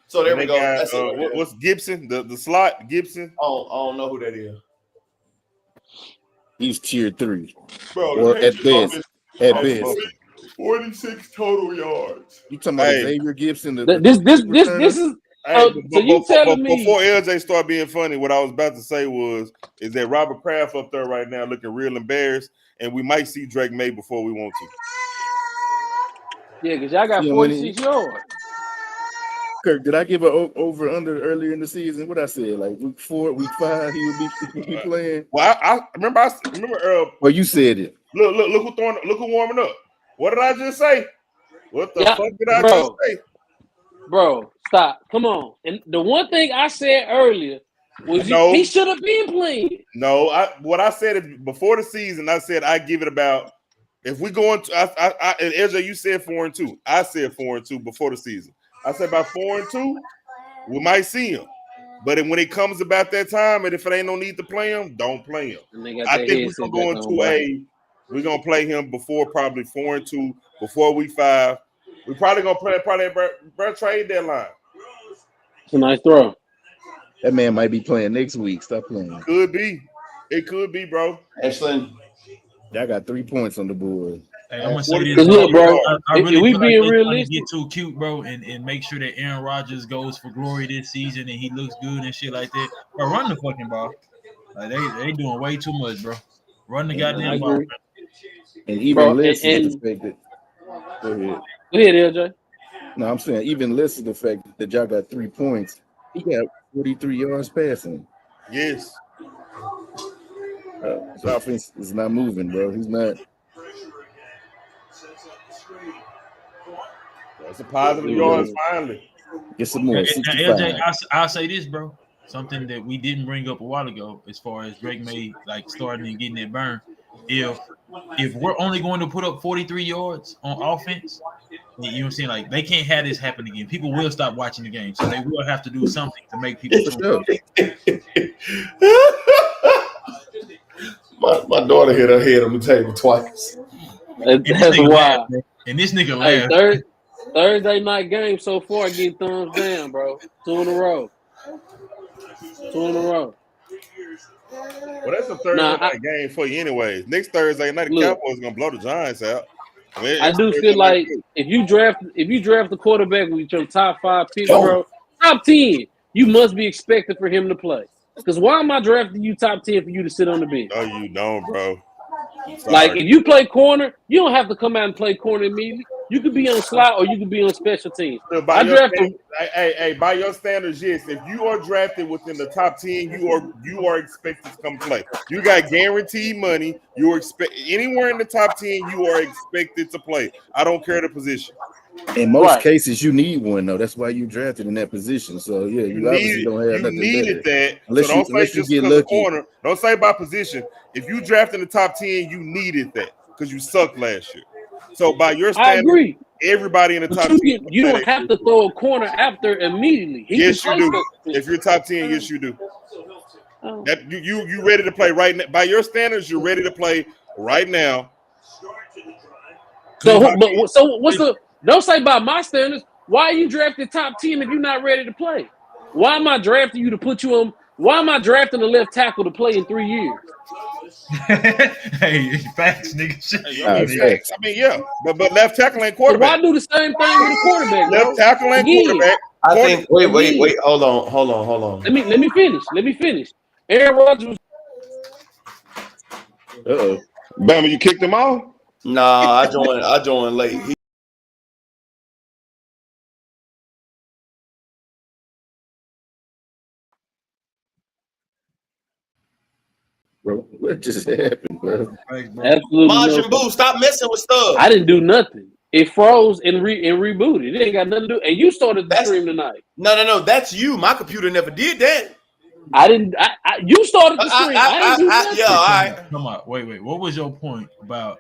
So there we go. That's what's Gibson? The slot Gibson? Oh, I don't know who that is. He's tier 3, bro. Or at best. 46 total yards. You talking about Xavier Gibson? This is. So you telling me before LJ started being funny? What I was about to say is that Robert Kraft up there right now looking real embarrassed, and we might see Drake May before we want to. Yeah, because y'all got 46 yards. Kirk, did I give an over under earlier in the season? What I said, like week 4, week 5, he would be playing. Well, I remember. Well, you said it. Look who warming up. What did I just say? What the fuck did I just say? Bro, stop. Come on. And the one thing I said earlier was he should have been playing. No, what I said is before the season, I said I give it about if we go into and LJ, you said 4-2. I said 4-2 before the season. I said about 4-2, we might see him. But when it comes about that time, and if it ain't no need to play him, don't play him. I think we're going to we're gonna play him before probably 4-2, before week 5. We're probably gonna play trade deadline. It's a nice throw. That man might be playing next week. Stop playing. Could be. It could be, bro. Excellent. I got 3 points on the board. Hey, I'm gonna say this, look, bro. I really we feel being like realistic, get too cute, bro, and make sure that Aaron Rodgers goes for glory this season and he looks good and shit like that. But run the fucking ball. Like they doing way too much, bro. Run the goddamn ball. And even less is the fact that. Go ahead. Go ahead, LJ. No, I'm saying even less is the fact that y'all got 3 points. He got 43 yards passing. Yes. His offense is not moving, bro. He's not. That's a positive yards finally. Get some more. LJ, I'll say this, bro. Something that we didn't bring up a while ago, as far as Drake May like starting and getting that burn. If we're only going to put up 43 yards on offense, you know what I'm saying? Like they can't have this happen again. People will stop watching the game, so they will have to do something to make people. My daughter hit her head on the table twice. That's why. And this nigga laughed. Thursday night game so far getting thumbs down, bro. 2 in a row. Well, that's a Thursday night game for you anyway. Next Thursday night, the Cowboys gonna blow the Giants out. I do feel like if you draft the quarterback with your top 5 picks, bro, top 10, you must be expected for him to play. Because why am I drafting you top 10 for you to sit on the bench? No, you don't, bro. Like if you play corner, you don't have to come out and play corner immediately. You could be on slot or you could be on special teams. By your standards, yes. If you are drafted within the top 10, you are expected to come play. You got guaranteed money. You are anywhere in the top 10, you are expected to play. I don't care the position. In most cases, you need one though. That's why you drafted in that position. So yeah, you obviously don't have nothing. You needed that. Unless you get lucky. Corner, don't say by position. If you draft in the top 10, you needed that because you sucked last year. So by your standard, I agree. Everybody in the top 10. You don't have to throw a corner after immediately. Yes, you do. If you're top 10, yes, you do. That you ready to play right now. By your standards, you're ready to play right now. So what's the? Don't say by my standards. Why are you drafted top 10 if you're not ready to play? Why am I drafting you to put you on? Why am I drafting a left tackle to play in 3 years? Hey, facts, nigga. Facts. I mean, yeah, but left tackle ain't quarterback. So why do the same thing with a quarterback? Left tackle ain't quarterback. I think. Wait. Hold on. Let me finish. Aaron Rodgers. Bama, you kicked him off? Nah, I joined late. Bro, what just happened, bro? Absolutely. Majin Buu, stop messing with stuff. I didn't do nothing. It froze and rebooted. It ain't got nothing to do. And you started the stream tonight. No. That's you. My computer never did that. I didn't. You started the stream. I didn't do nothing. Yeah, all right. Come on. Wait. What was your point about?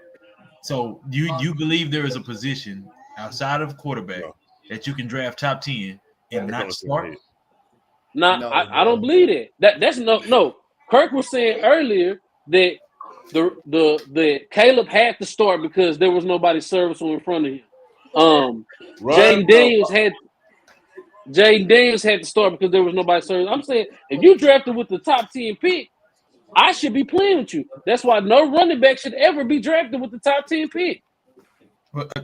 So you believe there is a position outside of quarterback that you can draft top 10 and not start? No, I don't believe that. That's no. Kirk was saying earlier that the Caleb had to start because there was nobody serviceable in front of him. Jaden Daniels had to start because there was nobody serviceable. I'm saying if you drafted with the top 10 pick, I should be playing with you. That's why no running back should ever be drafted with the top 10 pick.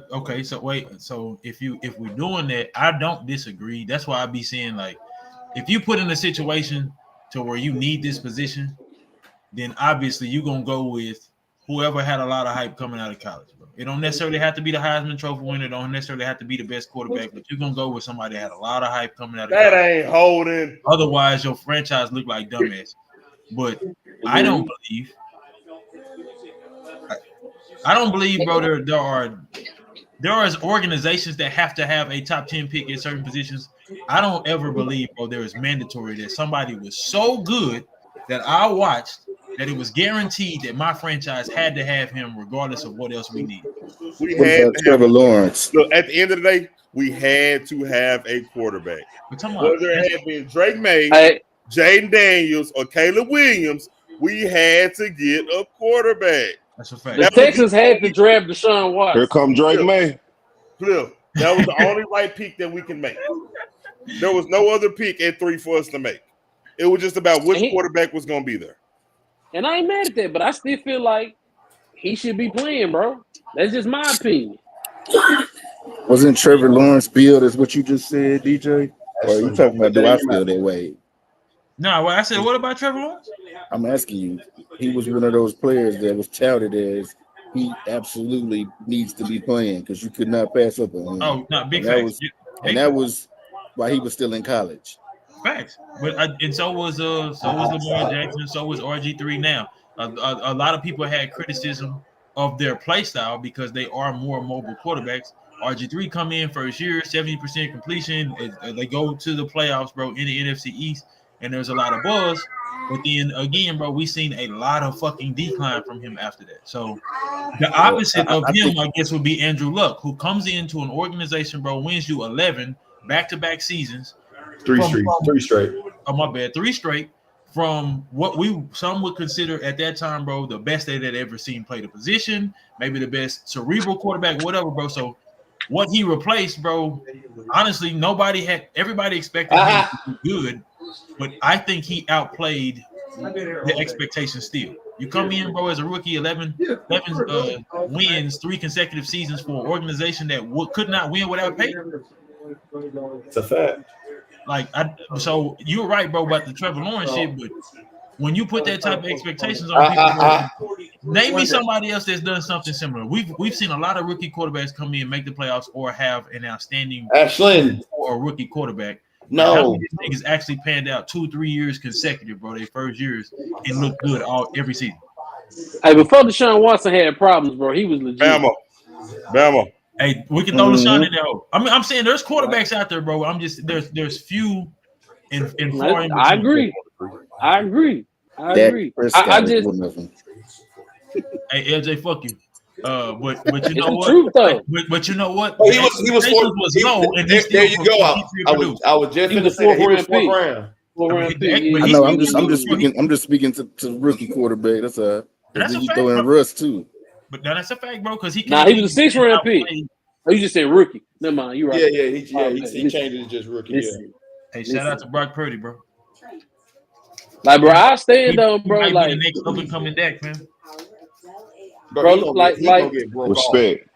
Okay, so wait. So if we're doing that, I don't disagree. That's why I be saying like, if you put in a situation to where you need this position, then obviously you're gonna go with whoever had a lot of hype coming out of college, bro. It don't necessarily have to be the Heisman Trophy winner. It don't necessarily have to be the best quarterback, but you're gonna go with somebody that had a lot of hype coming out of college. That ain't holding. Otherwise, your franchise look like dumbass. But I don't believe, bro. There are organizations that have to have a top 10 pick in certain positions. I don't ever believe, bro, there is mandatory that somebody was so good that I watched that it was guaranteed that my franchise had to have him regardless of what else we need. We had Trevor Lawrence. Look, at the end of the day, we had to have a quarterback. Whether it had been Drake May, Jaden Daniels, or Caleb Williams, we had to get a quarterback. That's a fact. The Texans had to draft Deshaun Watson. Here come Drake May. Cliff, that was the only right pick that we can make. There was no other pick at 3 for us to make. It was just about which quarterback was going to be there. And I ain't mad at that, but I still feel like he should be playing, bro. That's just my opinion. Wasn't Trevor Lawrence billed as what you just said, DJ? Or are you talking about do I feel that way? No, well, I said, what about Trevor Lawrence? I'm asking you. He was one of those players that was touted as he absolutely needs to be playing because you could not pass up on him. Oh, no, big and facts. that was why he was still in college. Facts, but and so was Lamar Jackson, so was RG3. Now, a lot of people had criticism of their play style because they are more mobile quarterbacks. RG3 come in first year, 70% completion. They go to the playoffs, bro, in the NFC East, and there's a lot of buzz. But then again, bro, we seen a lot of fucking decline from him after that. So the opposite of him, I guess, would be Andrew Luck, who comes into an organization, bro, wins you 11 back-to-back seasons. Three straight. Oh, my bad. 3 straight from what some would consider at that time, bro, the best they had ever seen play the position, maybe the best cerebral quarterback, whatever, bro. So what he replaced, bro, honestly, everybody expected him to be good, but I think he outplayed the expectations still. You come in, bro, as a rookie, 11 wins, 3 consecutive seasons for an organization that could not win without Peyton. It's a fact. So you're right, bro, about the Trevor Lawrence shit, but when you put that type of expectations on people, name me somebody else that's done something similar. We've seen a lot of rookie quarterbacks come in, make the playoffs, or have an outstanding or a rookie quarterback. No, these niggas actually panned out 2-3 years consecutive, bro. Their first years and looked good every season. Hey, before Deshaun Watson had problems, bro, he was legit. Bama. Hey, we can throw Deshaun in there. I mean, I'm saying there's quarterbacks out there, bro. I'm just there's few in far in between. I agree. I just hey LJ, fuck you. But you know what? Truth, though. But you know what? He was low, and there you go. I was just going to say he was 4th round. I know. I'm just speaking to rookie quarterback. That's you throw in Russ too. But that's a fact, bro. Because he was a 6th round pick. Oh, you just said rookie. Never mind. You're right. Yeah. He changed it to just rookie. Hey, shout out to Brock Purdy, bro. Like, bro, I stand on, bro. Like the next up and coming deck, man. Bro, like respect.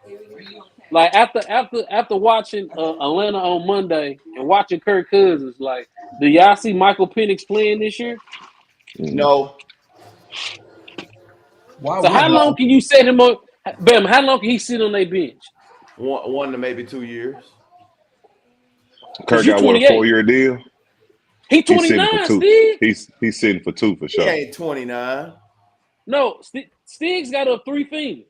Like after watching Atlanta on Monday and watching Kirk Cousins, like, do y'all see Michael Penix playing this year? No. So how long can you set him up? Bam, how long can he sit on their bench? 1 to maybe 2 years. Kirk got a 4-year deal. He 29, Steve. He's sitting for 2 for sure. He ain't 29. No, Stiggs got up 3 fingers.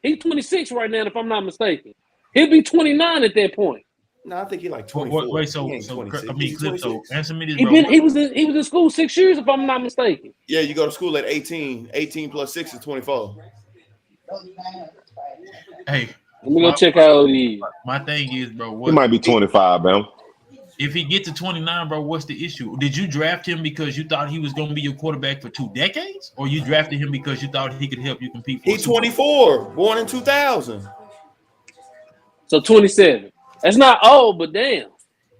He's 26 right now, if I'm not mistaken. He'll be 29 at that point. No, I think he like 24. Wait, so Clip, so answer me this, bro. He was in school 6 years, if I'm not mistaken. Yeah, you go to school at 18. 18 plus 6 is 24. Hey, let me go check how old he is. My thing is, bro, he might be 25, man. If he get to 29, bro, what's the issue? Did you draft him because you thought he was going to be your quarterback for 2 decades, or you drafted him because you thought he could help you compete? He's 24, born in 2000. So 27. That's not old, but damn.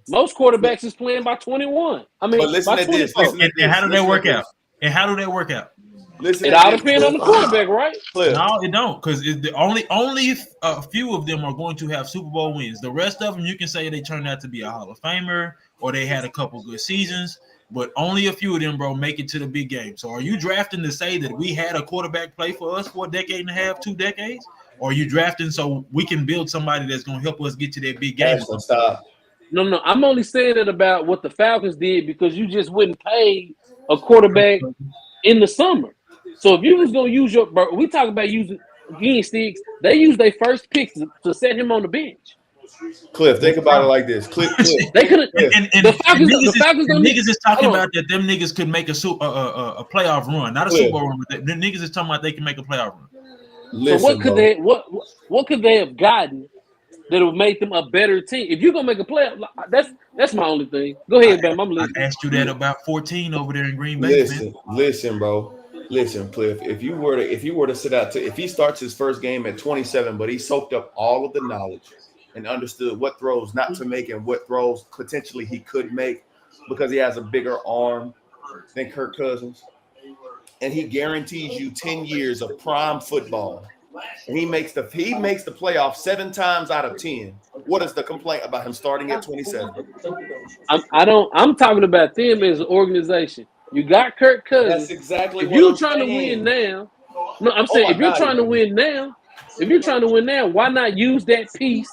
Most quarterbacks is playing by 21. I mean, but listen to this. And how do they work out? It all depends on the quarterback, right? No, it don't, because only a few of them are going to have Super Bowl wins. The rest of them, you can say they turned out to be a Hall of Famer or they had a couple good seasons, but only a few of them, bro, make it to the big game. So are you drafting to say that we had a quarterback play for us for a decade and a half, 2 decades? Or are you drafting so we can build somebody that's going to help us get to that big game? Stop. No, I'm only saying it about what the Falcons did because you just wouldn't pay a quarterback in the summer. So if you was gonna use we talk about using Sticks. They use their first pick to set him on the bench. Cliff, think about it like this. Cliff. They could have. The Falcons niggas is talking about that. Them niggas could make a playoff run, not a Super Bowl run. But the niggas is talking about they can make a playoff run. Listen, so what could they have gotten that would make them a better team? If you're gonna make a playoff, that's my only thing. Go ahead, Bam. I'm listening. I asked you that about 14 over there in Green Bay. Listen, bro. Listen, Cliff. If you were to sit out if he starts his first game at 27, but he soaked up all of the knowledge and understood what throws not to make and what throws potentially he could make because he has a bigger arm than Kirk Cousins, and he guarantees you 10 years of prime football, and he makes the playoff 7 times out of 10. What is the complaint about him starting at 27? I'm talking about them as an organization. You got Kirk Cousins. That's exactly if you're trying to win now. No, I'm saying if you're trying to win now, If you're trying to win now, why not use that piece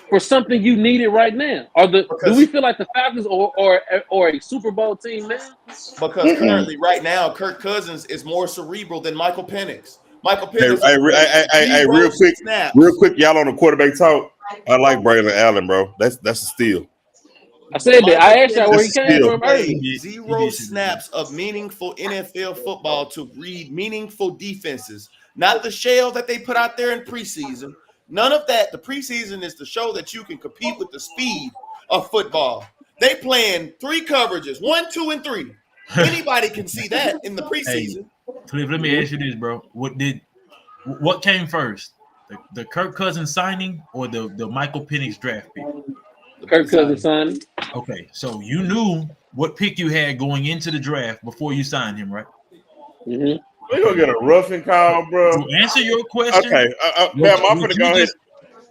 for something you needed right now? Do we feel like the Falcons or a Super Bowl team now? Because currently, right now, Kirk Cousins is more cerebral than Michael Penix. Michael Hey, Penix real quick, y'all on the quarterback talk. I like Braylon Allen, bro. That's a steal. I said that. I asked Penix y'all where he came from earlier. played 0 snaps of meaningful NFL football to read meaningful defenses, not the shell that they put out there in preseason. None of that. The preseason is to show that you can compete with the speed of football. They playing 3 coverages, 1, 2, and 3. Anybody can see that in the preseason. Hey, Cliff, let me ask you this, bro. What came first? The Kirk Cousins signing or the Michael Penix draft pick? Kirk Cousins signing. Okay, so you knew what pick you had going into the draft before you signed him, right? Mm-hmm. We're gonna get a roughing call, bro. To answer your question. Okay, man, I'm finna go ahead.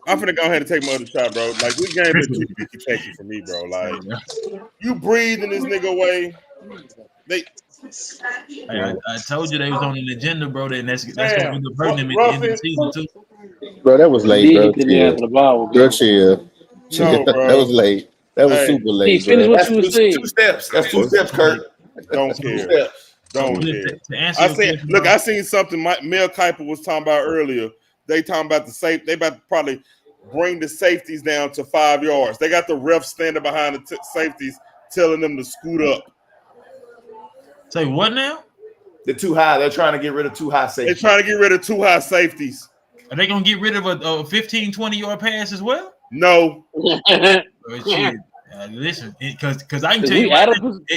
I'm finna go ahead and take my other shot, bro. Like, this game been too picky taking for me, bro. Like, you breathing this nigga away. I told you they was on an agenda, bro, and that's gonna end up hurting them at the end of the season too. Bro, that was late, bro. Chill. No, bro. That was late. That was super late, finish bro. what you were saying. 2 steps. That's 2 steps, Kurt. Don't care. Don't care. I seen something Mel Kiper was talking about earlier. They talking about they about to probably bring the safeties down to 5 yards. They got the refs standing behind the safeties telling them to scoot up. Say what now? They're too high. They're trying to get rid of too high safeties. They're trying to get rid of too high safeties. Are they going to get rid of a 15, 20-yard pass as well? No. Listen, because I can tell you,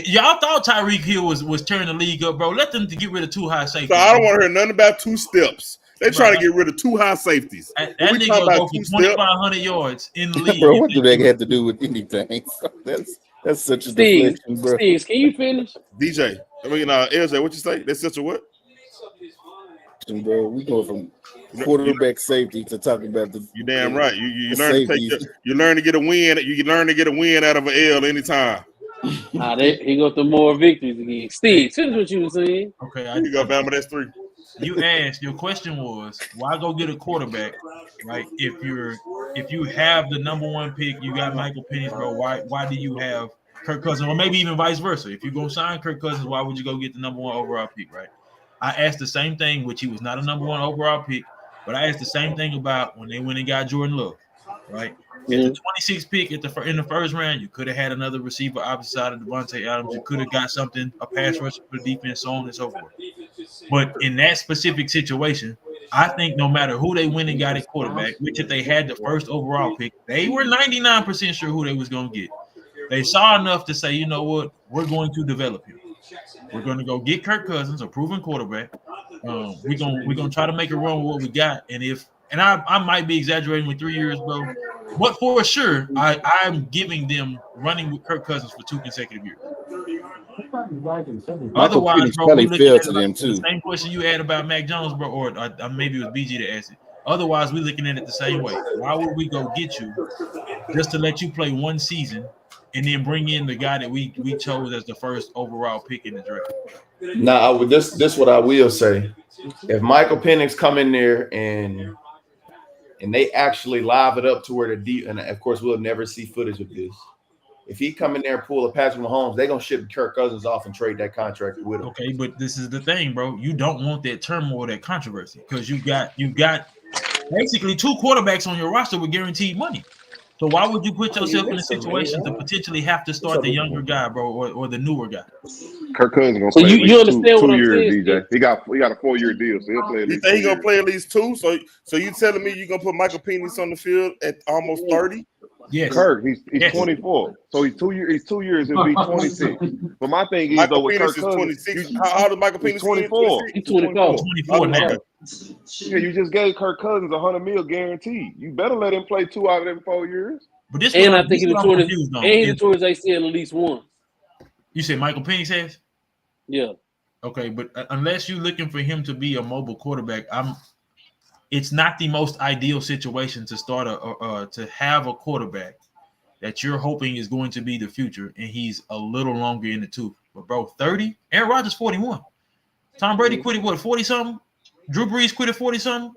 y'all thought Tyreek Hill was turning the league up, bro. Let them get rid of too high safeties. So I don't want to hear nothing about 2 steps. They're trying to get rid of too high safeties. That nigga go for 2,500 yards in the league. Bro, what do they have to do with anything? That's such a deflection, bro. Steve, can you finish? DJ, LJ, what you say? That's such a what? Bro, we go from quarterback safety to talking about the. You damn right. You learn you learn to get a win. You learn to get a win out of an L anytime. He got the more victories again. Steve, finish what you were saying. Okay, you got Bama. That's 3. You asked. Your question was, why go get a quarterback, right? If you have the number 1 pick, you got Michael Penix, bro. Why do you have Kirk Cousins, or maybe even vice versa? If you're gonna sign Kirk Cousins, why would you go get the number 1 overall pick, right? I asked the same thing, which he was not a number 1 overall pick, but I asked the same thing about when they went and got Jordan Love, right? At the 26th pick in the first round, you could have had another receiver opposite side of Devontae Adams. You could have got something, a pass rusher for the defense, so on and so forth. But in that specific situation, I think no matter who they went and got at quarterback, which if they had the first overall pick, they were 99% sure who they was going to get. They saw enough to say, you know what, we're going to develop him. We're going to go get Kirk Cousins, a proven quarterback. We're gonna try to make a run with what we got. And I might be exaggerating with 3 years, bro. But for sure, I'm giving them running with Kirk Cousins for 2 consecutive years. Otherwise, bro, we looking at the same question you had about Mac Jones, bro, or maybe it was BG that asked it. Otherwise, we're looking at it the same way. Why would we go get you just to let you play 1 season and then bring in the guy that we chose as the first overall pick in the draft? Now, this what I will say. If Michael Penix come in there and they actually live it up to where the deep, and of course we'll never see footage of this. If he come in there and pull a Patrick Mahomes, they're gonna ship Kirk Cousins off and trade that contract with him. Okay, but this is the thing, bro. You don't want that turmoil, that controversy, because you got basically 2 quarterbacks on your roster with guaranteed money. So why would you put yourself in a situation to potentially have to start the younger guy, bro, or the newer guy? Kirk Cousins gonna play at least two years, DJ. He got a 4-year deal, so he'll play at least. You think he gonna play at least 2? So you telling me you gonna put Michael Penix on the field at almost 30? Yes. Kirk, he's 24, so he's 2 years. He's 2 years. He'll be 26. But my thing is, Michael though, with Penix Kirk Cousins, is 26. How old is Michael Penix? 24. He's 24. 24 now. Yeah, you just gave Kirk Cousins $100 million guaranteed. You better let him play 2 out of every 4 years. But this and I think he's toward his ACL at least once. You said Michael Penix has? Yeah. Okay, but unless you're looking for him to be a mobile quarterback, it's not the most ideal situation to start to have a quarterback that you're hoping is going to be the future, and he's a little longer in the tooth. But bro, 30, Aaron Rodgers 41. Tom Brady quit at what, 40 something? Drew Brees quit at 40 something.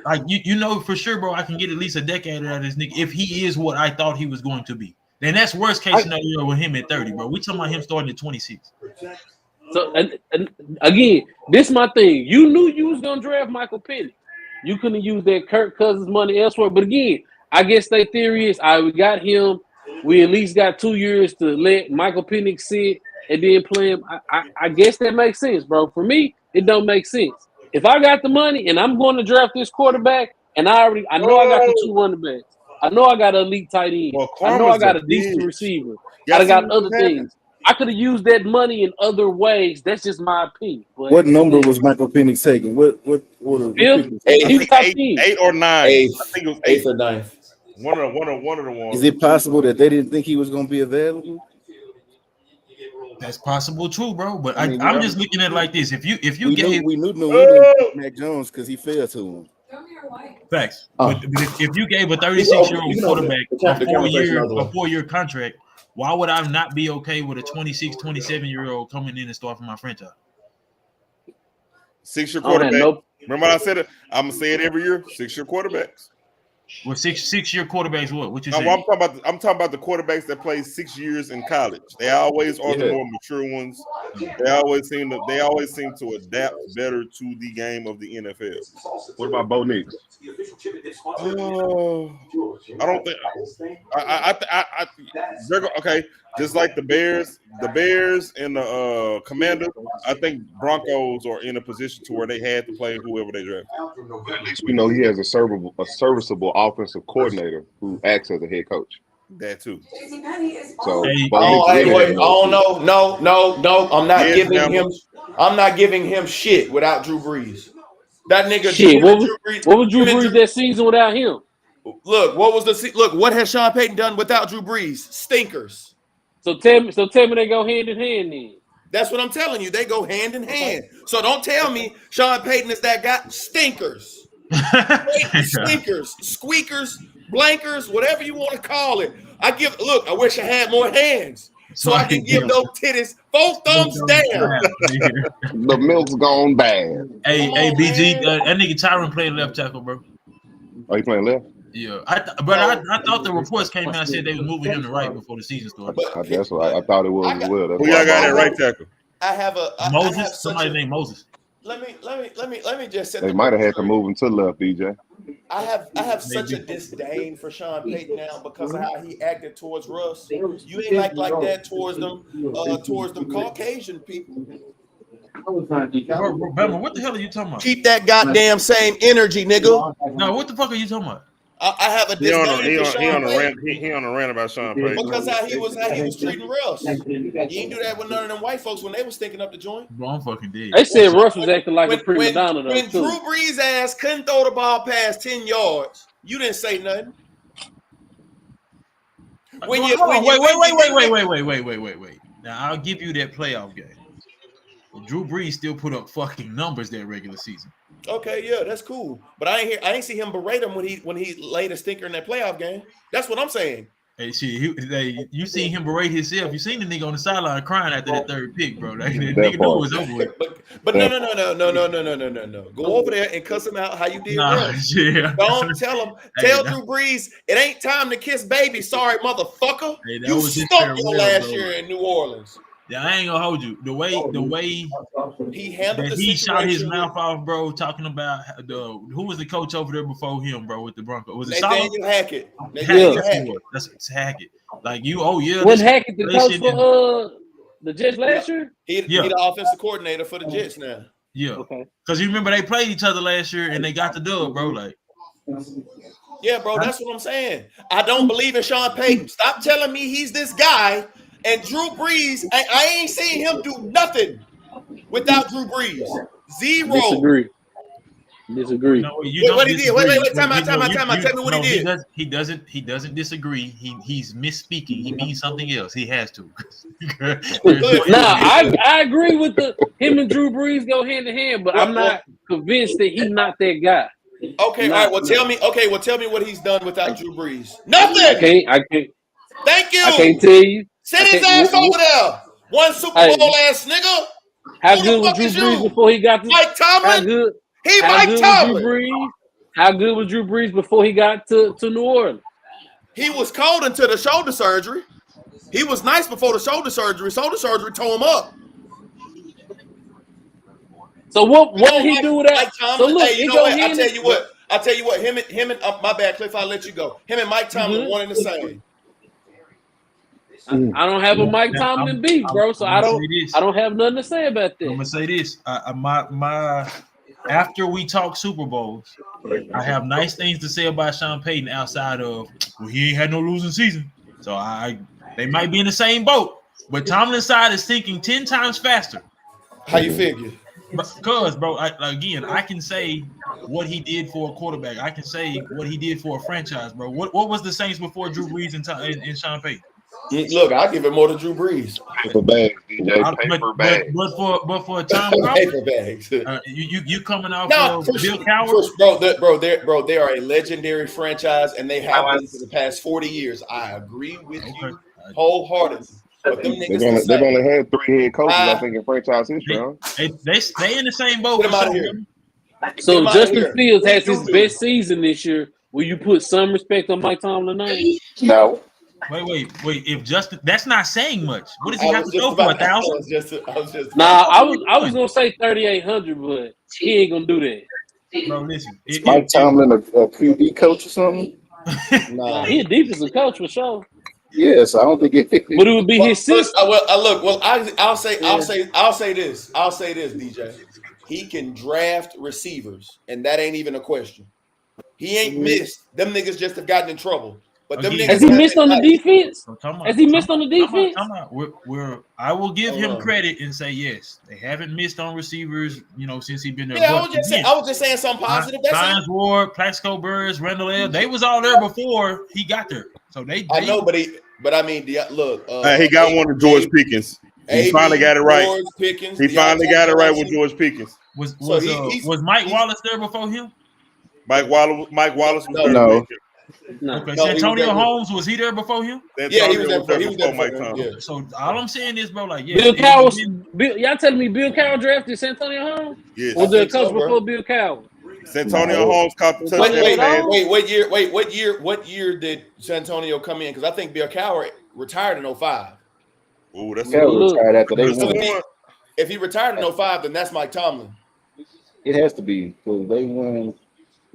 Like you know for sure, bro. I can get at least a decade out of this nigga if he is what I thought he was going to be. Then that's worst case scenario with him at 30, bro. We talking about him starting at 26. So and again, this my thing. You knew you was gonna draft Michael Penix. You couldn't use that Kirk Cousins money elsewhere. But again, I guess their theory is, we got him. We at least got 2 years to let Michael Penix sit and then play him. I guess that makes sense, bro. For me, it don't make sense. If I got the money and I'm going to draft this quarterback, and I know I got the 2 running backs. I know I got an elite tight end. Well, I know I got a bitch. decent receiver. Y'all I got see other what happened? things. I could have used that money in other ways. That's just my opinion. But What number was Michael Penix taking? What pick was that? He was top 10. 8 or 9. Eighth. I think it was 8th or 9th. One of the ones. Is it possible that they didn't think he was going to be available? That's possible too, bro. But I mean, I'm just looking at it like this. If you we gave knew New England picked Mac Jones because he fell to him. facts, but if you gave a 36-year-old quarterback a 4-year contract, why would I not be okay with a 26, 27-year-old coming in and starting my franchise? 6-year quarterback. Remember what I said it? I'm gonna say it every year. 6-year quarterbacks. Well, six-year quarterbacks. What you No, saying? I'm talking about the quarterbacks that play 6 years in college. They always are the more mature ones. They always seem to adapt better to the game of the NFL. What about Bo Nix? I don't think. Okay, just like the Bears and the Commanders. I think Broncos are in a position to where they had to play whoever they draft. At least we know he has a serviceable offensive coordinator who acts as a head coach. That too. So No. I'm not giving him shit without Drew Brees. That nigga. Shit. What was Drew Brees that season without him? Look, what has Sean Payton done without Drew Brees? Stinkers. So tell me they go hand in hand then. That's what I'm telling you. They go hand in hand. So don't tell me Sean Payton is that guy. Stinkers. Stinkers, squeakers, blankers, whatever you want to call it. I wish I had more hands so I can give those titties 4 thumbs down. The milk's gone bad. Hey, BG, that nigga Tyron playing left tackle, bro. Oh, he playing left? Yeah, I thought the reports came out and said they was moving him to right before the season started. That's what I thought it was as well. Who y'all got at right tackle? I have Moses. Somebody named Moses. Let me just say they might have had to move him to left, DJ. I have such a disdain for Sean Payton now because of how he acted towards Russ. You ain't like that towards them Caucasian people. Bama, what the hell are you talking about? Keep that goddamn same energy, nigga. No, what the fuck are you talking about? I have a disdain for Sean Payton. He on a rant about Sean Payton. Because how he was treating Russ. He didn't do that with none of them white folks when they was stinking up the joint. Bro, I'm fucking dead. They said Russ was acting like a prima donna. When Drew Brees' ass couldn't throw the ball past 10 yards, you didn't say nothing. Wait. Now I'll give you that playoff game. Drew Brees still put up fucking numbers that regular season. Okay, yeah, that's cool. But I ain't see him berate him when he laid a stinker in that playoff game. That's what I'm saying. Hey, shit, you seen him berate himself. You seen the nigga on the sideline crying after that third pick, bro. That nigga knew it was over with. But no. Go over there and cuss him out how you did. Yeah. Don't tell him. Tell Drew Brees it ain't time to kiss baby. Sorry, motherfucker. Hey, you stunk your last year in New Orleans. Yeah, I ain't gonna hold you. The way he handled the he shot his mouth off, bro. Talking about who was the coach over there before him, bro, with the Broncos? Was it Nathaniel Hackett? That's Hackett. Like you, yeah. Was Hackett the coach for the Jets last year? He the offensive coordinator for the Jets now. Yeah. Okay. Because you remember they played each other last year and they got the dub, bro. Like. Yeah, bro. That's what I'm saying. I don't believe in Sean Payton. Stop telling me he's this guy. And Drew Brees, I ain't seen him do nothing without Drew Brees. Zero. Disagree. No, what he did? Wait. Time out. Tell me what he did. He doesn't disagree. He's misspeaking. He means something else. He has to. I agree with him and Drew Brees go hand in hand, but I'm not convinced that he's not that guy. Okay, all right. Well, tell me what he's done without Drew Brees. Nothing. I can't. Thank you. I can't tell you. Send his ass over there. One Super Bowl ass nigga. How good was Drew Brees before he got to Mike Tomlin? How good Mike Tomlin. How good was Drew Brees before he got to New Orleans? He was cold until the shoulder surgery. He was nice before the shoulder surgery. Shoulder surgery tore him up. So what did he do with that? So look, hey, you know what? I'll tell you what. Him and my bad, Cliff. I'll let you go. Him and Mike Tomlin one and the same. I don't have a Mike Tomlin beef, bro. So I don't have nothing to say about that. I'm gonna say this. My after we talk Super Bowls, I have nice things to say about Sean Payton outside of he ain't had no losing season. So they might be in the same boat, but Tomlin's side is thinking 10 times faster. How you figure? Because, bro, I can say what he did for a quarterback. I can say what he did for a franchise, bro. What was the Saints before Drew Brees and Sean Payton? Look, I'll give it more to Drew Brees. Paper bags, DJ. Paper bags. But for Tom paper bags. You coming off Bill Cowher? Bro, they are a legendary franchise, and they have been for the past 40 years. I agree with you wholeheartedly. But them niggas they've only had 3 head coaches, I think, in franchise history. They in the same boat. Get them out of here. So Justin Fields has his best season this year. Will you put some respect on Mike Tomlin's name? No. Wait. If Justin, that's not saying much. What does he have to go for 1,000? I was gonna say 3,800, but he ain't gonna do that. Bro, listen. Mike Tomlin a QB coach or something? Nah, he a defensive coach for sure. Yes, I don't think it. But it would be his sister. I'll say this, DJ. He can draft receivers, and that ain't even a question. He ain't missed. Them niggas just have gotten in trouble. But them niggas has he missed on the defense? Has he missed on the defense? I will give him credit and say yes. They haven't missed on receivers, since he's been there. Yeah, I was just saying something positive. Science Ward, Plaxico Burrs, Randall L. They was all there before he got there. So I know, but I mean, look. He got one to George Pickens. He finally got it right. He finally got it right with George Pickens. Was Mike Wallace there before him? Mike Wallace was there. No. Okay, Santonio Holmes, was he there before him? Yeah, he was there before Mike Tomlin. Yeah. So all I'm saying is, bro, Bill Cowher. Y'all telling me Bill Cowher drafted Santonio Holmes? Yes. Was there a coach before Bill Cowher? Santonio Holmes caught the touchdown. What year did Santonio come in? Because I think Bill Cowher retired in 05. Oh, that's retired after they won. If he retired in 05, then that's Mike Tomlin. It has to be because they won.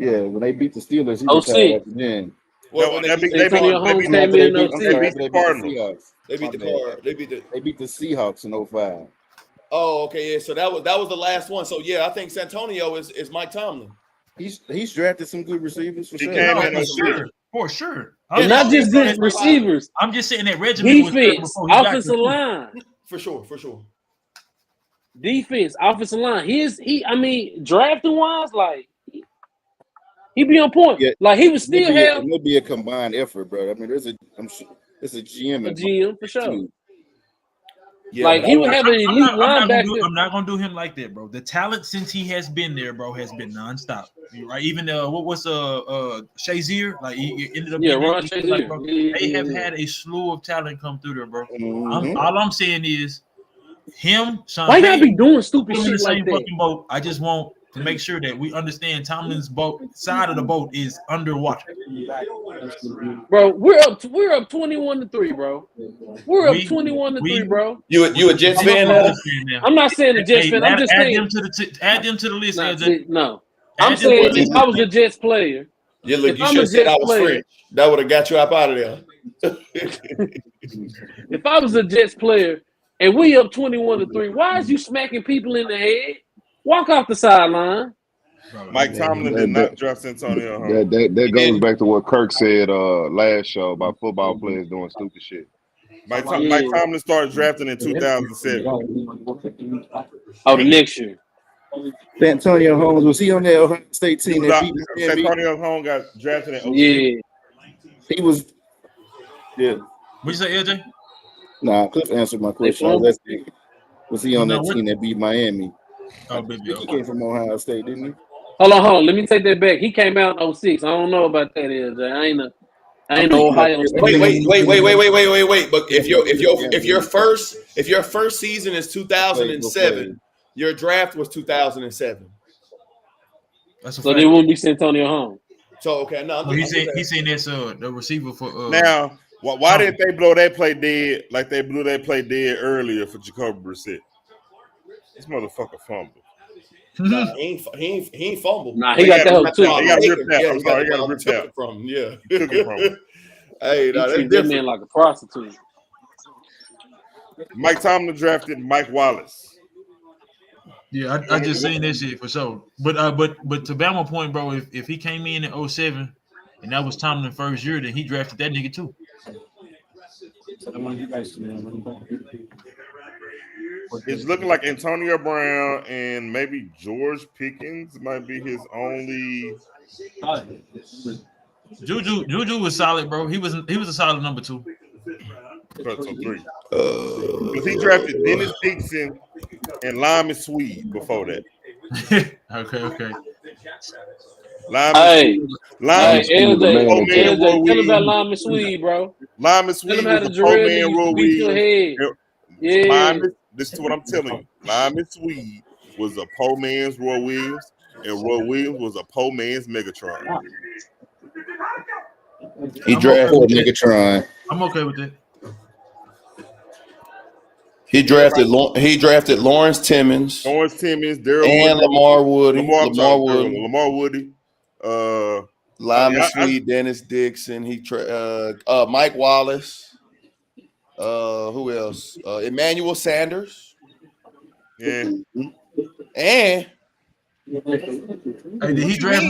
Yeah, when they beat the Steelers, he retired after then. Well, they beat the Cardinals. They beat the Seahawks in 05. Oh, okay, yeah. So that was the last one. So yeah, I think Santonio is Mike Tomlin. He's drafted some good receivers for sure. He came in for sure. Not just good receivers. I'm just saying that regimen defense, offensive line. For sure. Defense, offensive line. Drafting wise, he be on point. Yeah. He would still have. It'll be a combined effort, bro. I mean, it's a GM. A GM for sure. Too. Yeah, he would have an elite linebacker. I'm not gonna do him like that, bro. The talent since he has been there, bro, has been nonstop. Right? Even what was Shazier? He ended up. Ron Shazier. They have had a slew of talent come through there, bro. Mm-hmm. All I'm saying is him. Sean Why y'all be doing stupid shit like that? Boat. I just want to make sure that we understand Tomlin's boat side of the boat is underwater. Bro, we're up 21-3, bro. We're up 21-3, bro. You a Jets fan now? I'm not saying a Jets fan. I'm just saying add them to the list. No. I'm saying if I was a Jets player. Yeah, look, you should have said I was French. That would have got you up out of there. If I was a Jets player and we up 21-3, why is you smacking people in the head? Walk off the sideline. Mike Tomlin did not draft Santonio Holmes. That goes back to what Kirk said last show about football players doing stupid shit. Mike Tomlin started drafting in 2007. Oh, the next year. Santonio Holmes, was he on that Ohio State team? Santonio Holmes got drafted in 06. Yeah. He was. Yeah. What'd you say, LJ? Nah, Cliff answered my question. Was he on that team that beat Miami? Oh, baby. He came from Ohio State, didn't he? Hold on. Let me take that back. He came out in 06. I don't know about that. I ain't no Ohio State. Wait. But if your first season is 2007, your draft was 2007. That's a So fact. they wouldn't be Santonio Holmes. So okay, no, He's saying that's the receiver for Now, why didn't they blow that play dead like they blew that play dead earlier for Jacoby Brissett? This motherfucker fumbled. Nah, he ain't fumbled. Nah, he got that hoe too. He got ripped out. Yeah, I'm sorry, he got ripped out. From him. Yeah, He took it from him. Hey, He no, that's treated that different. man like a prostitute. Mike Tomlin drafted Mike Wallace. Yeah, I just seen that shit for sure. But to Bama point, bro, if he came in 07 and that was Tomlin's first year, then he drafted that nigga too. It's looking like Antonio Brown and maybe George Pickens might be his only. Juju was solid, bro. He was a solid number 2. So 3. Because he drafted Dennis Dixon and Lyman Swede before that. Okay. Hey, LJ, tell him about Lyman Lyman Swede, bro. Lyman Swede Tell him how was the a poor Jarrell man, used Roy to beat your Williams. head. Yeah. This is what I'm telling you. Lyman Swede was a poor man's Roy Williams, and Roy Williams was a poor man's Megatron. He drafted Megatron. I'm okay with that. He drafted Lawrence Timmons, Daryl and Woody, Lamar Woody, Lyman Swede, Dennis Dixon. Mike Wallace. Who else? Emmanuel Sanders. Yeah. And did he draft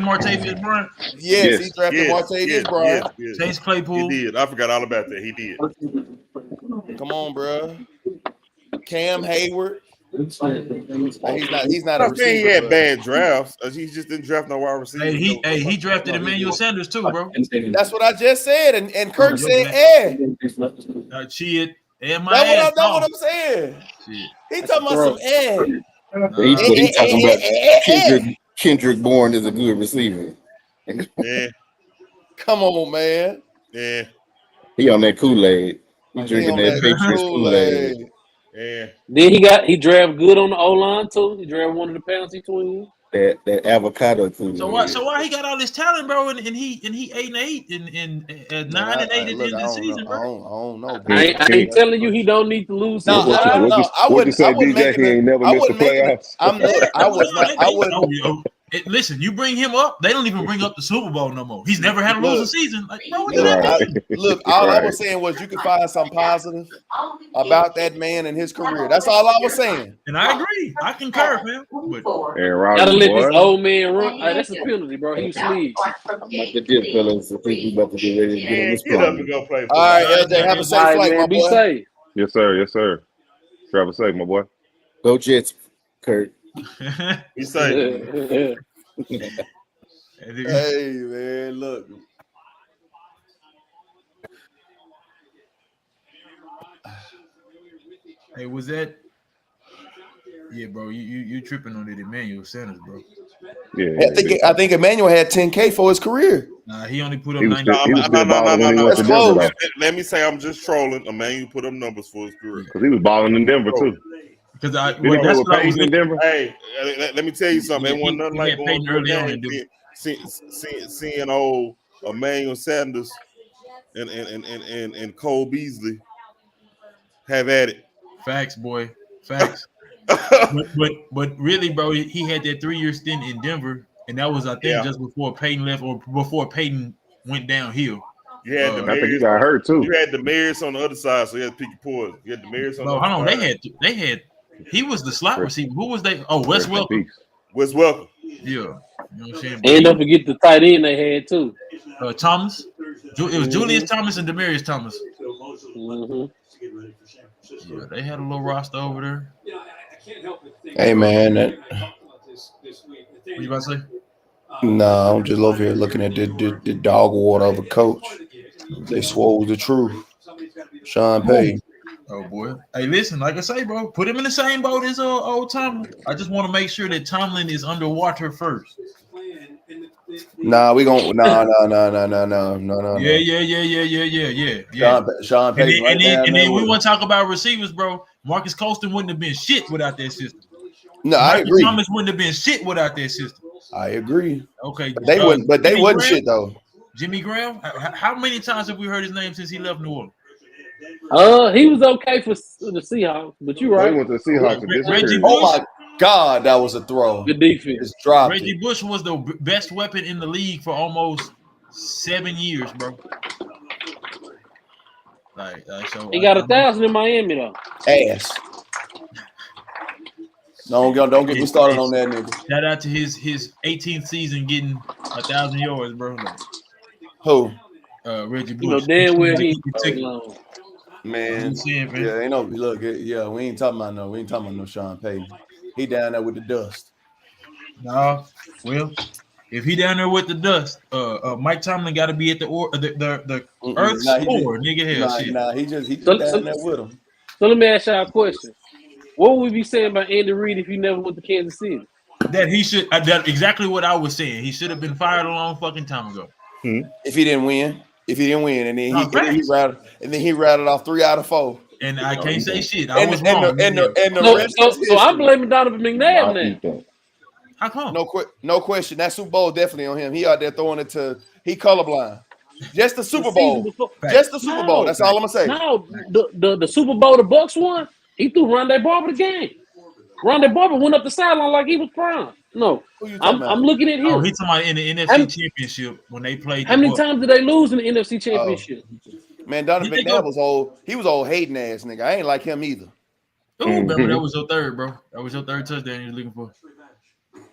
Martavius Bryant? Yes, he drafted Martavius Bryant. Yes. Chase Claypool. He did. I forgot all about that. He did. Come on, bro. Cam Hayward. He's not a receiver. He had bad drafts. He just didn't draft no wide receiver. He drafted Emmanuel Sanders too, bro. That's what I just said, and Kirk said, Shit. That's what I'm saying. Shit. He talking about some He talking about Kendrick Bourne is a good receiver. Yeah. Come on, man. Yeah. He on that Kool-Aid. He drinking that Patriots Kool-Aid. Yeah. Then he drafted good on the O-line too. He drafted one of the Pouncey twins. That avocado Kool-Aid. So why he got all this talent, bro? And he 8-8 and 9-8 in the season, bro. I don't know. I ain't telling you he don't need to lose. I wouldn't say DJ he ain't never missed the playoffs. Listen, you bring him up, they don't even bring up the Super Bowl no more. He's never had a losing season. Like, bro, what does that mean? All I was saying was you could find something positive about that man and his career. That's all I was saying. And I agree. I concur, man. But gotta let this old man run. That's a penalty, bro. He was sleeved. I'm like the dip fellas. I think we about to get ready to get on this Get up and go play. All right, LJ, have a safe flight, my boy. Be safe. Yes, sir. Travel safe, my boy. Go Jets, Kurt. Be safe. Hey, man, look. Hey, was that? Yeah, bro, you tripping on that Emmanuel Sanders, bro. Yeah, I think Emmanuel had 10K for his career. Nah, he only put up 90. That's close. Let me say I'm just trolling. Emmanuel put up numbers for his career because he was balling in Denver too. Because that's what I was in Denver. Hey, let me tell you something. It wasn't nothing like going early on and seeing old Emmanuel Sanders and Cole Beasley have at it. Facts, boy. Facts. but really, bro, he had that 3-year stint in Denver, and that was, I think, just before Peyton left or before Peyton went downhill. You had I think he got hurt too. You had the Maris on the other side, so you had to pick your poison. You had the Maris on the other side. Hold on, they had. He was the slot receiver. Who was they? Oh, Wes Welker. Wes Welker. Yeah. You know what I'm saying? And don't forget the tight end they had too. Thomas. It was Julius Thomas and Demaryius Thomas. Mm-hmm. Yeah, they had a little roster over there. Hey, man. What you about to say? No, I'm just over here looking at the dog water of a coach. They swole the truth. Sean Payton. Oh boy! Hey, listen, like I say, bro, put him in the same boat as old Tomlin. I just want to make sure that Tomlin is underwater first. Nah, we gonna no. Yeah. Sean Payton. And then we want to talk about receivers, bro. Marcus Colston wouldn't have been shit without that system. No, I Michael agree. Thomas wouldn't have been shit without that system. I agree. Okay, But they wouldn't. But they Jimmy wasn't Graham? shit though. Jimmy Graham. How many times have we heard his name since he left New Orleans? He was okay for the Seahawks, but you're So he right. went to the Seahawks and Reggie disappeared. Oh Bush. my God, that was a throw. Good defense. Just dropped Reggie it. Bush was the best weapon in the league for almost 7 years, bro. So He got 1,000 in Miami though. Ass. Don't get me started on that nigga. Shout out to his 18th season getting 1,000 yards, bro. Who? Reggie Bush. You know damn well he took ain't long. Man, saying, yeah, ain't no look. Yeah, we ain't talking about no Sean Payton. He down there with the dust. Nah, well, if he down there with the dust, Mike Tomlin got to be at the Earth's core, nigga. Hell, shit. He just down there with him. So let me ask y'all a question. What would we be saying about Andy Reid if he never went to Kansas City? That he should. That's exactly what I was saying. He should have been fired a long fucking time ago. If he didn't win, and then he rattled off 3 out of 4. And I can't say shit. I And was the wrong. rest So I'm blaming Donovan McNabb now. How come? No question. That Super Bowl definitely on him. He out there throwing it to. He colorblind. Just the Super Bowl. Just the Super Bowl. That's all I'm gonna say. No, the Super Bowl the Bucks won. He threw Rondé Barber the game. Rondé Barber went up the sideline like he was prime. No, I'm looking at him. Oh, he's talking about in the NFC Championship when they played. How many times did they lose in the NFC Championship? Man, Donovan McNabb was old. He was old hating ass nigga. I ain't like him either. Oh, remember that was your third, bro. That was your third touchdown you're looking for.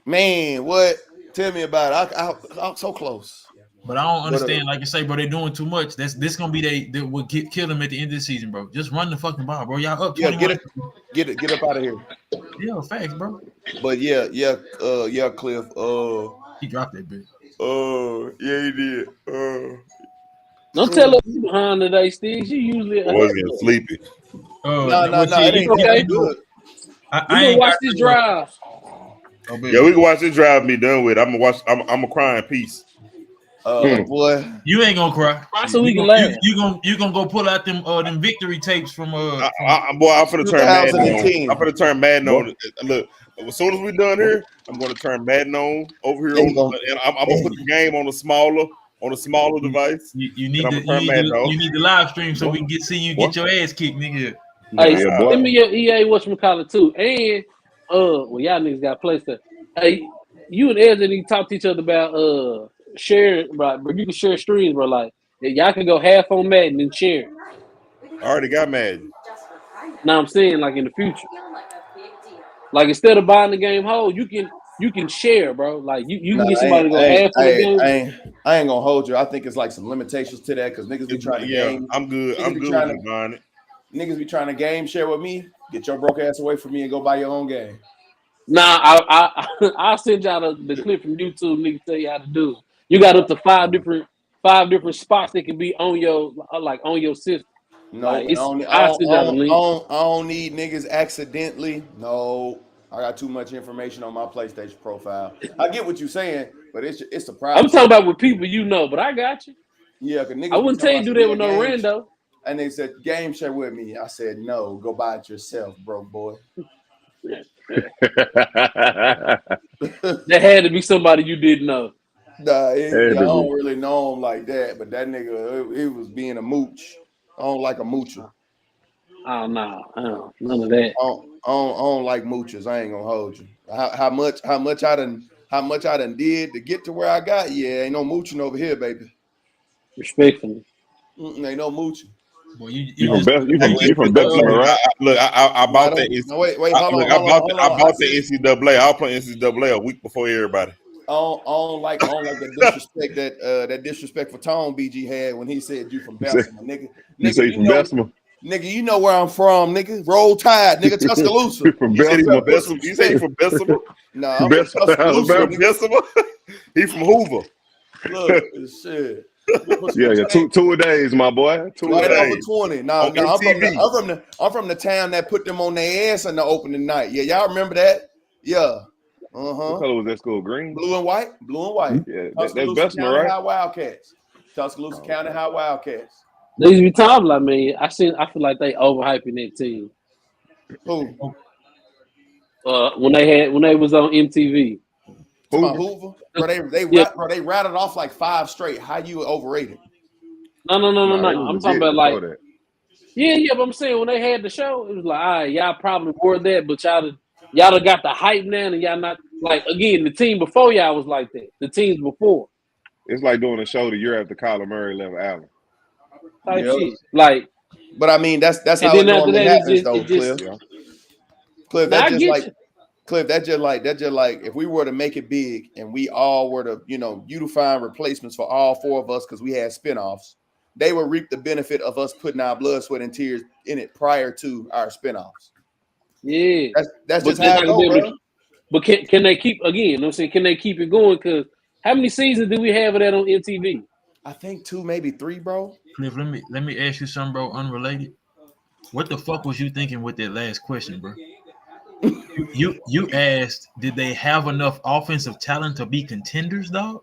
Man, what? Tell me about it. I'm so close. But I don't understand. Like you say, bro, they're doing too much. This gonna be they will kill them at the end of the season, bro. Just run the fucking ball, bro. Y'all up 21. Get up out of here. Yeah, facts, bro. But yeah, Cliff. He dropped that bitch. Yeah, he did. Don't tell us you behind today, Steve. You usually I was getting sleepy. No, it ain't okay. good. I ain't watch this drive. Yeah, we can watch this drive and be done with. I'm a crying piece. Boy, you ain't gonna cry. So we can laugh. You gonna go pull out them victory tapes from I'm finna turn Madden on. I'm finna turn Madden on. Look, as soon as we done here, I'm gonna turn Madden on over here, and I'm gonna put the game on a smaller device. You need the live stream so we can see you get your ass kicked, nigga. Hey, send me your EA whatchamacallit too. And well, y'all niggas got placed there. Hey, you and Ezra need to talk to each other about sharing, but you can share streams, bro. Like y'all can go half on Madden and share. I already got Madden. Now I'm saying like in the future. Like instead of buying the game whole, you can share, bro. Like you can get somebody to go half on the game. I ain't gonna hold you. I think it's like some limitations to that because niggas be trying to game. I'm good. I'm good with buying it. Niggas be trying to game share with me. Get your broke ass away from me and go buy your own game. Nah, I'll send y'all the clip from YouTube. Niggas tell you how to do it. You got up to five different spots that can be on your system. No, like, I don't need niggas accidentally. No, I got too much information on my PlayStation profile. I get what you're saying, but it's a problem. I'm talking about with people you know, but I got you. Yeah, because niggas. I wouldn't tell you do that with no rando. And they said, game share with me. I said, no, go buy it yourself, broke boy. There had to be somebody you didn't know. Nah, I don't really know him like that, but that nigga, he was being a mooch. I don't like a moocher. Oh, no. None of that. I don't like moochers. I ain't gonna hold you. How much I done did to get to where I got? Yeah, ain't no mooching over here, baby. Respectfully. Ain't no mooching. Well, you from Bessemer, right? Look, I bought that. No, wait, hold on. I bought the NCAA. I was playing NCAA a week before everybody. I don't like the disrespect that disrespectful tone BG had when he said you from Bessemer, nigga. You say from Bessemer? Nigga, you know where I'm from, nigga. Roll Tide, nigga. Tuscaloosa. From Bessemer. You say from Bessemer? Nah, I'm from Tuscaloosa. Bessemer. He from Hoover. Look, shit. Yeah, 2 days, my boy. 2 right days. over 20. No, I'm from the town that put them on their ass in the opening night. Yeah, y'all remember that? Yeah. What color was that school? Green? Blue and white. Yeah, that's Bessemer, right? High Wildcats. Tuscaloosa County High Wildcats. They used to be talking like, man, I feel like they overhyping that team. Who? When they was on MTV. Come on, Hoover. Bro, they rattled off like 5 straight. How you overrated? No. Nah, it was I'm talking legit about like before that. yeah. But I'm saying when they had the show, it was like, all right, y'all probably wore that, but y'all done got the hype now, and y'all not like again. The team before y'all was like that. The teams before It's like doing a show the year after Kyler Murray left Allen. type shit. Like, but I mean that's how and it then after normally that, happens, though, it just. Cliff. Yeah. Cliff, Now that's I just get like you. Cliff. That's just like if we were to make it big and we all were to, you to find replacements for all 4 of us because we had spinoffs, they would reap the benefit of us putting our blood, sweat, and tears in it prior to our spinoffs. Yeah, That's but just they're how not it gonna be go, able bro. to. But can they keep again? You know what I'm saying, can they keep it going? Because how many seasons do we have of that on MTV? I think 2, maybe 3, bro. Cliff, let me ask you something, bro. Unrelated. What the fuck was you thinking with that last question, bro? You asked, did they have enough offensive talent to be contenders, dog?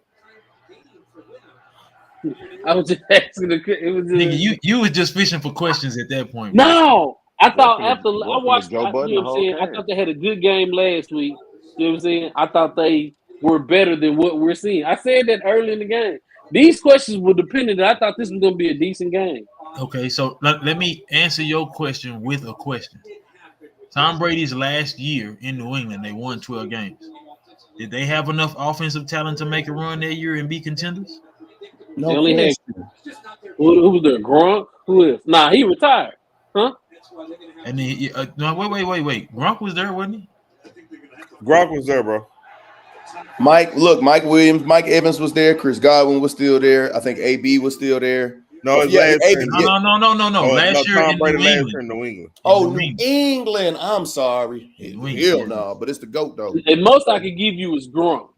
I was just asking. It was Nigga, you was just fishing for questions at that point, bro. no. I thought after I Welcome to watched, Joe Budden you know the what I'm whole saying. I time. thought they had a good game last week. You know what I'm saying. I thought they were better than what we're seeing. I said that early in the game. These questions were dependent. I thought this was gonna be a decent game. Okay, so let me answer your question with a question. Tom Brady's last year in New England, they won 12 games. Did they have enough offensive talent to make a run that year and be contenders? They No only had question. who was there? Gronk. Who is? Nah, he retired. Huh? And then, no, wait. Gronk was there, wasn't he? Gronk was there, bro. Mike Williams, Mike Evans was there. Chris Godwin was still there. I think AB was still there. No, it's Yeah, last AB, year. yeah. No. Last year Tom in Brady New last England. year in New England. New England. I'm sorry. New England, Hell no, but it's the GOAT, though. The most I could give you is Gronk.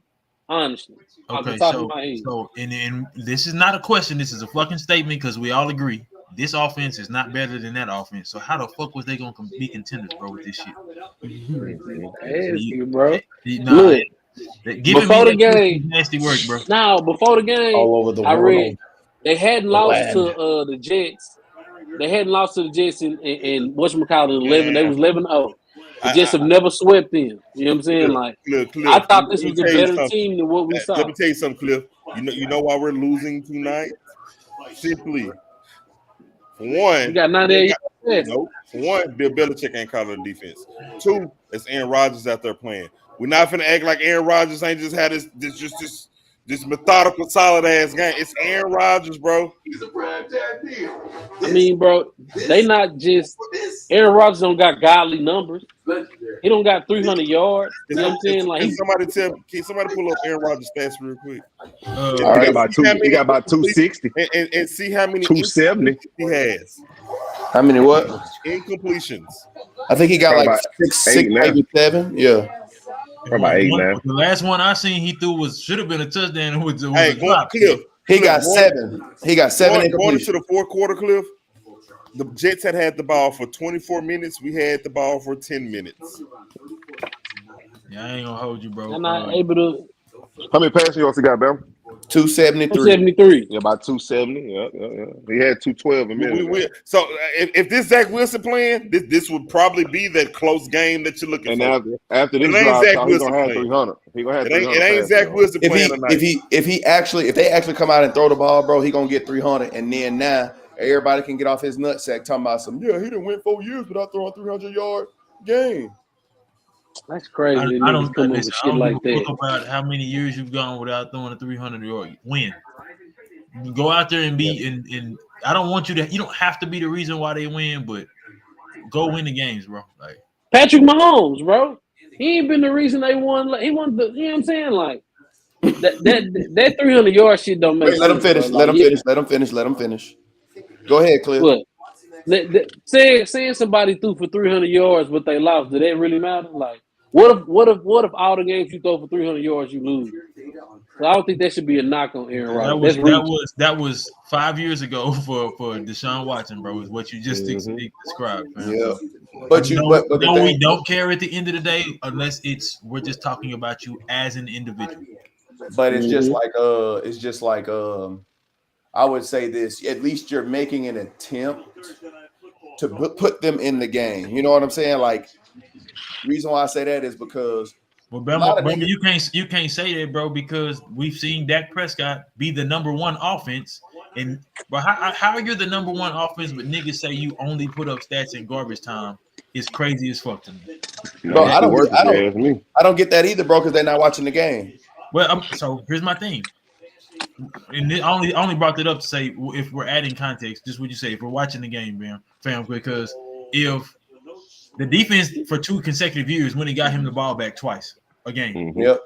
Honestly, off the Okay, top of my head. and this is not a question. This is a fucking statement because we all agree this offense is not better than that offense. So how the fuck was they gonna be contenders, bro, with this shit? Ask you, bro. Nah, Look, giving before me the that game, nasty work, bro. now before the game, All over the I read world. they hadn't lost Land. to the Jets. They hadn't lost to the Jets in whatchamacallit 11. They was 11-0. The Jets have never swept them. You know what I'm saying? Like, Cliff, I thought let this me was a tell you better something. team than what we Let saw. me tell you something, Cliff. You know why we're losing tonight? Simply, for one, We got 98 yards. no. For one, Bill Belichick ain't calling the defense. 2, it's Aaron Rodgers out there playing. We're not finna act like Aaron Rodgers ain't just had this methodical, solid ass game. It's Aaron Rodgers, bro. I mean, bro, they not just Aaron Rodgers don't got godly numbers. He don't got 300 yards. You know what I'm saying? Like Can somebody pull up Aaron Rodgers stats real quick? He got about 260. And see how many 270. he has. How many what? Incompletions. I think he got Probably like about 6, eight now. maybe 7. Yeah. About 8 now. The last one I seen he threw should have been a touchdown. It was Hey, a drop. Cliff. He got 7. He got 7 Going into incompletions. the fourth quarter, Cliff. The Jets had the ball for 24 minutes. We had the ball for 10 minutes. Yeah, I ain't gonna hold you, bro. I'm not able to. How many passing yards he got, Bam? 273. 273. Yeah, about 270. Yeah. He had 212 a minute. So if this Zach Wilson playing, this would probably be that close game that you're looking And for. after this drive, he's gonna have 300. He gonna have 300. It ain't Zach Wilson playing tonight. If they actually come out and throw the ball, bro, he gonna get 300. And then now everybody can get off his nutsack talking about he didn't win 4 years without throwing 300-yard game. That's crazy. I don't come up with shit like that. About how many years you've gone without throwing a 300-yard win. You go out there and be and I don't want you to. You don't have to be the reason why they win, but go win the games, bro. Like Patrick Mahomes, bro. He ain't been the reason they won. He won the. You know what I'm saying? Like that 300-yard shit don't make sense. Let him finish. Bro. Let him finish. Go ahead, Cliff. Look, saying somebody threw for 300 yards but they lost, did that really matter? Like, what if all the games you throw for 300 yards you lose? So I don't think that should be a knock on Aaron Rodgers. That was 5 years ago for Deshaun Watson, bro. Is what you just described. Man. Yeah, we don't care at the end of the day unless we're just talking about you as an individual. But it's just like I would say this: at least you're making an attempt to put them in the game. You know what I'm saying? Like reason why I say that is because Well, Bama, you can't say that, bro, because we've seen Dak Prescott be the number one offense. And but how you're the number one offense, but niggas say you only put up stats in garbage time is crazy as fuck to me. Bro, I ask me. don't get that either, bro, because they're not watching the game. Well, so here's my thing. And I only brought that up to say if we're adding context, just what you say, if we're watching the game, fam, because if the defense for 2 consecutive years when he got him the ball back twice a game. Mm-hmm. Yep.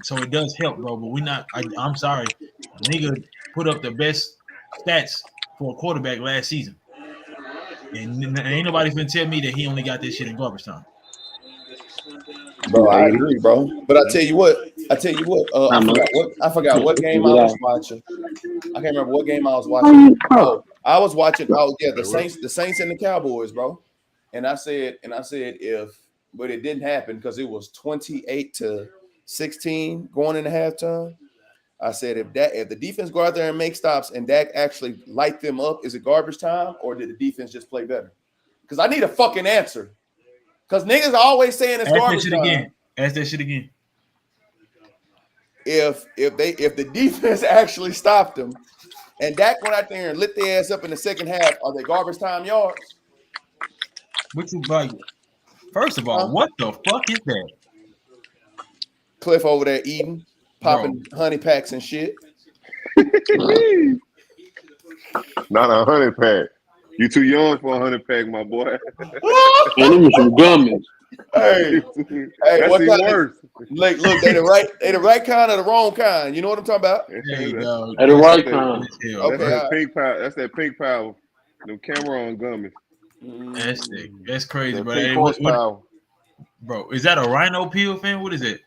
So it does help, bro. But we're not. I'm sorry, nigga put up the best stats for a quarterback last season, and ain't nobody gonna tell me that he only got this shit in garbage time. Bro, I agree, bro. But I tell you what. I forgot what game I was watching. I can't remember what game I was watching. Oh, I was watching. Oh yeah, the Saints and the Cowboys, bro. And I said but it didn't happen because it was 28-16 going into halftime. I said if the defense go out there and make stops and Dak actually light them up, is it garbage time or did the defense just play better? Because I need a fucking answer. Because niggas are always saying it's garbage time. Ask that shit again. If the defense actually stopped them and Dak went out there and lit their ass up in the second half, are they garbage time yards? What you like? First of all, what the fuck is that? Cliff over there eating, popping honey packs and shit. Not a 100 pack. You too young for a 100 pack, my boy. And them some gummies. Hey, that's what even worse. Like, look, they the right kind or the wrong kind. You know what I'm talking about? There you go. At the right kind. Okay, that pink power. That's that pink power. The camera on gummies. That's crazy, bro. Hey, bro, is that a rhino peel, fam? What is it?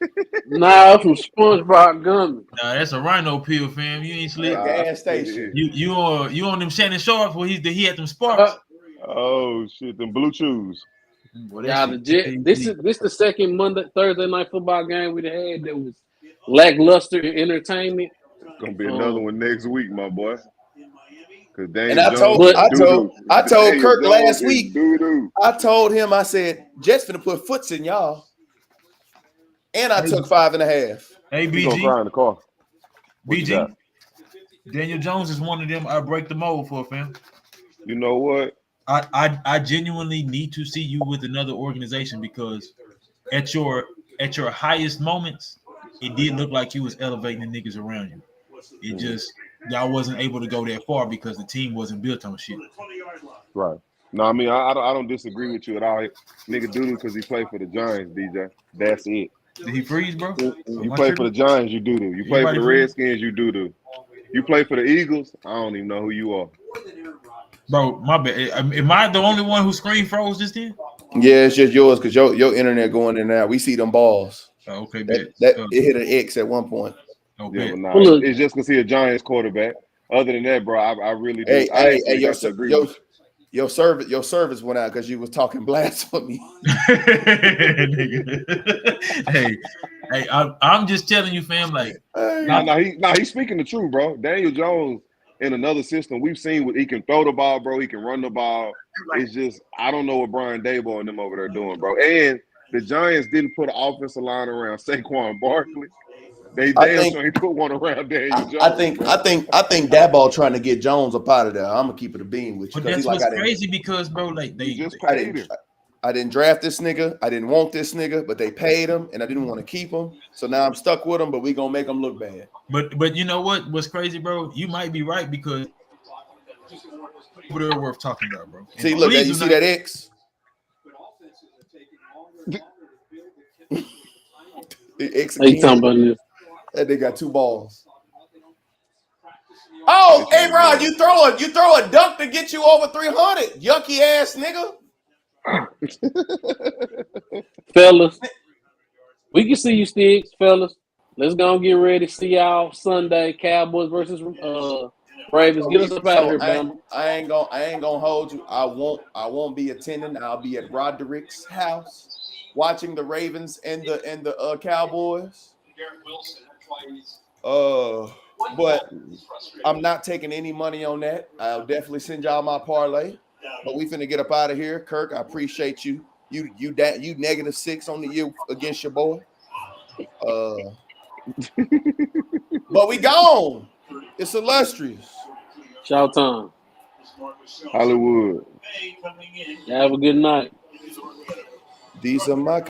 Nah, from SpongeBob gummies. Nah, that's a rhino peel, fam. You ain't sleep. Gas station. You on them Shannon Sharp where he had them sparks. Oh shit, them blue chews. Yeah, the Jet. This the second Thursday night football game we had that was lackluster in entertainment. It's gonna be another one next week, my boy. And I told Kirk last week. I told him, I said, Jets finna put foots in y'all. And I took 5.5. Hey, BG. Gonna cry in the car. BG. Daniel Jones is one of them I break the mold for, fam. You know what? I genuinely need to see you with another organization because at your highest moments, it did look like you was elevating the niggas around you. It just y'all wasn't able to go that far because the team wasn't built on shit. Right. No, I mean I don't disagree with you at all. Nigga doo-doo because he played for the Giants, DJ. That's it. Did he freeze, bro? You play for the Giants, you doo-doo. You play for the Redskins, you doo-doo. You play for the Eagles, I don't even know who you are. Bro, my bad. Am I the only one who screen froze just then? Yeah, it's just yours because your internet going in and out. We see them balls. Oh, okay, it hit an X at one point. Okay. Yeah, but nah, it's just because he's a Giants quarterback. Other than that, bro, I really do. Your service went out because you was talking blasphemy. hey, I'm just telling you, fam. Like, he's speaking the truth, bro. Daniel Jones in another system, we've seen what he can throw the ball, bro. He can run the ball. It's just I don't know what Brian Daboll and them over there doing, bro. And the Giants didn't put an offensive line around Saquon Barkley. They ain't put one around Daniel Jones. I think Daboll trying to get Jones up out of there. I'm gonna keep it a bean with you. But that's what's crazy because, bro, like I didn't draft this nigga. I didn't want this nigga, but they paid him, and I didn't want to keep him. So now I'm stuck with him. But we gonna make him look bad. But you know what? What's crazy, bro? You might be right because they're worth talking about, bro. See, look, you see that X? The X. You talking about this? And they got 2 balls. Oh, hey, bro, you throw a dunk to get you over 300. Yucky ass nigga. Fellas, we can see you, Sticks, fellas. Let's go and get ready to see y'all Sunday. Cowboys versus Ravens. Get us up out of here, man. I ain't gonna hold you. I won't be attending. I'll be at Roderick's house watching the Ravens and the Cowboys. But I'm not taking any money on that. I'll definitely send y'all my parlay. But we finna get up out of here. Kirk, I appreciate you. You -6 on the year against your boy. But we gone. It's illustrious. Shout time. Hollywood. Have a good night. These are my